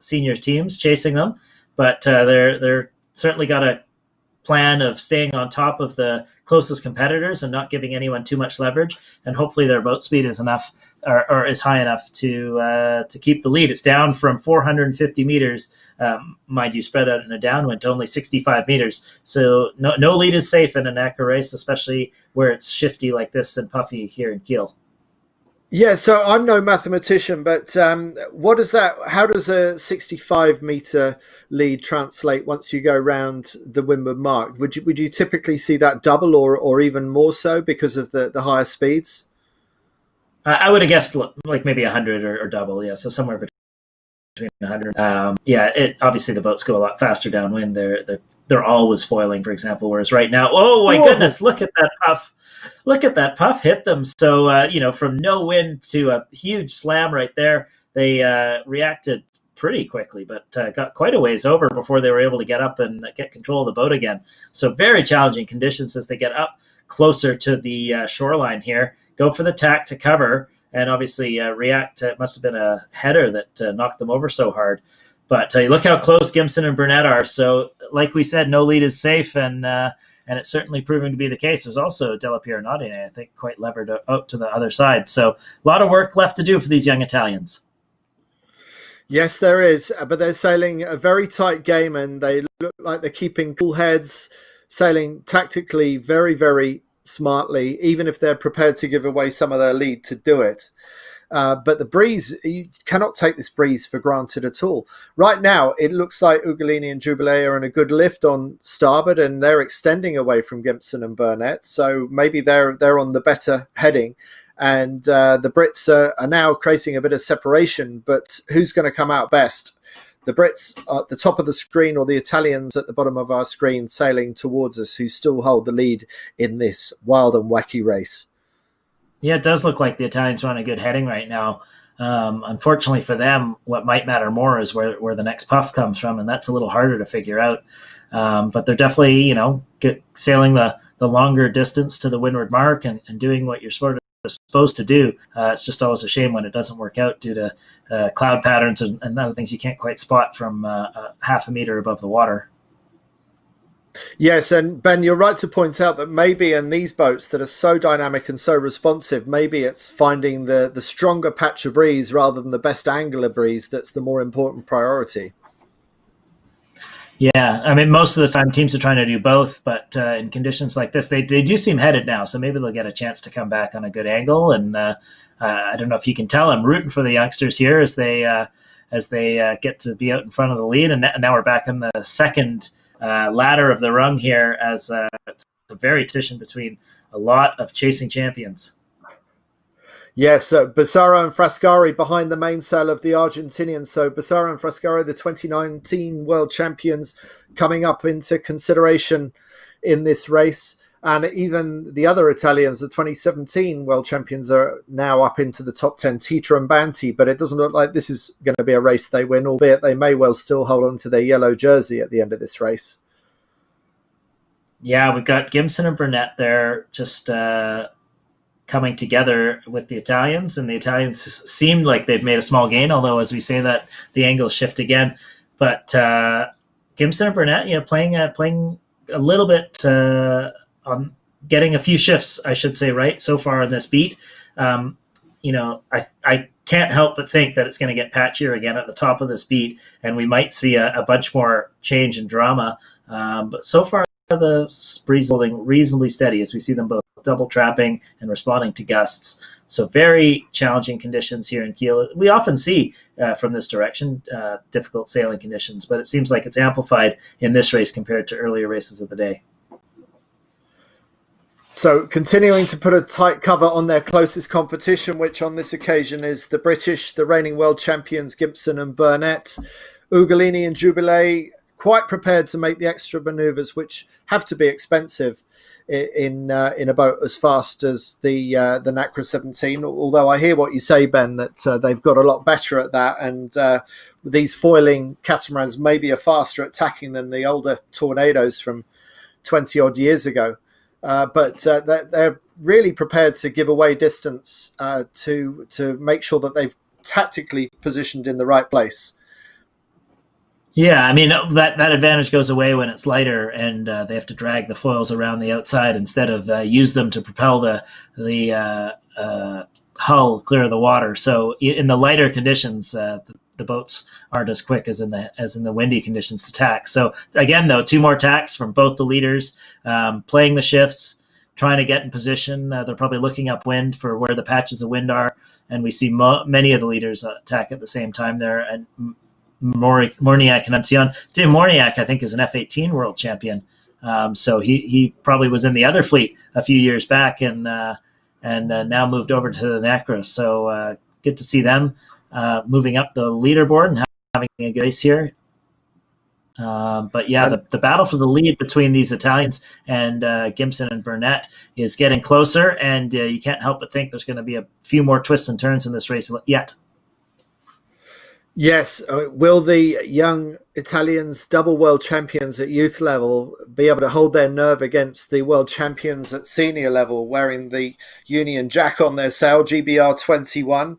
senior teams chasing them. But they're certainly got a plan of staying on top of the closest competitors and not giving anyone too much leverage. And hopefully their boat speed is enough or is high enough to keep the lead. It's down from 450 meters, mind you, spread out in a downwind, to only 65 meters. So no lead is safe in an ACCA race, especially where it's shifty like this and puffy here in Kiel. Yeah, so I'm no mathematician, but how does a 65-meter lead translate once you go round the windward mark? Would you typically see that double or even more so because of the higher speeds? I would have guessed like maybe 100 or double, yeah. So somewhere between 100. Obviously the boats go a lot faster downwind. They're always foiling, for example. Whereas right now, oh my goodness, look at that puff! Look at that puff hit them. So from no wind to a huge slam right there, they reacted pretty quickly, but got quite a ways over before they were able to get up and get control of the boat again. So very challenging conditions as they get up closer to the shoreline here. Go for the tack to cover, and obviously react. It must have been a header that knocked them over so hard. But look how close Gibson and Burnett are. So, like we said, no lead is safe, and it's certainly proving to be the case. There's also Delapierre and Audinay, I think, quite levered out to the other side. So, a lot of work left to do for these young Italians. Yes, there is, but they're sailing a very tight game, and they look like they're keeping cool heads, sailing tactically very, very smartly, even if they're prepared to give away some of their lead to do it. But the breeze, you cannot take this breeze for granted at all. Right now, it looks like Ugolini and Jubilee are in a good lift on starboard, and they're extending away from Gibson and Burnett. So maybe they're on the better heading. And the Brits are now creating a bit of separation. But who's going to come out best? The Brits at the top of the screen, or the Italians at the bottom of our screen sailing towards us, who still hold the lead in this wild and wacky race? Yeah, it does look like the Italians are on a good heading right now. Unfortunately for them, what might matter more is where the next puff comes from, and that's a little harder to figure out. But they're definitely, sailing the longer distance to the windward mark and doing what you're supposed to do. It's just always a shame when it doesn't work out due to cloud patterns and other things you can't quite spot from half a meter above the water. Yes, and Ben, you're right to point out that maybe in these boats that are so dynamic and so responsive, maybe it's finding the stronger patch of breeze rather than the best angular breeze that's the more important priority. Yeah, I mean, most of the time teams are trying to do both, but in conditions like this, they do seem headed now, so maybe they'll get a chance to come back on a good angle. And I don't know if you can tell, I'm rooting for the youngsters here as they get to be out in front of the lead. And now we're back in the second ladder of the rung here, as it's a very competition between a lot of chasing champions. Yes, Bassaro and Frascari behind the mainsail of the Argentinians. So Bassaro and Frascari, the 2019 world champions, coming up into consideration in this race. And even the other Italians, the 2017 world champions, are now up into the top 10, Tita and Banti. But it doesn't look like this is going to be a race they win, albeit they may well still hold on to their yellow jersey at the end of this race. Yeah, we've got Gimson and Burnett there just coming together with the Italians, and the Italians seemed like they've made a small gain, although as we say that, the angles shift again. But Gimson and Burnett, playing a little bit on getting a few shifts, I should say, right so far in this beat. I can't help but think that it's going to get patchier again at the top of this beat, and we might see a bunch more change and drama. But so far, the breeze holding reasonably steady as we see them both double trapping and responding to gusts. So very challenging conditions here in Kieler. We often see from this direction difficult sailing conditions, but it seems like it's amplified in this race compared to earlier races of the day. So continuing to put a tight cover on their closest competition, which on this occasion is the British, the reigning world champions, Gibson and Burnett. Ugolini and Jubilee quite prepared to make the extra manoeuvres, which have to be expensive in a boat as fast as the Nacra 17. Although I hear what you say, Ben, that they've got a lot better at that, and these foiling catamarans maybe are faster at tacking than the older Tornadoes from 20 odd years ago. But they're really prepared to give away distance to make sure that they've tactically positioned in the right place. Yeah, I mean, that advantage goes away when it's lighter and they have to drag the foils around the outside instead of use them to propel the hull clear of the water. So in the lighter conditions, the boats aren't as quick as in the windy conditions to tack. So again, though, 2 more tacks from both the leaders, playing the shifts, trying to get in position. They're probably looking upwind for where the patches of wind are, and we see many of the leaders tack at the same time there. And Morniak and Ancion. Tim Morniak, I think, is an F-18 world champion. So he probably was in the other fleet a few years back and now moved over to the Nacra. So good to see them moving up the leaderboard and having a good race here. But yeah, the battle for the lead between these Italians and Gimson and Burnett is getting closer, and you can't help but think there's going to be a few more twists and turns in this race yet. Yes. Will the young Italians, double world champions at youth level, be able to hold their nerve against the world champions at senior level, wearing the Union Jack on their sail, GBR 21?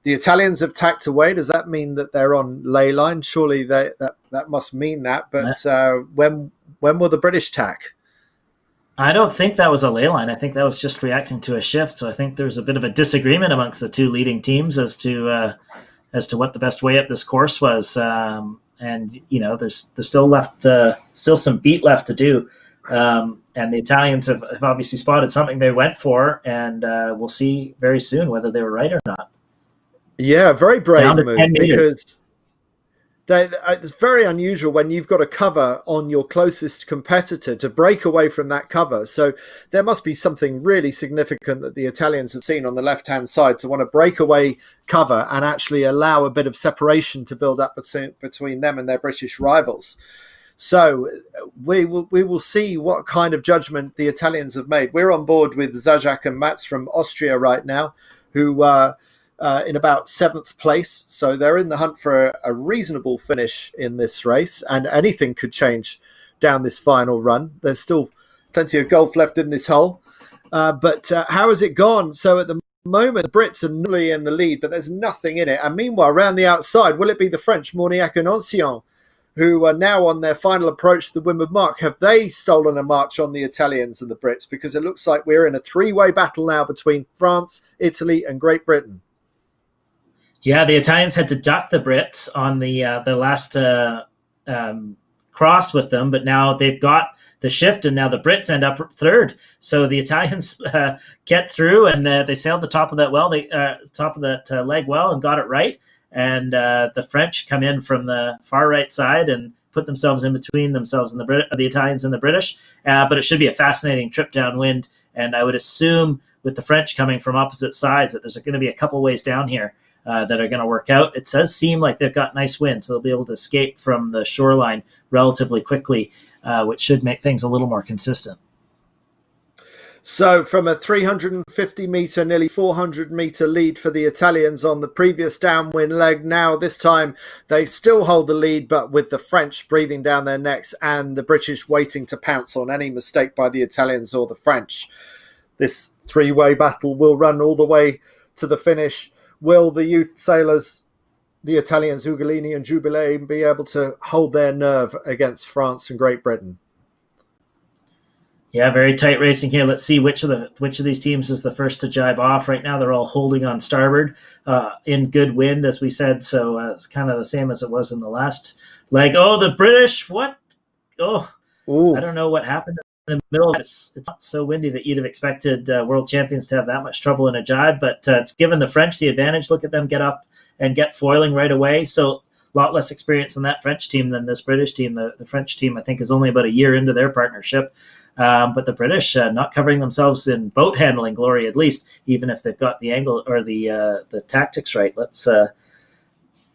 The Italians have tacked away. Does that mean that they're on ley line? Surely that must mean that. But when will the British tack? I don't think that was a ley line. I think that was just reacting to a shift. So I think there's a bit of a disagreement amongst the 2 leading teams as to what the best way up this course was. And there's still some beat left to do. And the Italians have obviously spotted something they went for, and we'll see very soon whether they were right or not. Yeah, very brave move, because it's very unusual when you've got a cover on your closest competitor to break away from that cover. So there must be something really significant that the Italians have seen on the left-hand side to want to break away cover and actually allow a bit of separation to build up between them and their British rivals. So we will see what kind of judgment the Italians have made. We're on board with Zajac and Mats from Austria right now, who in about 7th place. So they're in the hunt for a reasonable finish in this race, and anything could change down this final run. There's still plenty of golf left in this hole. But how has it gone? So at the moment, the Brits are nearly in the lead, but there's nothing in it. And meanwhile, around the outside, will it be the French, Morniac and Ancion, who are now on their final approach to the Windward Mark? Have they stolen a march on the Italians and the Brits? Because it looks like we're in a 3-way battle now between France, Italy, and Great Britain. Yeah, the Italians had to duck the Brits on the last cross with them, but now they've got the shift, and now the Brits end up 3rd. So the Italians get through, and they sailed the top of that leg well and got it right. And the French come in from the far right side and put themselves in between themselves and the Italians and the British. But it should be a fascinating trip downwind. And I would assume with the French coming from opposite sides that there's going to be a couple ways down here that are going to work out. It does seem like they've got nice wind, so they'll be able to escape from the shoreline relatively quickly, which should make things a little more consistent. So from a 350 metre, nearly 400 metre lead for the Italians on the previous downwind leg, now this time they still hold the lead, but with the French breathing down their necks and the British waiting to pounce on any mistake by the Italians or the French. This three-way battle will run all the way to the finish. Will the youth sailors, the Italians, Ugolini and Jubilee, be able to hold their nerve against France and Great Britain? Yeah, very tight racing here. Let's see which of these teams is the first to jibe off. Right now, they're all holding on starboard in good wind, as we said. So it's kind of the same as it was in the last leg. Oh, the British! What? Oh, ooh. I don't know what happened in the middle. It's not so windy that you'd have expected world champions to have that much trouble in a jibe, but it's given the French the advantage. Look at them get up and get foiling right away. So a lot less experience in that French team than this British team. The French team, I think, is only about a year into their partnership. But the British not covering themselves in boat handling glory, at least, even if they've got the angle or the tactics right.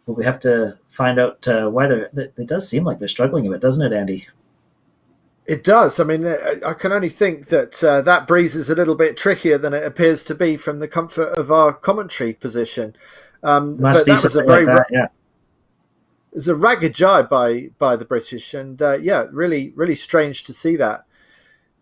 We have to find out why it does seem like they're struggling a bit, doesn't it, Andy? It does. I mean, I can only think that that breeze is a little bit trickier than it appears to be from the comfort of our commentary position. Must be something like that, yeah. It was a ragged jibe by the British, and really, really strange to see that.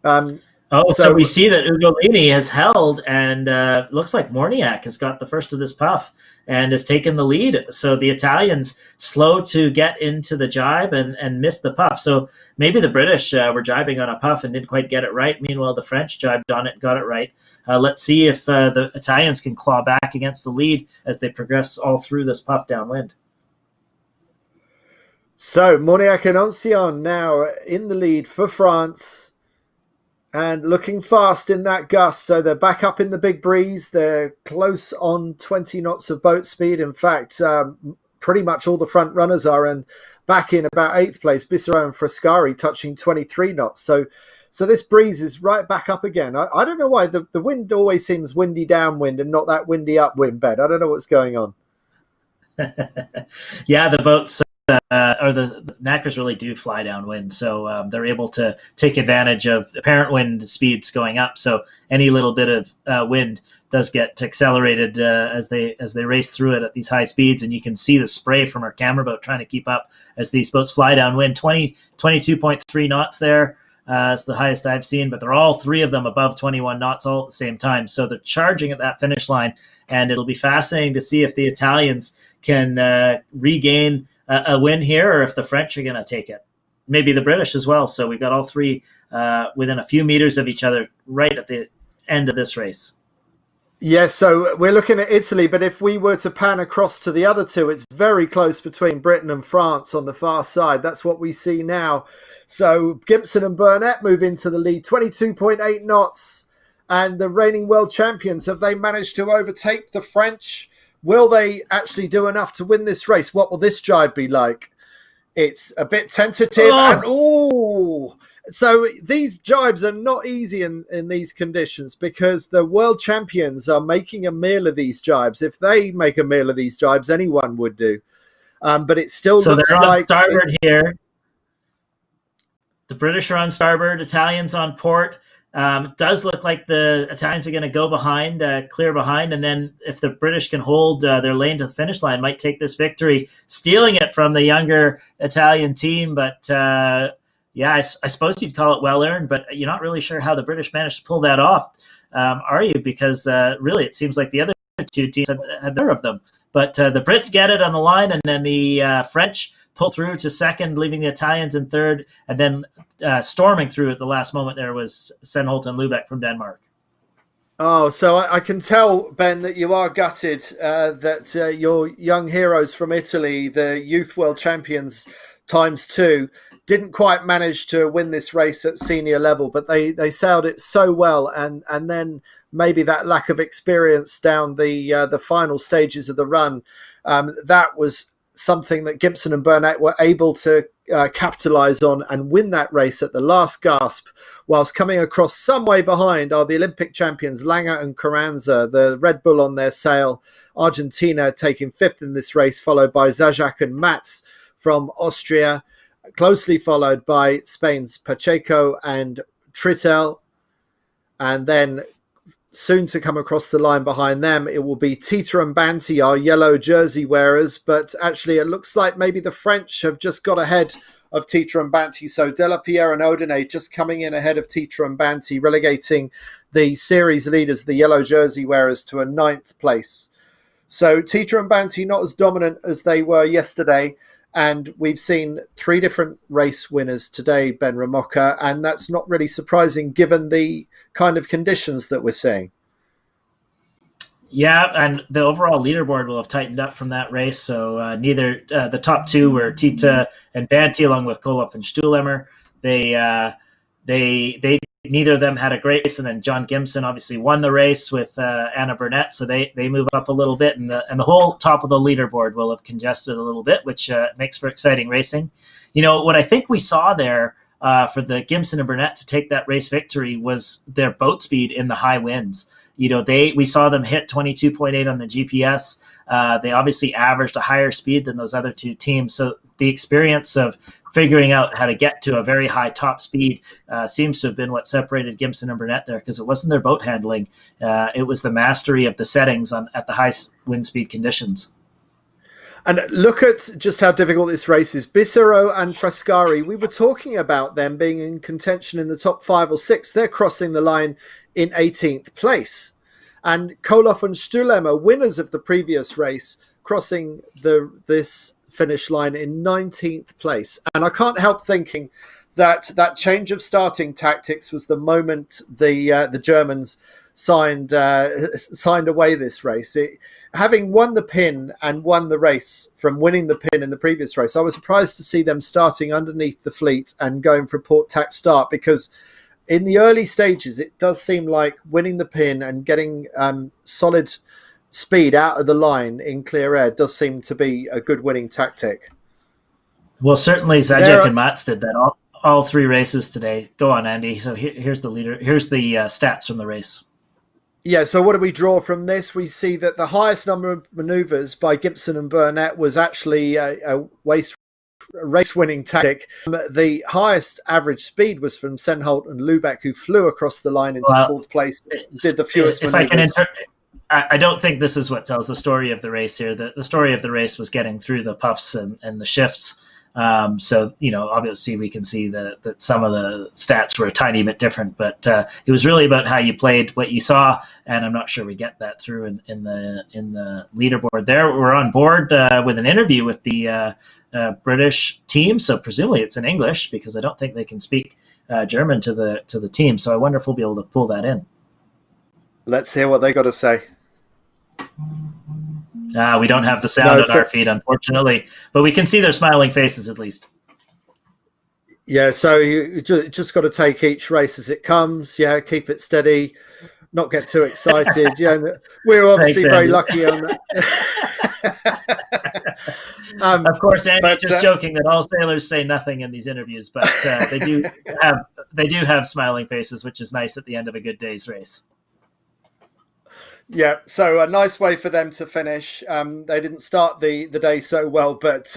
So we see that Ugolini has held, and looks like Morniak has got the first of this puff and has taken the lead. So the Italians slow to get into the jibe and missed the puff. So maybe the British were jibing on a puff and didn't quite get it right. Meanwhile, the French jibed on it and got it right. Let's see if the Italians can claw back against the lead as they progress all through this puff downwind. So Morniak and Ancillon now in the lead for France. And looking fast in that gust. So they're back up in the big breeze. They're close on 20 knots of boat speed. In fact, pretty much all the front runners are. And back in about 8th place, Bissero and Frascari touching 23 knots. So this breeze is right back up again. I don't know why. The wind always seems windy downwind and not that windy upwind, Ben. I don't know what's going on. Yeah, the boats... or the knackers really do fly downwind, so they're able to take advantage of apparent wind speeds going up. So any little bit of wind does get accelerated as they race through it at these high speeds, and you can see the spray from our camera boat trying to keep up as these boats fly downwind. 22.3 knots there is the highest I've seen, but they're all three of them above 21 knots all at the same time. So they're charging at that finish line, and it'll be fascinating to see if the Italians can regain a win here, or if the French are going to take it. Maybe the British as well. So we've got all three within a few meters of each other right at the end of this race. Yeah, so we're looking at Italy, but if we were to pan across to the other two, it's very close between Britain and France on the far side. That's what we see now. So Gibson and Burnett move into the lead, 22.8 knots. And the reigning world champions, have they managed to overtake the French? Will they actually do enough to win this race? What will this jibe be like? It's a bit tentative. So these jibes are not easy in these conditions because the world champions are making a meal of these jibes. If they make a meal of these jibes, anyone would do. But it still looks they're on like... starboard here. The British are on starboard, Italians on port. It does look like the Italians are going to go behind, clear behind, and then if the British can hold their lane to the finish line, might take this victory, stealing it from the younger Italian team. But I suppose you'd call it well-earned, but you're not really sure how the British managed to pull that off, are you? Because really it seems like the other two teams had more of them. But the Brits get it on the line, and then the French pull through to second, leaving the Italians in third, and then storming through at the last moment there was Senholt and Lubeck from Denmark. Oh, so I can tell, Ben, that you are gutted that your young heroes from Italy, the youth world champions ×2, didn't quite manage to win this race at senior level, but they sailed it so well, and then maybe that lack of experience down the final stages of the run, that was something that Gibson and Burnett were able to capitalise on and win that race at the last gasp, whilst coming across some way behind are the Olympic champions Langer and Carranza, the Red Bull on their sail. Argentina taking fifth in this race, followed by Zajac and Mats from Austria, closely followed by Spain's Pacheco and Trittel. And then soon to come across the line behind them, it will be Tita and Banti, our yellow jersey wearers. But actually, it looks like maybe the French have just got ahead of Tita and Banti. So Delapierre and Odenay just coming in ahead of Tita and Banti, relegating the series leaders, the yellow jersey wearers, to a 9th place. So Tita and Banti not as dominant as they were yesterday. And we've seen 3 different race winners today, Ben Ramoka, and that's not really surprising given the kind of conditions that we're seeing. Yeah, and the overall leaderboard will have tightened up from that race. So neither the top 2 were Tita and Banti, along with Koloff and Stuhlemmer. They neither of them had a great race, and then John Gimson obviously won the race with Anna Burnett, so they move up a little bit, and the whole top of the leaderboard will have congested a little bit, which makes for exciting racing. You know, what I think we saw there for the Gimson and Burnett to take that race victory was their boat speed in the high winds. You know, we saw them hit 22.8 on the GPS. They obviously averaged a higher speed than those other 2 teams, so the experience of figuring out how to get to a very high top speed seems to have been what separated Gimson and Burnett there, because it wasn't their boat handling. It was the mastery of the settings at the high wind speed conditions. And look at just how difficult this race is. Bissero and Frascari, we were talking about them being in contention in the top 5 or 6. They're crossing the line in 18th place. And Koloff and Stuhlemmer, winners of the previous race, crossing this finish line in 19th place. And I can't help thinking that change of starting tactics was the moment the Germans signed away this race. Having won the pin and won the race from winning the pin in the previous race, I was surprised to see them starting underneath the fleet and going for a port tack start, because in the early stages, it does seem like winning the pin and getting solid speed out of the line in clear air does seem to be a good winning tactic. Well, certainly Zajac and Mats did that all 3 races today. Go on, Andy. So here's the leader. Here's the stats from the race. Yeah, so what do we draw from this? We see that the highest number of manoeuvres by Gibson and Burnett was actually a race-winning tactic. The highest average speed was from Senholt and Lubeck, who flew across the line into 4th place, did the fewest manoeuvres. I don't think this is what tells the story of the race here. The story of the race was getting through the puffs and the shifts. So, you know, obviously we can see that some of the stats were a tiny bit different, but it was really about how you played, what you saw, and I'm not sure we get that through in the leaderboard there. We're on board with an interview with the British team, so presumably it's in English, because I don't think they can speak German to the team. So I wonder if we'll be able to pull that in. Let's hear what they got to say. We don't have the sound on our feed, unfortunately, but we can see their smiling faces at least. Yeah, so you just got to take each race as it comes. Yeah, keep it steady, not get too excited. Yeah, we're obviously very lucky on that. Of course, Andy, just joking that all sailors say nothing in these interviews, but they do have smiling faces, which is nice at the end of a good day's race. Yeah, so a nice way for them to finish. They didn't start the day so well, but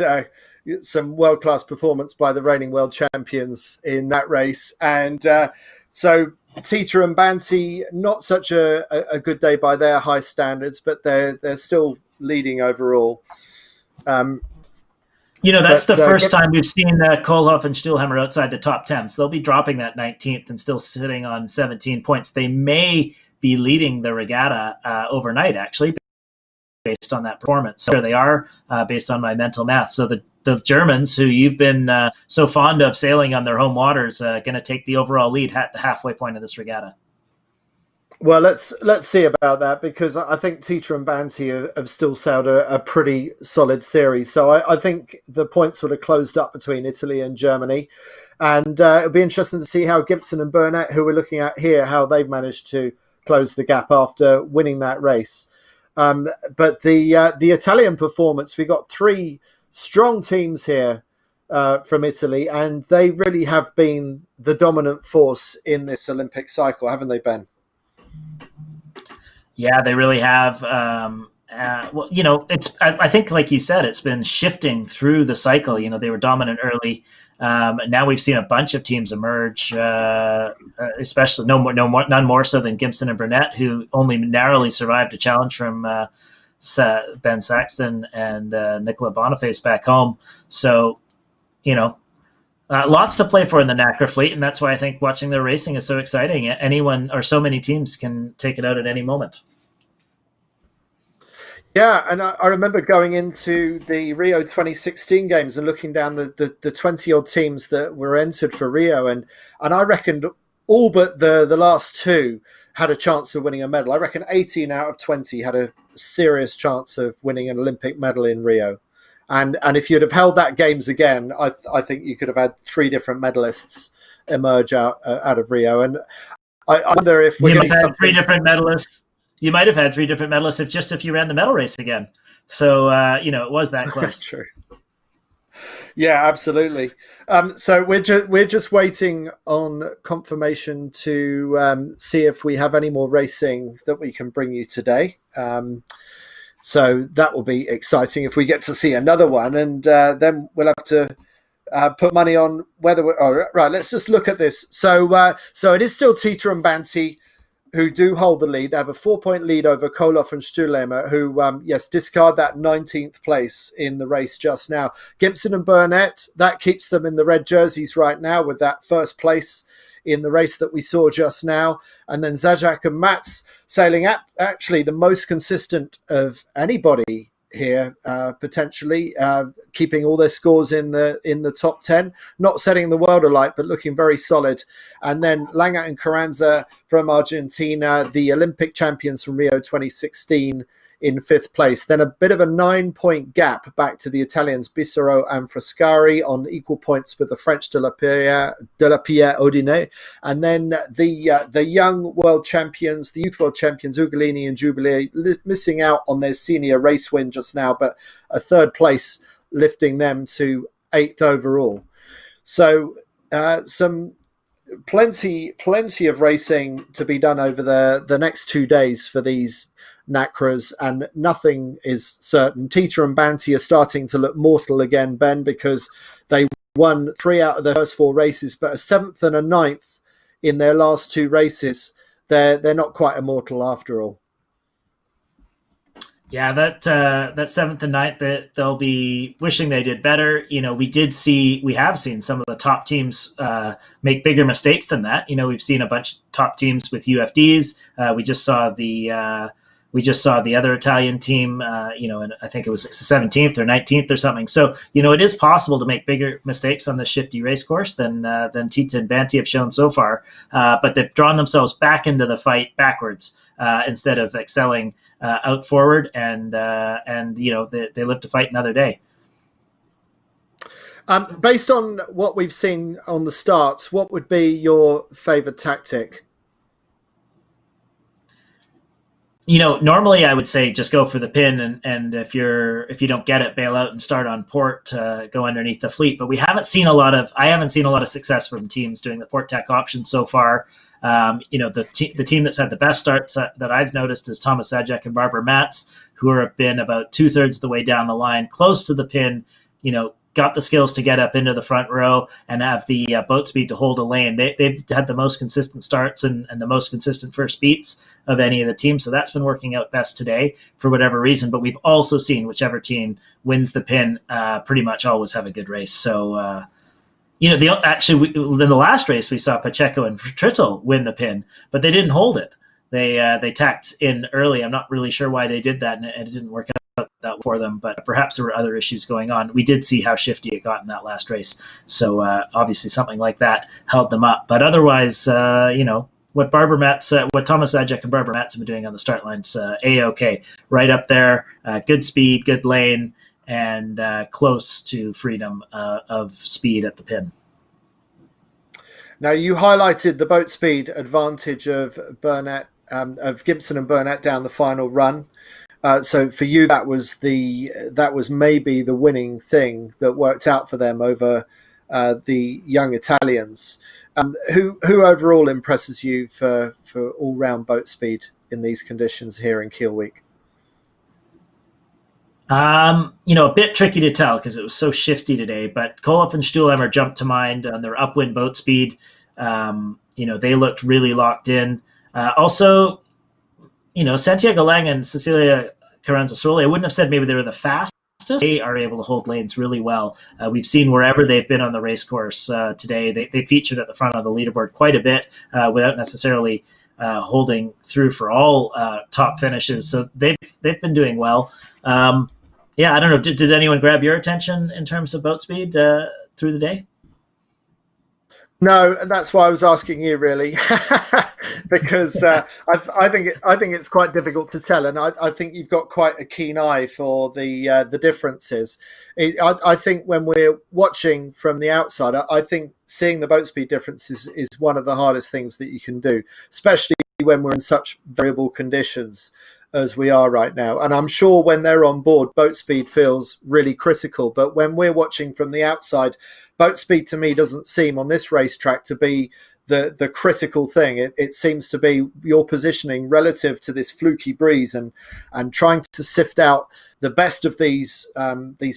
some world-class performance by the reigning world champions in that race. And so Tita and Banti, not such a good day by their high standards, but they're still leading overall. You know, that's the first time we've seen Kohlhoff and Stuhlhammer outside the top 10. So they'll be dropping that 19th and still sitting on 17 points. They may be leading the regatta overnight, actually, based on that performance. So they are, based on my mental math. So the Germans, who you've been so fond of sailing on their home waters, going to take the overall lead at the halfway point of this regatta. Well, let's see about that, because I think Tita and Banti have still sailed a pretty solid series. So I think the points would have closed up between Italy and Germany. And it'll be interesting to see how Gibson and Burnett, who we're looking at here, how they've managed to close the gap after winning that race. But the Italian performance, we got 3 strong teams here from Italy, and they really have been the dominant force in this Olympic cycle, haven't they, Ben? Yeah, they really have. Well, I think, like you said, it's been shifting through the cycle. They were dominant early. Now we've seen a bunch of teams emerge, especially none more so than Gibson and Burnett, who only narrowly survived a challenge from Ben Saxton and Nicola Boniface back home. So, lots to play for in the NACRA fleet, and that's why I think watching their racing is so exciting. Anyone or so many teams can take it out at any moment. Yeah, and I remember going into the Rio 2016 games and looking down the 20-odd teams that were entered for Rio, and I reckoned all but the last two had a chance of winning a medal. I reckon 18 out of 20 had a serious chance of winning an Olympic medal in Rio. And if you'd have held that games again, I think you could have had 3 different medalists emerge out of Rio. And I wonder if we're getting something... 3 different medalists. You might have had 3 different medalists if you ran the medal race again. So, it was that close. That's true. Yeah, absolutely. So we're just waiting on confirmation to see if we have any more racing that we can bring you today. So that will be exciting if we get to see another one, and then we'll have to put money on whether we're... Oh, right, let's just look at this. So it is still Tita and Banti who do hold the lead. They have a 4-point lead over Koloff and Stuhlemer, who, discard that 19th place in the race just now. Gibson and Burnett, that keeps them in the red jerseys right now with that first place in the race that we saw just now. And then Zajac and Mats sailing actually the most consistent of anybody here, potentially keeping all their scores in the top 10, not setting the world alight, but looking very solid. And then Langer and Carranza from Argentina, the Olympic champions from Rio 2016, in 5th place. Then a bit of a 9-point gap back to the Italians Bissero and Frascari on equal points with the French de la Pierre Odinet. And then the young world champions, the youth world champions Ugolini and Jubilee, missing out on their senior race win just now, but a 3rd place lifting them to 8th overall. So some plenty of racing to be done over the next 2 days for these NACRAs, and nothing is certain. Tita and Banti are starting to look mortal again, Ben, because they won 3 out of their first 4 races, but a 7th and a 9th in their last 2 races. They're not quite immortal after all. Yeah, that 7th and 9th, that they'll be wishing they did better. We have seen some of the top teams make bigger mistakes than that. We've seen a bunch of top teams with UFDs. We just saw the other Italian team, and I think it was 17th or 19th or something. So, it is possible to make bigger mistakes on this shifty race course than Tita and Banti have shown so far. But they've drawn themselves back into the fight backwards instead of excelling out forward, and they live to fight another day. Based on what we've seen on the starts, what would be your favorite tactic? Normally I would say just go for the pin, and if you don't get it, bail out and start on port, go underneath the fleet. But I haven't seen a lot of success from teams doing the port tack option so far. The team that's had the best starts that I've noticed is Thomas Zajac and Barbara Mats, who have been about 2/3 of the way down the line, close to the pin, got the skills to get up into the front row and have the boat speed to hold a lane. They've had the most consistent starts and the most consistent first beats of any of the teams. So that's been working out best today for whatever reason. But we've also seen whichever team wins the pin pretty much always have a good race. So, in the last race, we saw Pacheco and Trittle win the pin, but they didn't hold it. They tacked in early. I'm not really sure why they did that, and it didn't work out that for them, but perhaps there were other issues going on. We did see how shifty it got in that last race. So obviously something like that held them up. But otherwise, what Thomas Zajac and Barbara Mats have been doing on the start line's A-OK. Right up there, good speed, good lane, and close to freedom of speed at the pin. Now, you highlighted the boat speed advantage of Burnett, of Gibson and Burnett down the final run. So for you, that was maybe the winning thing that worked out for them over the young Italians. Who overall impresses you for all round boat speed in these conditions here in Kiel Week? A bit tricky to tell because it was so shifty today, but Koloff and Stuhlheimer jumped to mind on their upwind boat speed. They looked really locked in. Also, Santiago Lang and Cecilia Carranza-Soli, I wouldn't have said maybe they were the fastest. They are able to hold lanes really well. We've seen wherever they've been on the race course today, they featured at the front of the leaderboard quite a bit without necessarily holding through for all top finishes. So they've been doing well. I don't know. Did anyone grab your attention in terms of boat speed through the day? No, and that's why I was asking you, really, because I think it's quite difficult to tell, and I think you've got quite a keen eye for the differences. I think when we're watching from the outside, I think seeing the boat speed differences is one of the hardest things that you can do, especially when we're in such variable conditions as we are right now. And I'm sure when they're on board, boat speed feels really critical. But when we're watching from the outside, boat speed to me doesn't seem on this racetrack to be the critical thing. It seems to be your positioning relative to this fluky breeze and trying to sift out the best of these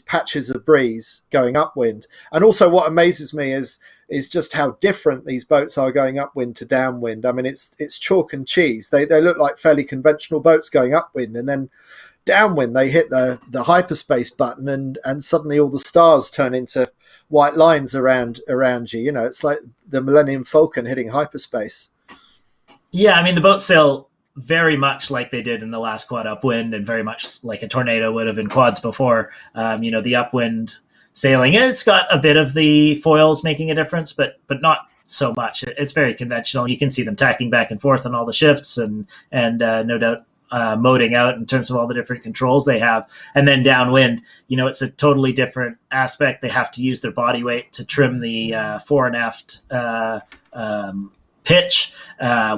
patches of breeze going upwind. And also what amazes me is just how different these boats are going upwind to downwind. I mean, it's chalk and cheese. They look like fairly conventional boats going upwind, and then downwind they hit the hyperspace button, and suddenly all the stars turn into white lines around you. It's like the Millennium Falcon hitting hyperspace. Yeah, I mean, the boats sail very much like they did in the last quad upwind, and very much like a tornado would have in quads before. The upwind sailing, it's got a bit of the foils making a difference, but not so much. It's very conventional. You can see them tacking back and forth on all the shifts, and no doubt moding out in terms of all the different controls they have. And then downwind, it's a totally different aspect. They have to use their body weight to trim the fore and aft pitch,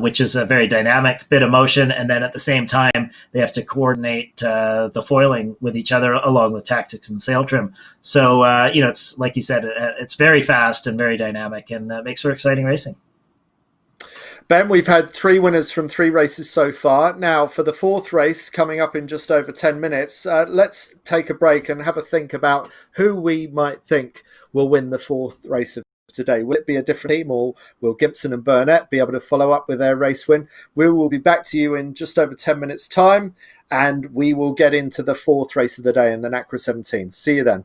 which is a very dynamic bit of motion. And then at the same time, they have to coordinate the foiling with each other along with tactics and sail trim. So, it's like you said, it's very fast and very dynamic, and makes for exciting racing. Ben, we've had 3 winners from 3 races so far. Now, for the 4th race coming up in just over 10 minutes, let's take a break and have a think about who we might think will win the 4th race of today. Will it be a different team, or will Gibson and Burnett be able to follow up with their race win? We will be back to you in just over 10 minutes' time, and we will get into the 4th race of the day in the NACRA 17. See you then.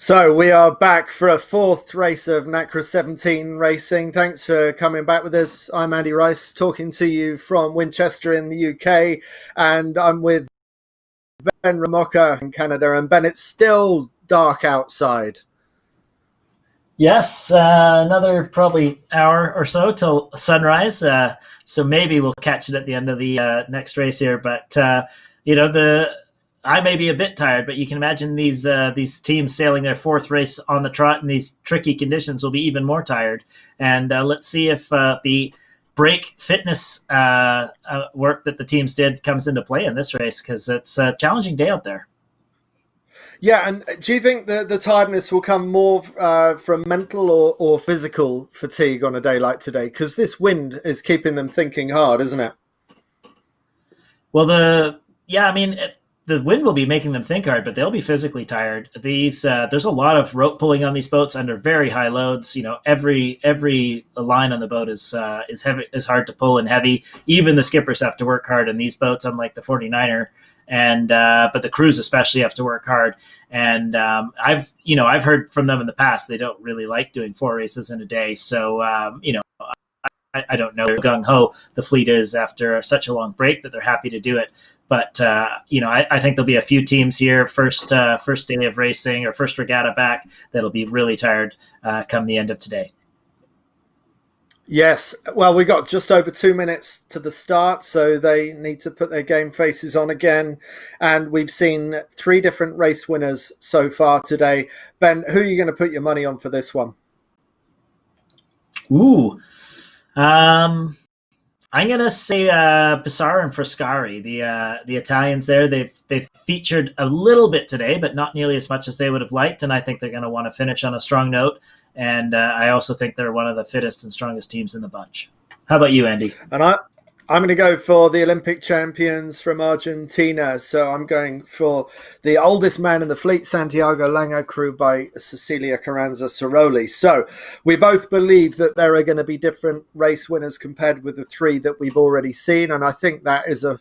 So we are back for a fourth race of NACRA 17 racing. Thanks for coming back with us. I'm Andy Rice, talking to you from Winchester in the UK, and I'm with Ben Ramoka in Canada. And Ben, it's still dark outside. Yes, another probably hour or so till sunrise. So maybe we'll catch it at the end of the next race here. But I may be a bit tired, but you can imagine these teams sailing their fourth race on the trot in these tricky conditions will be even more tired. And let's see if the brake fitness work that the teams did comes into play in this race, because it's a challenging day out there. Yeah, and do you think that the tiredness will come more from mental or physical fatigue on a day like today? Because this wind is keeping them thinking hard, isn't it? Well, the wind will be making them think hard, but they'll be physically tired. There's a lot of rope pulling on these boats under very high loads. Every line on the boat is heavy, is hard to pull and heavy. Even the skippers have to work hard in these boats, unlike the 49er. And but the crews especially have to work hard. And I've heard from them in the past they don't really like doing 4 races in a day. So I don't know gung ho the fleet is after such a long break that they're happy to do it. But I think there'll be a few teams here first day of racing or first regatta back that'll be really tired come the end of today. Yes, well, we got just over 2 minutes to the start, so they need to put their game faces on again. And we've seen 3 different race winners so far today. Ben, who are you going to put your money on for this one? Ooh, I'm going to say Bissara and Frascari, the Italians there. They've featured a little bit today, but not nearly as much as they would have liked. And I think they're going to want to finish on a strong note. And I also think they're one of the fittest and strongest teams in the bunch. How about you, Andy? And I'm going to go for the Olympic champions from Argentina. So I'm going for the oldest man in the fleet, Santiago Langer, crewed by Cecilia Carranza Ciroli. So we both believe that there are going to be different race winners compared with the 3 that we've already seen. And I think that is a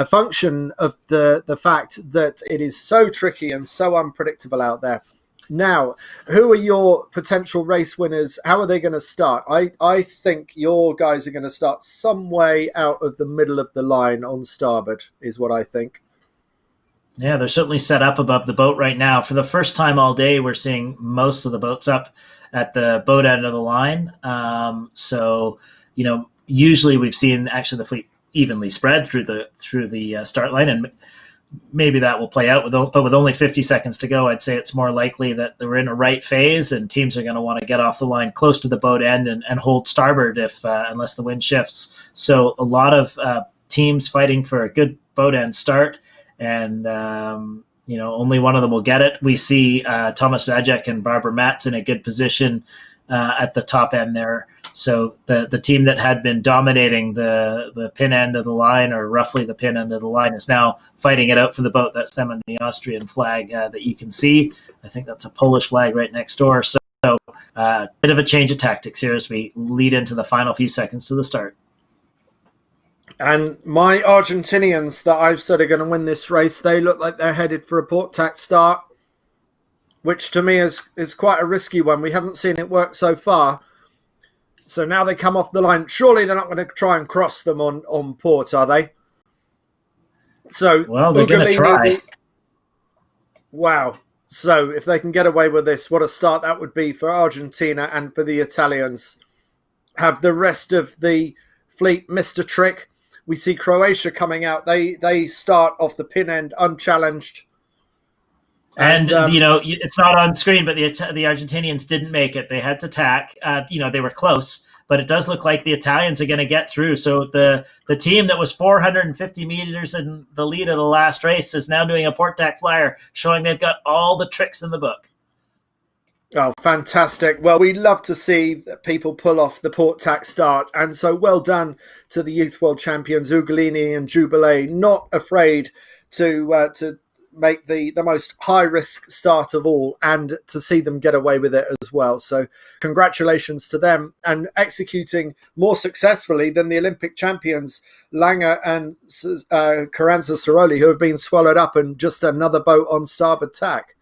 function of the fact that it is so tricky and so unpredictable out there. Now, who are your potential race winners? How are they going to start? I think your guys are going to start some way out of the middle of the line on starboard, is what I think. Yeah, they're certainly set up above the boat right now. For the first time all day, we're seeing most of the boats up at the boat end of the line. Usually we've seen actually the fleet evenly spread through the start line, and maybe that will play out, but with only 50 seconds to go, I'd say it's more likely that we're in a right phase and teams are going to want to get off the line close to the boat end and hold starboard unless the wind shifts. So a lot of teams fighting for a good boat end start, and only one of them will get it. We see Thomas Zajac and Barbara Matz in a good position at the top end there. So the team that had been dominating the pin end of the line, or roughly the pin end of the line, is now fighting it out for the boat. That's them and the Austrian flag that you can see. I think that's a Polish flag right next door. So bit of a change of tactics here as we lead into the final few seconds to the start. And my Argentinians that I've said are going to win this race, they look like they're headed for a port tack start, which to me is quite a risky one. We haven't seen it work so far. So now they come off the line. Surely they're not going to try and cross them on port, are they? So well, they're going to try. Wow. So if they can get away with this, what a start that would be for Argentina and for the Italians. Have the rest of the fleet missed a trick? We see Croatia coming out. They start off the pin end unchallenged. And it's not on screen, but the Argentinians didn't make it. They had to tack. They were close, but it does look like the Italians are going to get through. So the team that was 450 meters in the lead of the last race is now doing a port tack flyer, showing they've got all the tricks in the book. Oh, fantastic. Well, we love to see people pull off the port tack start. And so well done to the Youth World Champions, Ugolini and Jubilee, not afraid to make the most high-risk start of all and to see them get away with it as well. So congratulations to them, and executing more successfully than the Olympic champions, Langer and Carranza Ciroli, who have been swallowed up in just another boat on starboard tack.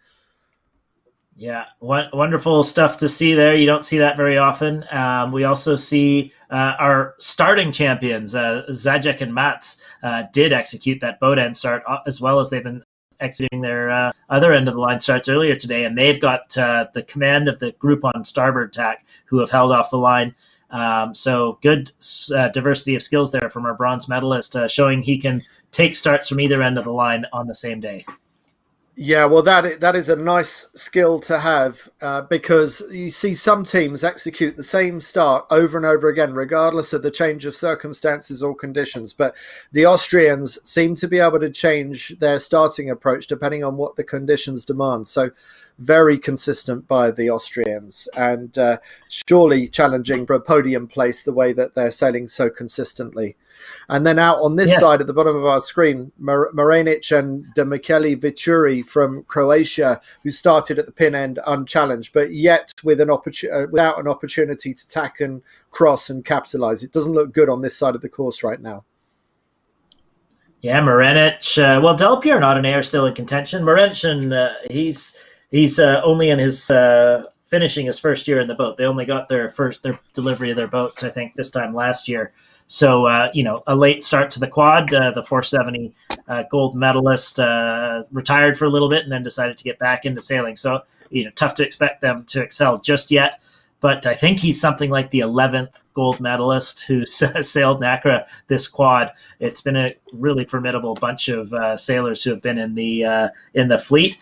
Yeah, wonderful stuff to see there. You don't see that very often. We also see our starting champions, Zajac and Mats, did execute that boat end start as well as they've been executing their other end of the line starts earlier today. And they've got the command of the group on starboard tack who have held off the line. So good diversity of skills there from our bronze medalist, showing he can take starts from either end of the line on the same day. Yeah, well, that is a nice skill to have because you see some teams execute the same start over and over again, regardless of the change of circumstances or conditions. But the Austrians seem to be able to change their starting approach depending on what the conditions demand. So very consistent by the Austrians, and surely challenging for a podium place the way that they're sailing so consistently. And then out on this side at the bottom of our screen, Marenic and De Michele Vituri from Croatia, who started at the pin end unchallenged, but yet with without an opportunity to tack and cross and capitalize. It doesn't look good on this side of the course right now. Yeah, Marenic. Well, Delpierre and Audinay are still in contention. Marenic, he's only in his finishing his first year in the boat. They only got their delivery of their boat, I think, this time last year. So, a late start to the quad. The 470 gold medalist retired for a little bit and then decided to get back into sailing. So, tough to expect them to excel just yet. But I think he's something like the 11th gold medalist who sailed NACRA this quad. It's been a really formidable bunch of sailors who have been in the fleet.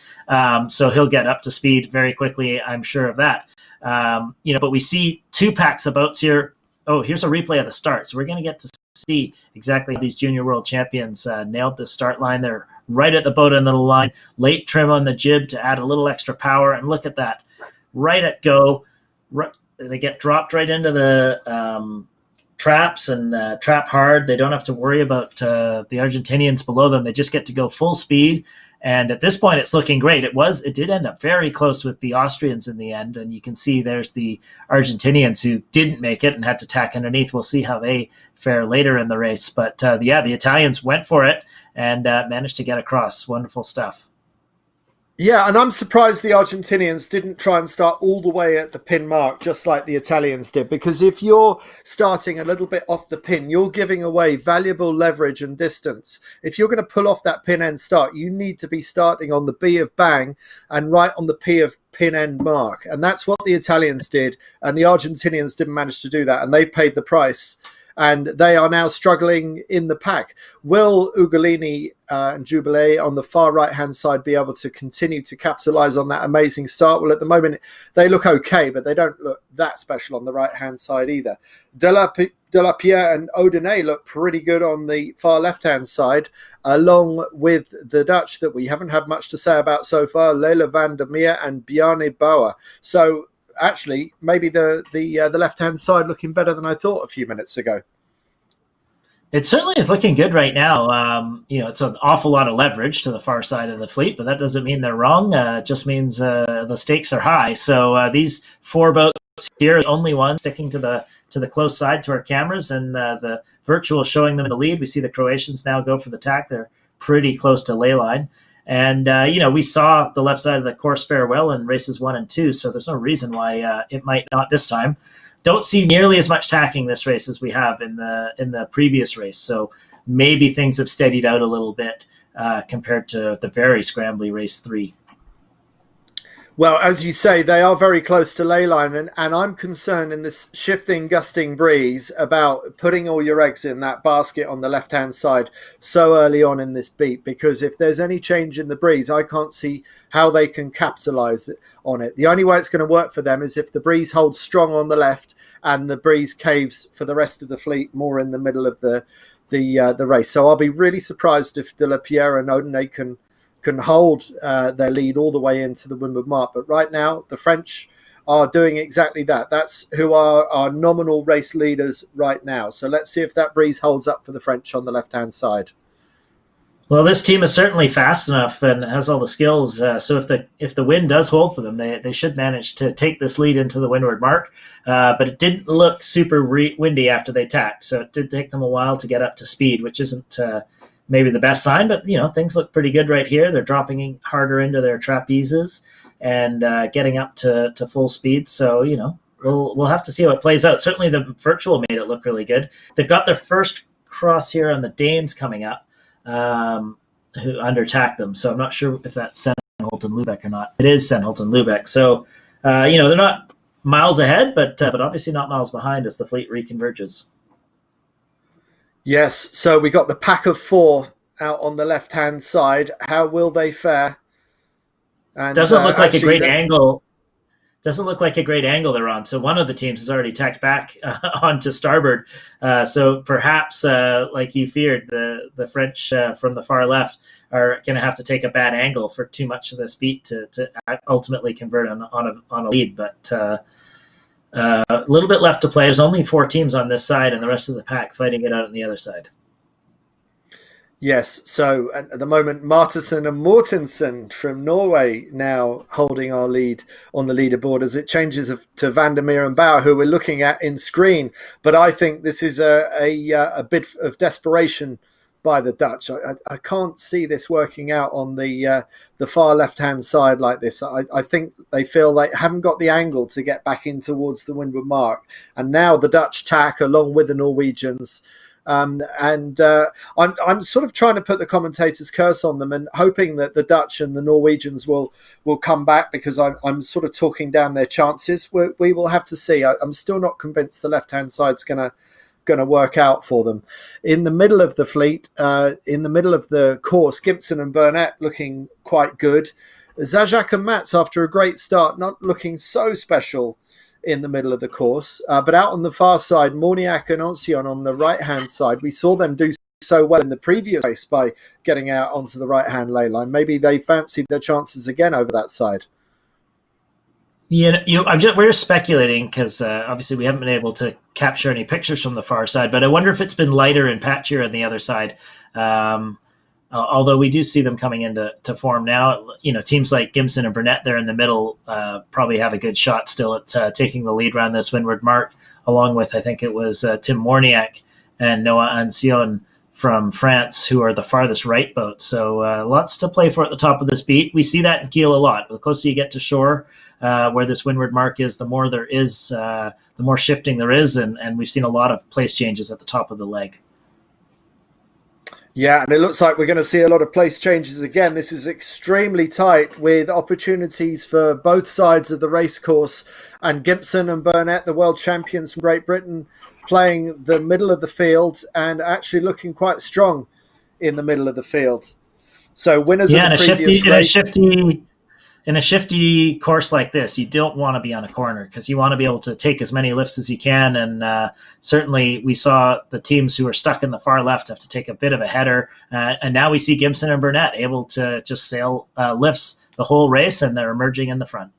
So he'll get up to speed very quickly, I'm sure of that. But we see two packs of boats here. Oh, here's a replay of the start. So we're going to get to see exactly how these junior world champions nailed this start line. They're right at the boat end of the line, late trim on the jib to add a little extra power. And look at that, right at go. They get dropped right into the traps and trap hard. They don't have to worry about the Argentinians below them. They just get to go full speed. And at this point, it's looking great. It did end up very close with the Austrians in the end. And you can see there's the Argentinians who didn't make it and had to tack underneath. We'll see how they fare later in the race. But the Italians went for it and managed to get across. Wonderful stuff. Yeah, and I'm surprised the Argentinians didn't try and start all the way at the pin mark, just like the Italians did, because if you're starting a little bit off the pin, you're giving away valuable leverage and distance. If you're going to pull off that pin end start, you need to be starting on the B of bang and right on the P of pin end mark. And that's what the Italians did, and the Argentinians didn't manage to do that, and they paid the price. And they are now struggling in the pack. Will Ugolini and Jubilee on the far right-hand side be able to continue to capitalize on that amazing start? Well, at the moment, they look okay, but they don't look that special on the right-hand side either. De La Pierre and Audinay look pretty good on the far left-hand side, along with the Dutch that we haven't had much to say about so far, Leila van der Meer and Bjarne Bauer. So actually, maybe the left-hand side looking better than I thought a few minutes ago. It certainly is looking good right now. It's an awful lot of leverage to the far side of the fleet, but that doesn't mean they're wrong. It just means the stakes are high. So these four boats here are the only ones sticking to the close side to our cameras, and the virtual showing them in the lead. We see the Croatians now go for the tack. They're pretty close to ley line. And, we saw the left side of the course fare well in races 1 and 2, so there's no reason why it might not this time. Don't see nearly as much tacking this race as we have in the previous race, so maybe things have steadied out a little bit compared to the very scrambly race 3. Well, as you say, they are very close to ley line, and I'm concerned in this shifting, gusting breeze about putting all your eggs in that basket on the left-hand side so early on in this beat, because if there's any change in the breeze, I can't see how they can capitalize on it. The only way it's going to work for them is if the breeze holds strong on the left and the breeze caves for the rest of the fleet more in the middle of the race. So I'll be really surprised if De La Pierre and Audinay can hold their lead all the way into the windward mark. But right now, the French are doing exactly that. That's who are our nominal race leaders right now. So let's see if that breeze holds up for the French on the left-hand side. Well, this team is certainly fast enough and has all the skills. So if the wind does hold for them, they should manage to take this lead into the windward mark. But it didn't look super windy after they tacked. So it did take them a while to get up to speed, which isn't maybe the best sign, but things look pretty good right here. They're dropping harder into their trapezes and getting up to full speed. So we'll have to see how it plays out. Certainly, the virtual made it look really good. They've got their first cross here on the Danes coming up, who undertacked them. So I'm not sure if that's Senholt and Lubeck or not. It is Senholt and Lubeck. So they're not miles ahead, but obviously not miles behind as the fleet reconverges. Yes, so we got the pack of 4 out on the left-hand side. How will they fare? And doesn't look like a great angle. Doesn't look like a great angle they're on. So one of the teams has already tacked back onto starboard. So perhaps, like you feared, the French from the far left are going to have to take a bad angle for too much of this beat to ultimately convert on a lead. But a little bit left to play. There's only 4 teams on this side and the rest of the pack fighting it out on the other side. Yes, so at the moment, Martinsen and Mortensen from Norway now holding our lead on the leaderboard as it changes to Vandermeer and Bauer, who we're looking at in screen. But I think this is a bit of desperation by the Dutch. I can't see this working out on the far left-hand side like this. I think they feel they haven't got the angle to get back in towards the windward mark. And now the Dutch tack along with the Norwegians. I'm sort of trying to put the commentator's curse on them and hoping that the Dutch and the Norwegians will come back, because I'm sort of talking down their chances. We will have to see. I'm still not convinced the left-hand side's going to work out for them. In the middle of the fleet, in the middle of the course, Gibson and Burnett looking quite good. Zajac and Mats, after a great start, not looking so special in the middle of the course. But out on the far side, Morniak and Ancillon on the right-hand side, we saw them do so well in the previous race by getting out onto the right-hand ley line. Maybe they fancied their chances again over that side. We're speculating because obviously we haven't been able to capture any pictures from the far side, but I wonder if it's been lighter and patchier on the other side. Although we do see them coming into form now. Teams like Gimson and Burnett there in the middle probably have a good shot still at taking the lead around this windward mark, along with, I think it was Tim Morniak and Noah Ancillon from France, who are the farthest right boat. So lots to play for at the top of this beat. We see that in Kiel a lot. The closer you get to shore, where this windward mark is, the more there is, the more shifting there is, and we've seen a lot of place changes at the top of the leg. Yeah, and it looks like we're going to see a lot of place changes again. This is extremely tight with opportunities for both sides of the race course. And Gibson and Burnett, the world champions from Great Britain, playing the middle of the field and actually looking quite strong in the middle of the field. So winners of the previous race. In a shifty course like this, you don't want to be on a corner because you want to be able to take as many lifts as you can. And certainly we saw the teams who are stuck in the far left have to take a bit of a header. And now we see Gibson and Burnett able to just sail lifts the whole race, and they're emerging in the front.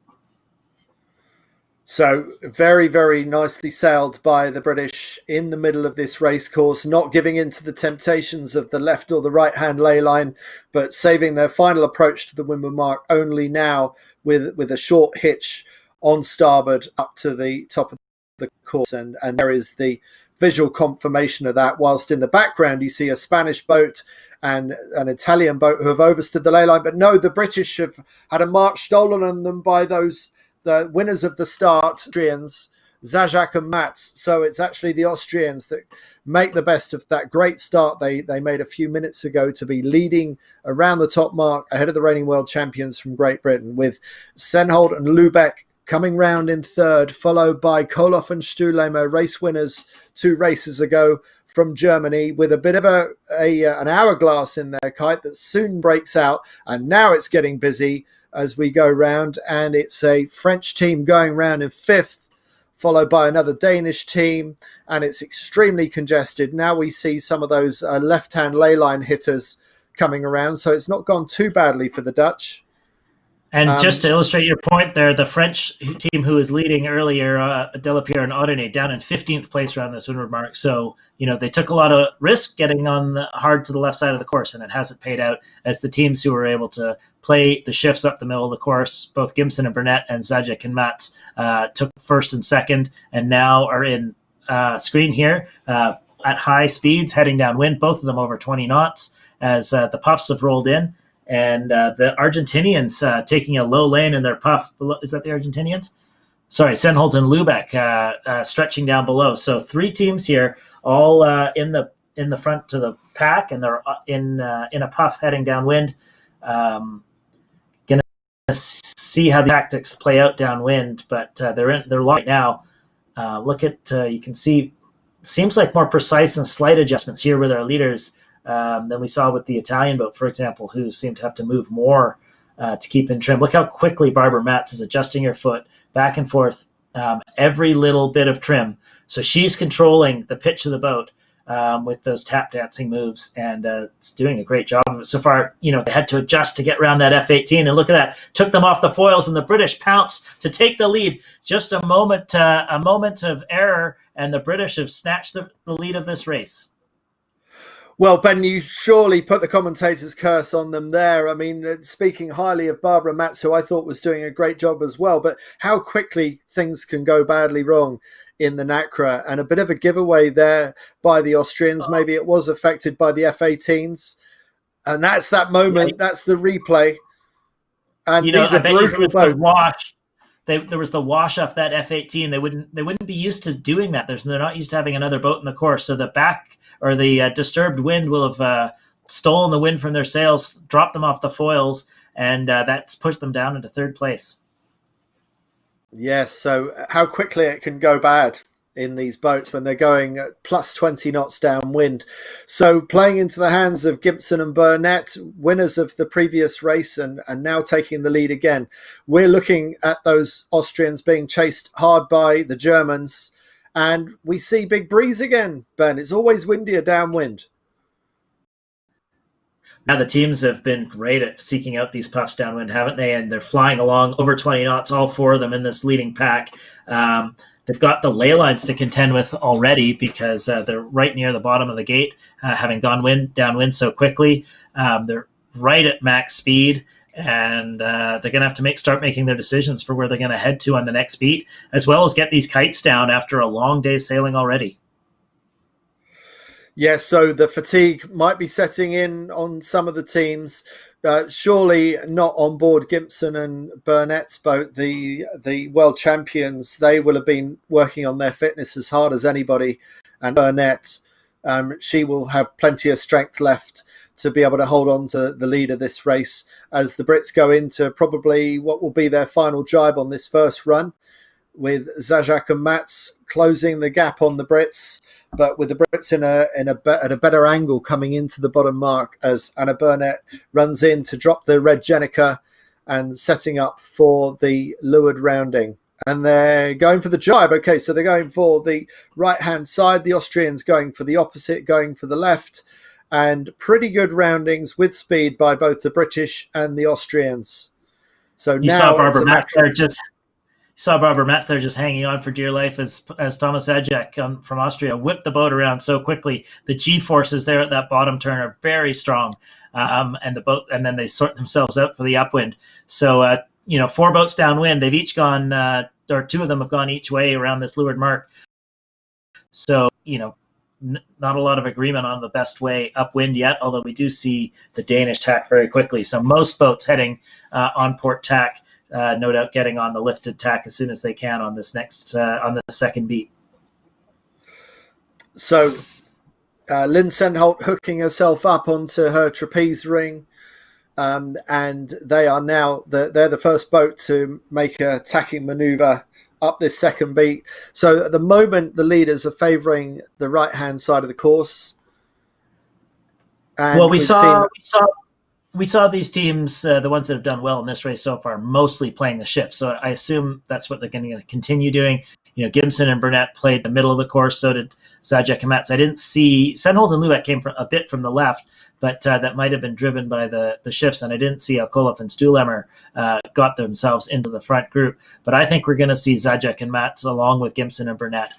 So very, very nicely sailed by the British in the middle of this race course, not giving in to the temptations of the left or the right-hand ley line, but saving their final approach to the windward mark only now with a short hitch on starboard up to the top of the course. And there is the visual confirmation of that, whilst in the background you see a Spanish boat and an Italian boat who have overstood the ley line. But no, the British have had a mark stolen on them by the winners of the start, Austrians, Zajac and Mats. So it's actually the Austrians that make the best of that great start they made a few minutes ago to be leading around the top mark ahead of the reigning world champions from Great Britain, with Senholt and Lubeck coming round in third, followed by Koloff and Stuhlemer, race winners 2 races ago from Germany, with a bit of an hourglass in their kite that soon breaks out. And now it's getting busy as we go round, and it's a French team going round in 5th, followed by another Danish team, and it's extremely congested. Now we see some of those left-hand ley line hitters coming around, so it's not gone too badly for the Dutch. And just to illustrate your point there, the French team who was leading earlier, Delapierre and Audernay, down in 15th place around this windward mark. So, they took a lot of risk getting on hard to the left side of the course, and it hasn't paid out, as the teams who were able to play the shifts up the middle of the course, both Gimson and Burnett and Zajac and Mats, took first and second, and now are in screen here at high speeds, heading downwind, both of them over 20 knots. as the puffs have rolled in, and the Argentinians taking a low lane in their puff. Is that the Argentinians? Sorry, Senholt and Lubeck stretching down below. So 3 teams here, all in the front to the pack, and they're in a puff heading downwind. Gonna see how the tactics play out downwind, but they're low right now. Look at you can see, seems like more precise and slight adjustments here with our leaders than we saw with the Italian boat, for example, who seemed to have to move more to keep in trim. Look how quickly Barbara Matz is adjusting her foot back and forth, every little bit of trim. So she's controlling the pitch of the boat with those tap dancing moves, and it's doing a great job of it so far. They had to adjust to get around that F-18, and look at that, took them off the foils, and the British pounced to take the lead. Just a moment of error, and the British have snatched the lead of this race. Well, Ben, you surely put the commentator's curse on them there. I mean, speaking highly of Barbara Matz, who I thought was doing a great job as well, but how quickly things can go badly wrong in the NACRA, and a bit of a giveaway there by the Austrians. Maybe it was affected by the F-18s, and that's that moment. That's the replay. And I bet you there was the wash. There was the wash off that F-18. They wouldn't be used to doing that. They're not used to having another boat in the course. So the back or the disturbed wind will have stolen the wind from their sails, dropped them off the foils, and that's pushed them down into 3rd place. Yes, so how quickly it can go bad in these boats when they're going at plus 20 knots downwind. So playing into the hands of Gibson and Burnett, winners of the previous race and now taking the lead again. We're looking at those Austrians being chased hard by the Germans, and we see big breeze again, Ben. It's always windier downwind. Now the teams have been great at seeking out these puffs downwind, haven't they? And they're flying along over 20 knots, all 4 of them in this leading pack. They've got the ley lines to contend with already because they're right near the bottom of the gate, having gone downwind so quickly. They're right at max speed, and they're going to have to start making their decisions for where they're going to head to on the next beat, as well as get these kites down after a long day's sailing already. Yes, so the fatigue might be setting in on some of the teams. Surely not on board Gibson and Burnett's boat, the world champions. They will have been working on their fitness as hard as anybody. And Burnett, she will have plenty of strength left to be able to hold on to the lead of this race as the Brits go into probably what will be their final jibe on this first run, with Zajac and Matz closing the gap on the Brits, but with the Brits at a better angle coming into the bottom mark as Anna Burnett runs in to drop the red Jenica and setting up for the leeward rounding. And they're going for the jibe. Okay, so they're going for the right-hand side. The Austrians going for the opposite, going for the left. And pretty good roundings with speed by both the British and the Austrians. So you now saw Barbara Matz there just hanging on for dear life as Thomas Zajac from Austria whipped the boat around so quickly. The G-forces there at that bottom turn are very strong, and then they sort themselves out for the upwind. So 4 boats downwind. They've each gone, or 2 of them have gone each way around this leeward mark. So not a lot of agreement on the best way upwind yet, although we do see the Danish tack very quickly. So most boats heading on port tack, no doubt getting on the lifted tack as soon as they can on this on the second beat. So Lynn Senholt hooking herself up onto her trapeze ring, and they are now they're the first boat to make a tacking maneuver up this second beat. So at the moment, the leaders are favouring the right-hand side of the course. And well, we saw these teams, the ones that have done well in this race so far, mostly playing the shift. So I assume that's what they're going to continue doing. Gibson and Burnett played the middle of the course. So did Zajac and Matz. I didn't see Senholt and Lubeck came a bit from the left, but that might have been driven by the shifts. And I didn't see how Koloff and Stuhlemmer got themselves into the front group. But I think we're going to see Zajac and Matz along with Gibson and Burnett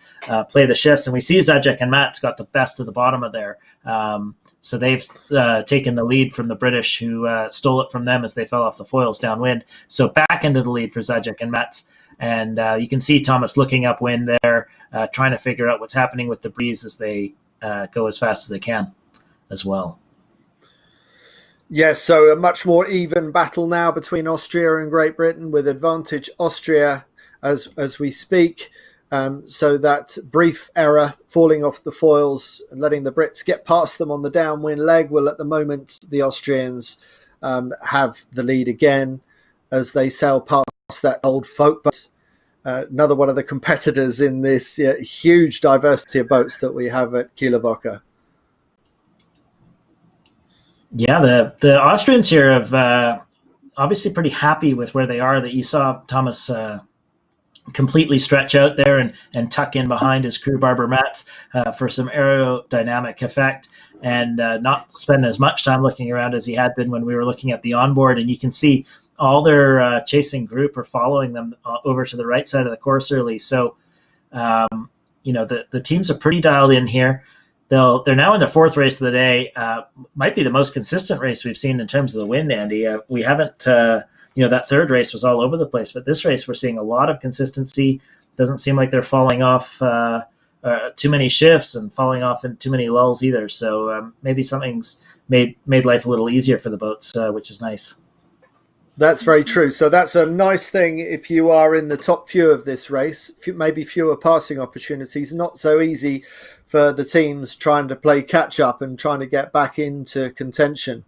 play the shifts. And we see Zajac and Matz got the best of the bottom of there. So they've taken the lead from the British, who stole it from them as they fell off the foils downwind. So back into the lead for Zajac and Matz. And you can see Thomas looking upwind there, trying to figure out what's happening with the breeze as they go as fast as they can as well. Yes, so a much more even battle now between Austria and Great Britain, with advantage Austria as we speak. So that brief error falling off the foils and letting the Brits get past them on the downwind leg will, at the moment, the Austrians have the lead again as they sail past that old folk boat. Another one of the competitors in this huge diversity of boats that we have at Kieler Woche. Yeah, the Austrians here have obviously pretty happy with where they are. That you saw Thomas completely stretch out there and tuck in behind his crew, Barbara Matz, for some aerodynamic effect, and not spend as much time looking around as he had been when we were looking at the onboard. And you can see all their chasing group are following them over to the right side of the course early. So, the teams are pretty dialed in here. They're now in their fourth race of the day. Might be the most consistent race we've seen in terms of the wind, Andy. We haven't, that third race was all over the place, but this race we're seeing a lot of consistency. Doesn't seem like they're falling off too many shifts and falling off in too many lulls either. So maybe something's made life a little easier for the boats, which is nice. That's very true. So that's a nice thing if you are in the top few of this race, maybe fewer passing opportunities. Not so easy for the teams trying to play catch up and trying to get back into contention.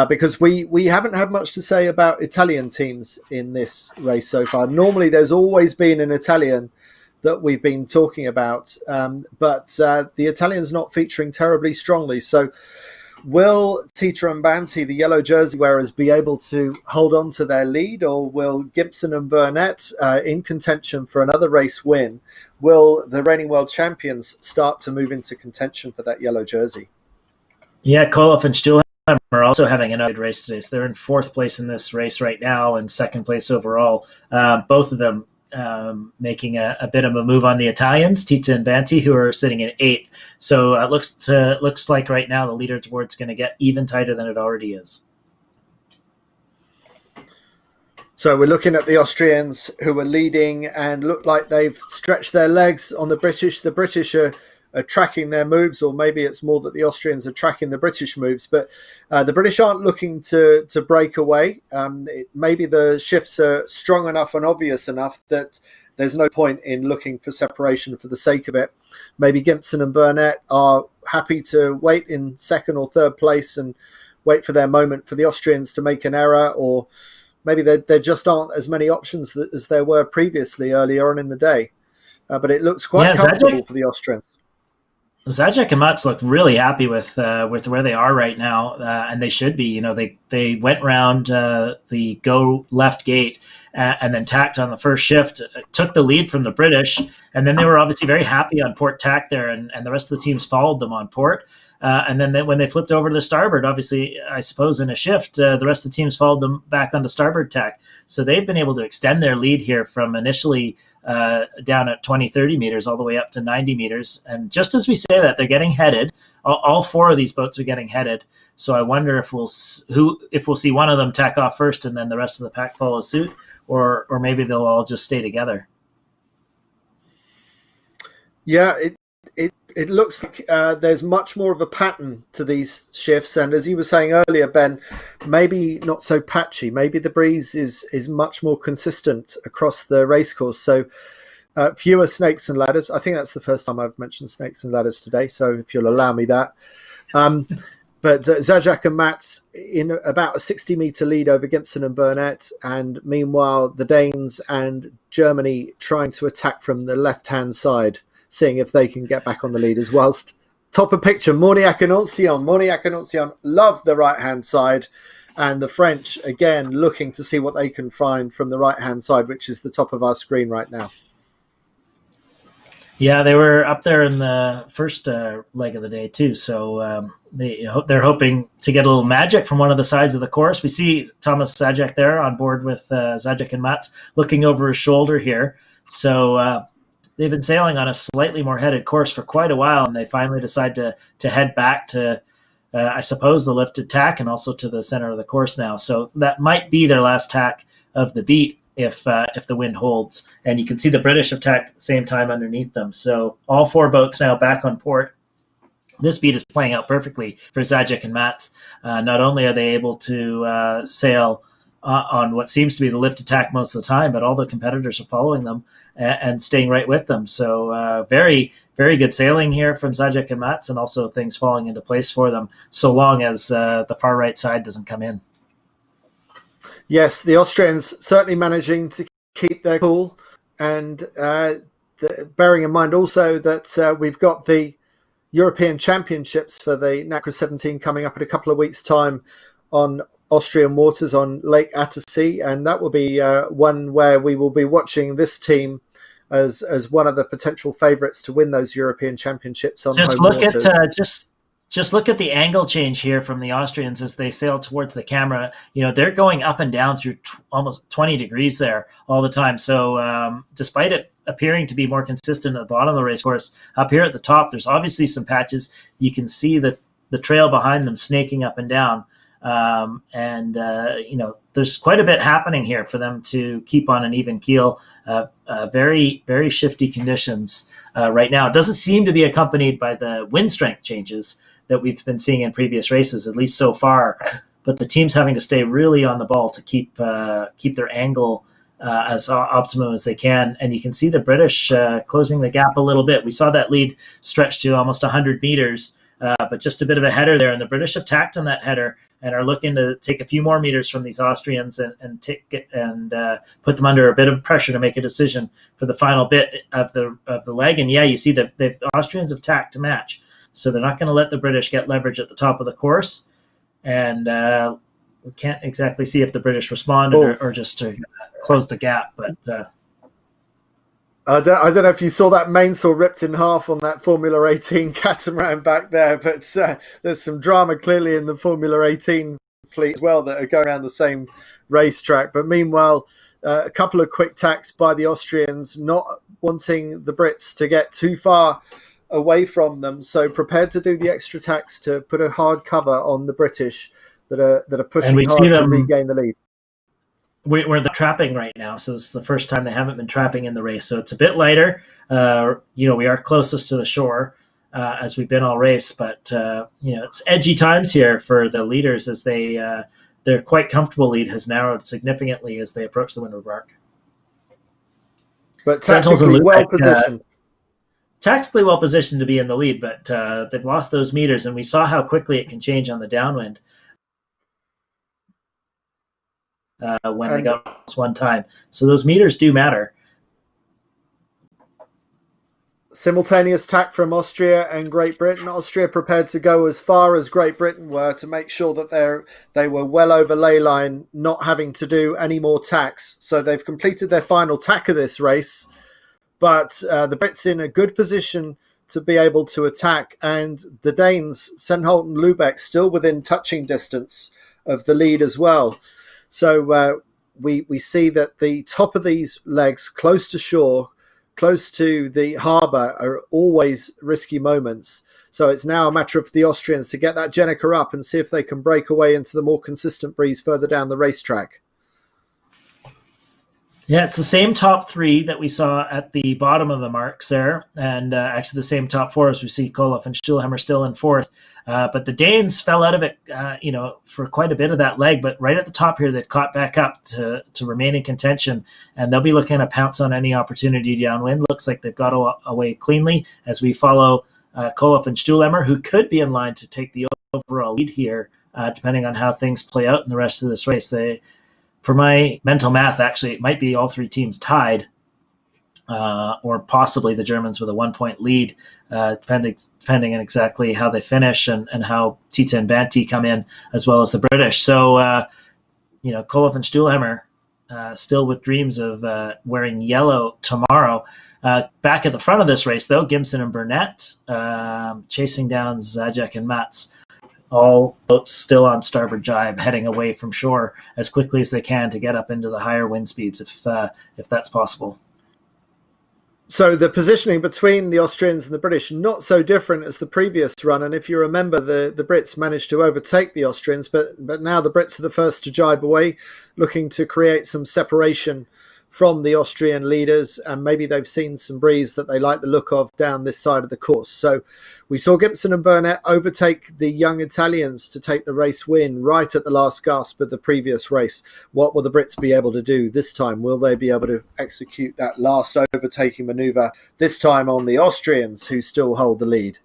Because we haven't had much to say about Italian teams in this race so far. Normally there's always been an Italian that we've been talking about, but the Italian's not featuring terribly strongly. So will Tita and Banti, the yellow jersey wearers, be able to hold on to their lead, or will Gibson and Burnett, in contention for another race win, will the reigning world champions start to move into contention for that yellow jersey? Yeah, Koloff and Stuhlheimer are also having another race today. So they're in fourth place in this race right now and second place overall. Both of them making a bit of a move on the Italians, Tita and Banti, who are sitting in eighth. So it looks like right now the leaderboard's going to get even tighter than it already is. So we're looking at the Austrians, who are leading and look like they've stretched their legs on the British. The British are tracking their moves, or maybe it's more that the Austrians are tracking the British moves, but the British aren't looking to break away. Maybe the shifts are strong enough and obvious enough that there's no point in looking for separation for the sake of it. Maybe Gibson and Burnett are happy to wait in second or third place and wait for their moment for the Austrians to make an error, or maybe there just aren't as many options as there were previously earlier on in the day. But it looks quite comfortable for the Austrians. Zajac and Mutz look really happy with where they are right now, and they should be. They went round the go left gate and then tacked on the first shift, took the lead from the British, and then they were obviously very happy on port tack there, and the rest of the teams followed them on port. And then when they flipped over to the starboard, obviously, I suppose in a shift, the rest of the teams followed them back on the starboard tack. So they've been able to extend their lead here from initially down at 20, 30 meters all the way up to 90 meters. And just as we say that, they're getting headed. All four of these boats are getting headed. So I wonder if we'll see one of them tack off first and then the rest of the pack follow suit, or maybe they'll all just stay together. Yeah, it looks like there's much more of a pattern to these shifts, and as you were saying earlier, Ben, maybe not so patchy. Maybe the breeze is much more consistent across the racecourse. So fewer snakes and ladders. I think that's the first time I've mentioned snakes and ladders today, so if you'll allow me that. But Zajac and Mats in about a 60-meter lead over Gibson and Burnett, and meanwhile the Danes and Germany trying to attack from the left-hand side, seeing if they can get back on the lead as well. Top of picture, Morniac and Ancillon love the right-hand side, and the French, again, looking to see what they can find from the right-hand side, which is the top of our screen right now. Yeah, they were up there in the first leg of the day too, so they're hoping to get a little magic from one of the sides of the course. We see Thomas Zajac there on board with Zajac and Mats looking over his shoulder here. So they've been sailing on a slightly more headed course for quite a while, and they finally decide to head back to, I suppose, the lifted tack and also to the center of the course now. So that might be their last tack of the beat if the wind holds. And you can see the British have tacked at the same time underneath them. So all four boats now back on port. this beat is playing out perfectly for Zajac and Mats. Not only are they able to sail on what seems to be the lift attack most of the time, but all the competitors are following them and staying right with them. So very, very good sailing here from Zajac and Mats, and also things falling into place for them, so long as the far right side doesn't come in. Yes, the Austrians certainly managing to keep their cool, and bearing in mind also that we've got the European Championships for the NACRA 17 coming up in a couple of weeks' time on Austrian waters on Lake Attersee, and that will be one where we will be watching this team as one of the potential favourites to win those European Championships on home waters. Just look at the angle change here from the Austrians as they sail towards the camera. They're going up and down through almost 20 degrees there all the time. So despite it appearing to be more consistent at the bottom of the race course, up here at the top, there's obviously some patches. You can see the trail behind them snaking up and down. There's quite a bit happening here for them to keep on an even keel. Very, very shifty conditions right now. It doesn't seem to be accompanied by the wind strength changes that we've been seeing in previous races, at least so far. But the team's having to stay really on the ball to keep their angle as optimum as they can. And you can see the British closing the gap a little bit. We saw that lead stretch to almost 100 meters, but just a bit of a header there. And the British have tacked on that header and are looking to take a few more meters from these Austrians and put them under a bit of pressure to make a decision for the final bit of the leg. And yeah, you see that the Austrians have tacked to match, so they're not going to let the British get leverage at the top of the course. And we can't exactly see if the British responded or just to close the gap. But I don't know if you saw that mainsail ripped in half on that Formula 18 catamaran back there, but there's some drama clearly in the Formula 18 fleet as well that are going around the same racetrack. But meanwhile, a couple of quick tacks by the Austrians, not wanting the Brits to get too far away from them, so prepared to do the extra tacks to put a hard cover on the British that are pushing hard to regain the lead. We're the trapping right now, so it's the first time they haven't been trapping in the race, so it's a bit lighter. We are closest to the shore as we've been all race, but it's edgy times here for the leaders as their quite comfortable lead has narrowed significantly as they approach the windward mark. But tactically well positioned. Tactically well positioned to be in the lead, but they've lost those meters, and we saw how quickly it can change on the downwind when they got this one time. So those meters do matter. Simultaneous tack from Austria and Great Britain. Austria prepared to go as far as Great Britain were to make sure that they were well over ley line, not having to do any more tacks. So they've completed their final tack of this race. But the Brits in a good position to be able to attack, and the Danes, Senholt and Lubeck, still within touching distance of the lead as well. So we see that the top of these legs, close to shore, close to the harbour, are always risky moments. So it's now a matter of the Austrians to get that Jenica up and see if they can break away into the more consistent breeze further down the racetrack. Yeah, it's the same top three that we saw at the bottom of the marks there, and actually the same top four as we see Koloff and Stuhlhammer still in fourth. But the Danes fell out of it, for quite a bit of that leg. But right at the top here, they've caught back up to remain in contention, and they'll be looking to pounce on any opportunity downwind. Looks like they've got away cleanly as we follow Koloff and Stuhlhammer, who could be in line to take the overall lead here, depending on how things play out in the rest of this race. For my mental math, actually, it might be all three teams tied, or possibly the Germans with a 1-point lead, depending on exactly how they finish and how Tita and Banti come in, as well as the British. So, Koloff and Stuhlhammer still with dreams of wearing yellow tomorrow. Back at the front of this race, though, Gimson and Burnett chasing down Zajac and Mats. All boats still on starboard jibe, heading away from shore as quickly as they can to get up into the higher wind speeds, if that's possible. So the positioning between the Austrians and the British, not so different as the previous run. And if you remember, the Brits managed to overtake the Austrians, but now the Brits are the first to jibe away, looking to create some separation from the Austrian leaders, and maybe they've seen some breeze that they like the look of down this side of the course. So we saw Gibson and Burnett overtake the young Italians to take the race win right at the last gasp of the previous race. What will the Brits be able to do this time? Will they be able to execute that last overtaking manoeuvre, this time on the Austrians, who still hold the lead?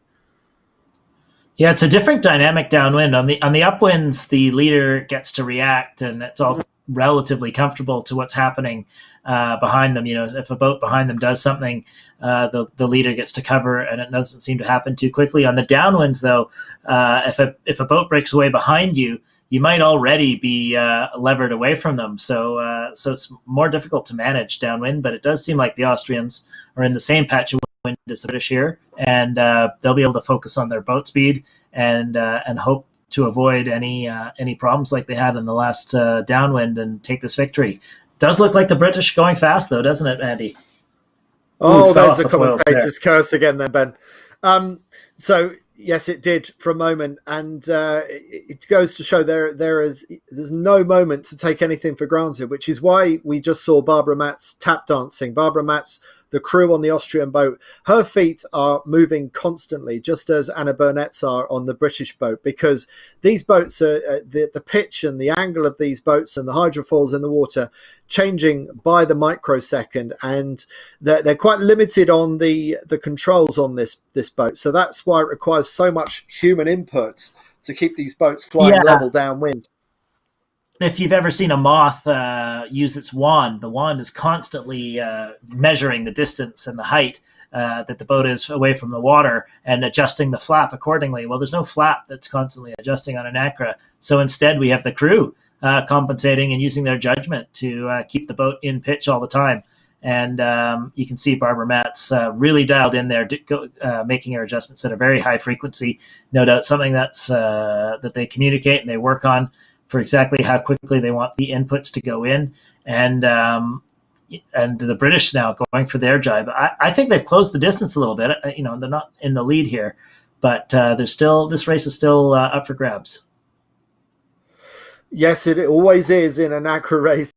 Yeah, it's a different dynamic downwind. On the upwinds, the leader gets to react, and it's all relatively comfortable to what's happening behind them. If a boat behind them does something, the leader gets to cover, and it doesn't seem to happen too quickly. On the downwinds, though, if a boat breaks away behind you, you might already be levered away from them. So it's more difficult to manage downwind. But it does seem like the Austrians are in the same patch of wind as the British here, and they'll be able to focus on their boat speed and hope to avoid any problems like they had in the last downwind and take this victory. Does look like the British going fast, though, doesn't it, Andy? Oh, there's the commentator's curse again there, Ben. So, yes, it did for a moment, and it goes to show there's no moment to take anything for granted, which is why we just saw Barbara Matz tap dancing. Barbara Matz, the crew on the Austrian boat, her feet are moving constantly, just as Anna Burnett's are on the British boat, because these boats are the pitch and the angle of these boats and the hydrofoils in the water changing by the microsecond, and they're quite limited on the controls on this boat. So that's why it requires so much human input to keep these boats flying level downwind. If you've ever seen a moth use its wand, the wand is constantly measuring the distance and the height that the boat is away from the water and adjusting the flap accordingly. Well, there's no flap that's constantly adjusting on an Acra. So instead, we have the crew compensating and using their judgment to keep the boat in pitch all the time. And you can see Barbara Matz really dialed in there, making her adjustments at a very high frequency. No doubt something that they communicate and they work on for exactly how quickly they want the inputs to go in. And the British now going for their jibe. I think they've closed the distance a little bit. They're not in the lead here, but this race is still up for grabs. Yes, it always is in an Acra race.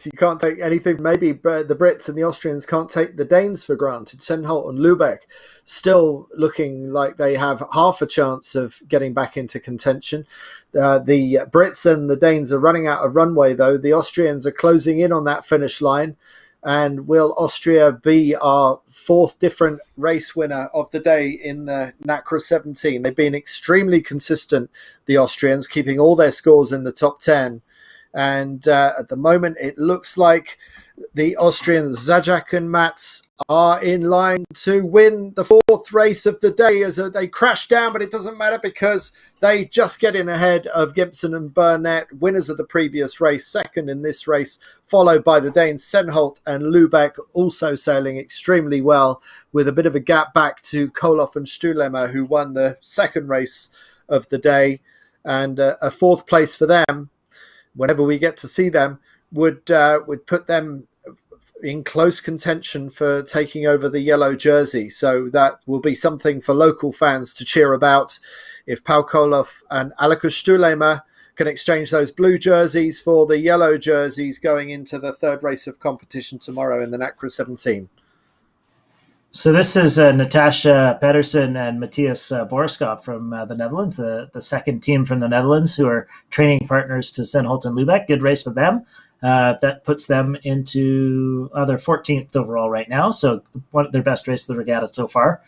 You can't take anything. Maybe the Brits and the Austrians can't take the Danes for granted. Senholt and Lübeck still looking like they have half a chance of getting back into contention. The Brits and the Danes are running out of runway, though. The Austrians are closing in on that finish line. And will Austria be our fourth different race winner of the day in the NACRA 17? They've been extremely consistent, the Austrians, keeping all their scores in the top 10. And at the moment, it looks like the Austrians, Zajac and Matz, are in line to win the fourth race of the day as they crash down, but it doesn't matter because they just get in ahead of Gibson and Burnett, winners of the previous race, second in this race, followed by the Danes Senholt and Lübeck, also sailing extremely well, with a bit of a gap back to Koloff and Stuhlemer, who won the second race of the day, and a fourth place for them, whenever we get to see them, would put them in close contention for taking over the yellow jersey. So that will be something for local fans to cheer about. If Paul Koloff and Aleka Stuhlemer can exchange those blue jerseys for the yellow jerseys going into the third race of competition tomorrow in the NACRA 17. So this is Natasha Pedersen and Matthias Borskov from the Netherlands, the second team from the Netherlands, who are training partners to Senholt and Lübeck. Good race for them. That puts them into their 14th overall right now. So their best race of the regatta so far.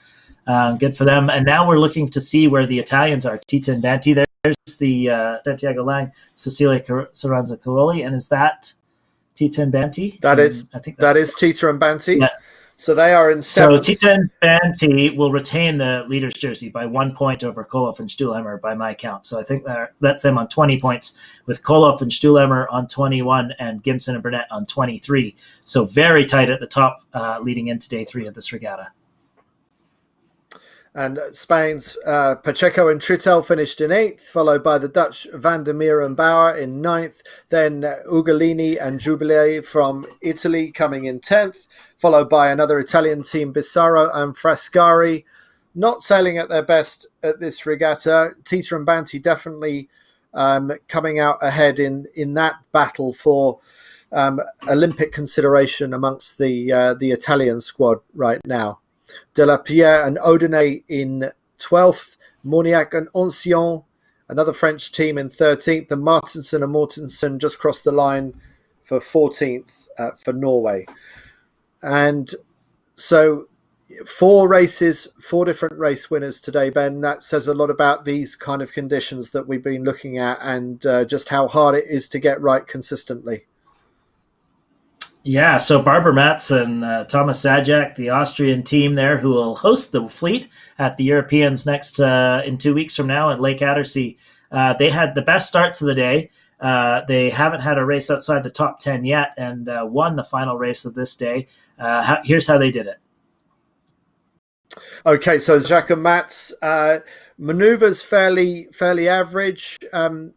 Good for them. And now we're looking to see where the Italians are. Tita and Banti. There's the Santiago Lang, Cecilia Saranza Caroli. And is that Tita and Banti? That is Tita and Banti. Yeah. So they are in seventh. So Tita and Banti will retain the leader's jersey by 1 point over Koloff and Stuhlemer by my count. So I think that's them on 20 points, with Koloff and Stuhlemer on 21 and Gibson and Burnett on 23. So very tight at the top leading into day 3 of this regatta. And Spain's Pacheco and Trittel finished in 8th, followed by the Dutch Van der Meer and Bauer in 9th. Then Ugolini and Jubilee from Italy coming in 10th, followed by another Italian team, Bissaro and Frascari, not sailing at their best at this regatta. Tita and Banti definitely coming out ahead in that battle for Olympic consideration amongst the Italian squad right now. De La Pierre and Odenay in 12th, Morniac and Ancillon, another French team, in 13th, and Martinsen and Mortensen just crossed the line for 14th for Norway. And so 4 races, 4 different race winners today, Ben. That says a lot about these kind of conditions that we've been looking at, and just how hard it is to get right consistently. Yeah, so Barbara Matz and Thomas Zajac, the Austrian team there, who will host the fleet at the Europeans next in 2 weeks from now at Lake Attersee. They had the best starts of the day. They haven't had a race outside the top 10 yet, and won the final race of this day. Here's how they did it. Okay, so Zajac and Matz, maneuvers fairly average.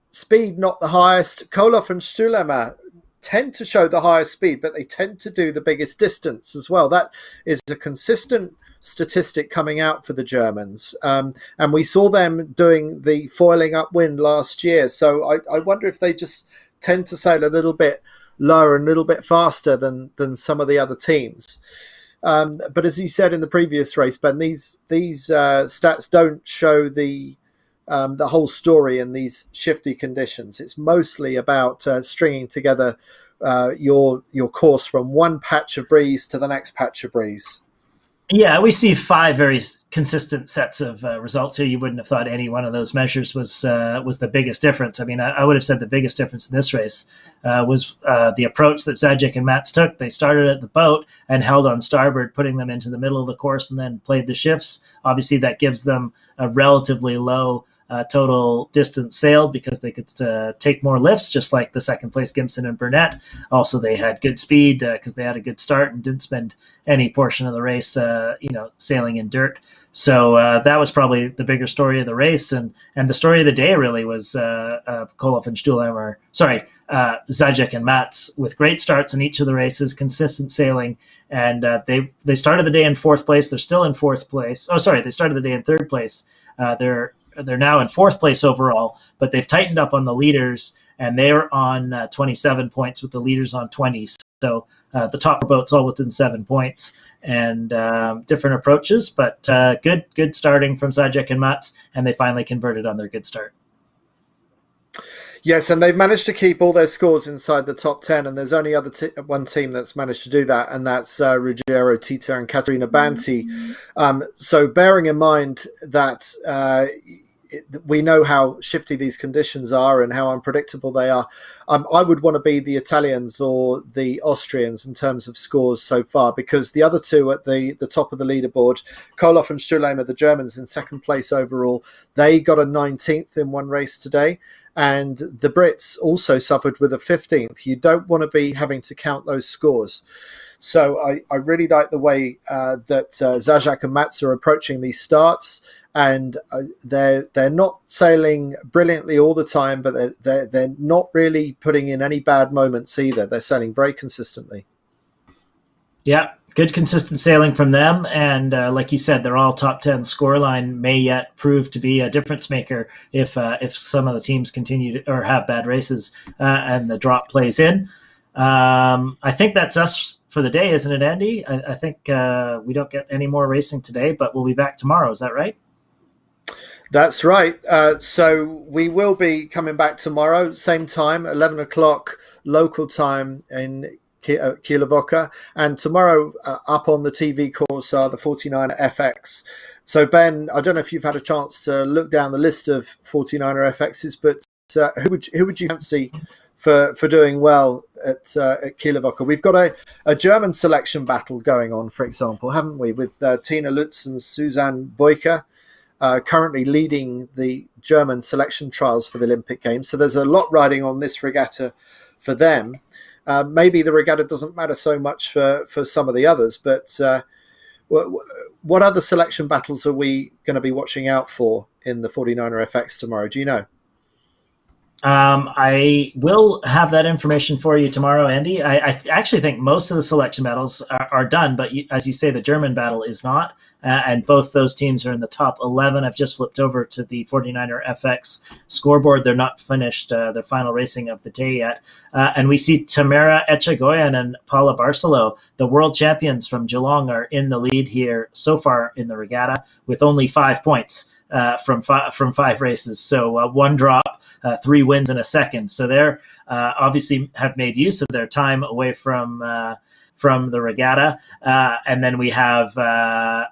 Speed not the highest. Koloff and Stulemer tend to show the highest speed, but they tend to do the biggest distance as well. That is a consistent statistic coming out for the Germans. And we saw them doing the foiling upwind last year. So I wonder if they just tend to sail a little bit lower and a little bit faster than some of the other teams. But as you said in the previous race, Ben, these stats don't show the whole story in these shifty conditions. It's mostly about stringing together your course from one patch of breeze to the next patch of breeze. Yeah, we see 5 very consistent sets of results here. You wouldn't have thought any one of those measures was the biggest difference. I mean, I would have said the biggest difference in this race was the approach that Zajac and Matz took. They started at the boat and held on starboard, putting them into the middle of the course, and then played the shifts. Obviously, that gives them a relatively low total distance sailed, because they could take more lifts, just like the second place Gimson and Burnett. Also, they had good speed because they had a good start and didn't spend any portion of the race sailing in dirt. So that was probably the bigger story of the race, and the story of the day really was Koloff and Zajac and Matz, with great starts in each of the races, consistent sailing, and they started the day in 4th place. They're still in 4th place. Oh, sorry, they started the day in 3rd place. They're now in 4th place overall, but they've tightened up on the leaders, and they're on 27 points with the leaders on 20. So the top 4 boats all within 7 points, and different approaches, but good starting from Zajac and Matz, and they finally converted on their good start. Yes, and they've managed to keep all their scores inside the top 10, and there's only one team that's managed to do that, and that's Ruggiero Tita and Caterina Banti. So bearing in mind that we know how shifty these conditions are and how unpredictable they are, I would want to be the Italians or the Austrians in terms of scores so far, because the other two at the top of the leaderboard, Koloff and Stulemer, the Germans, in 2nd place overall, they got a 19th in one race today. And the Brits also suffered with a 15th. You don't want to be having to count those scores. So I really like the way that Zajac and Matz are approaching these starts. And they're not sailing brilliantly all the time, but they're not really putting in any bad moments either. They're sailing very consistently. Yeah, good consistent sailing from them, and like you said, they're all top 10. Scoreline may yet prove to be a difference maker if some of the teams continue to, or have bad races and the drop plays in. I think that's us for the day, isn't it, Andy? I think we don't get any more racing today, but we'll be back tomorrow. Is that right? That's right. So we will be coming back tomorrow, same time, 11 o'clock local time in Kieler Woche. And tomorrow up on the TV course are the 49er FX. So Ben, I don't know if you've had a chance to look down the list of 49er FXs, but who would you fancy for doing well at Kieler Woche? We've got a German selection battle going on, for example, haven't we, with Tina Lutz and Susanne Beuker. Currently leading the German selection trials for the Olympic Games. So there's a lot riding on this regatta for them. Maybe the regatta doesn't matter so much for some of the others, but what other selection battles are we going to be watching out for in the 49er FX tomorrow? Do you know? I will have that information for you tomorrow, Andy. I actually think most of the selection battles are done, but as you say, the German battle is not. And both those teams are in the top 11. I've just flipped over to the 49er FX scoreboard. They're not finished their final racing of the day yet. And we see Tamara Echegoyen and Paula Barcelo, the world champions from Geelong, are in the lead here so far in the regatta with only 5 points from five races. So one drop, 3 wins and a second. So they're obviously have made use of their time away from the regatta. And then we have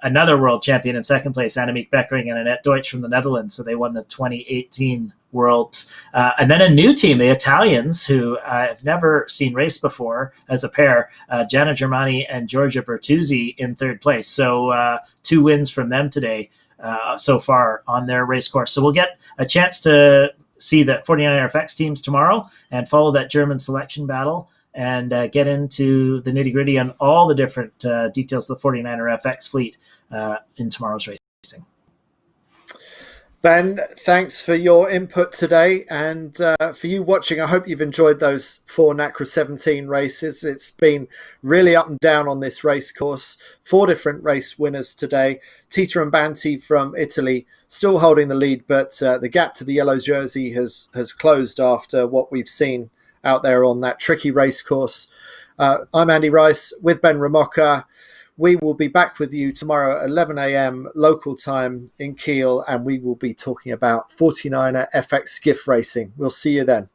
another world champion in second place, Annemiek Beckering and Annette Deutsch from the Netherlands. So they won the 2018 Worlds. And then a new team, the Italians, who I've never seen race before as a pair, Gianna Germani and Giorgia Bertuzzi in third place. So 2 wins from them today so far on their race course. So we'll get a chance to see the 49er FX teams tomorrow and follow that German selection battle and get into the nitty gritty on all the different details of the 49er FX fleet in tomorrow's racing. Ben, thanks for your input today. And for you watching, I hope you've enjoyed those 4 NACRA 17 races. It's been really up and down on this race course. 4 different race winners today. Tita and Banti from Italy still holding the lead, but the gap to the yellow jersey has closed after what we've seen out there on that tricky race course. I'm Andy Rice with Ben Ramocca. We will be back with you tomorrow at 11 a.m. local time in Kiel, and we will be talking about 49er FX skiff racing. We'll see you then.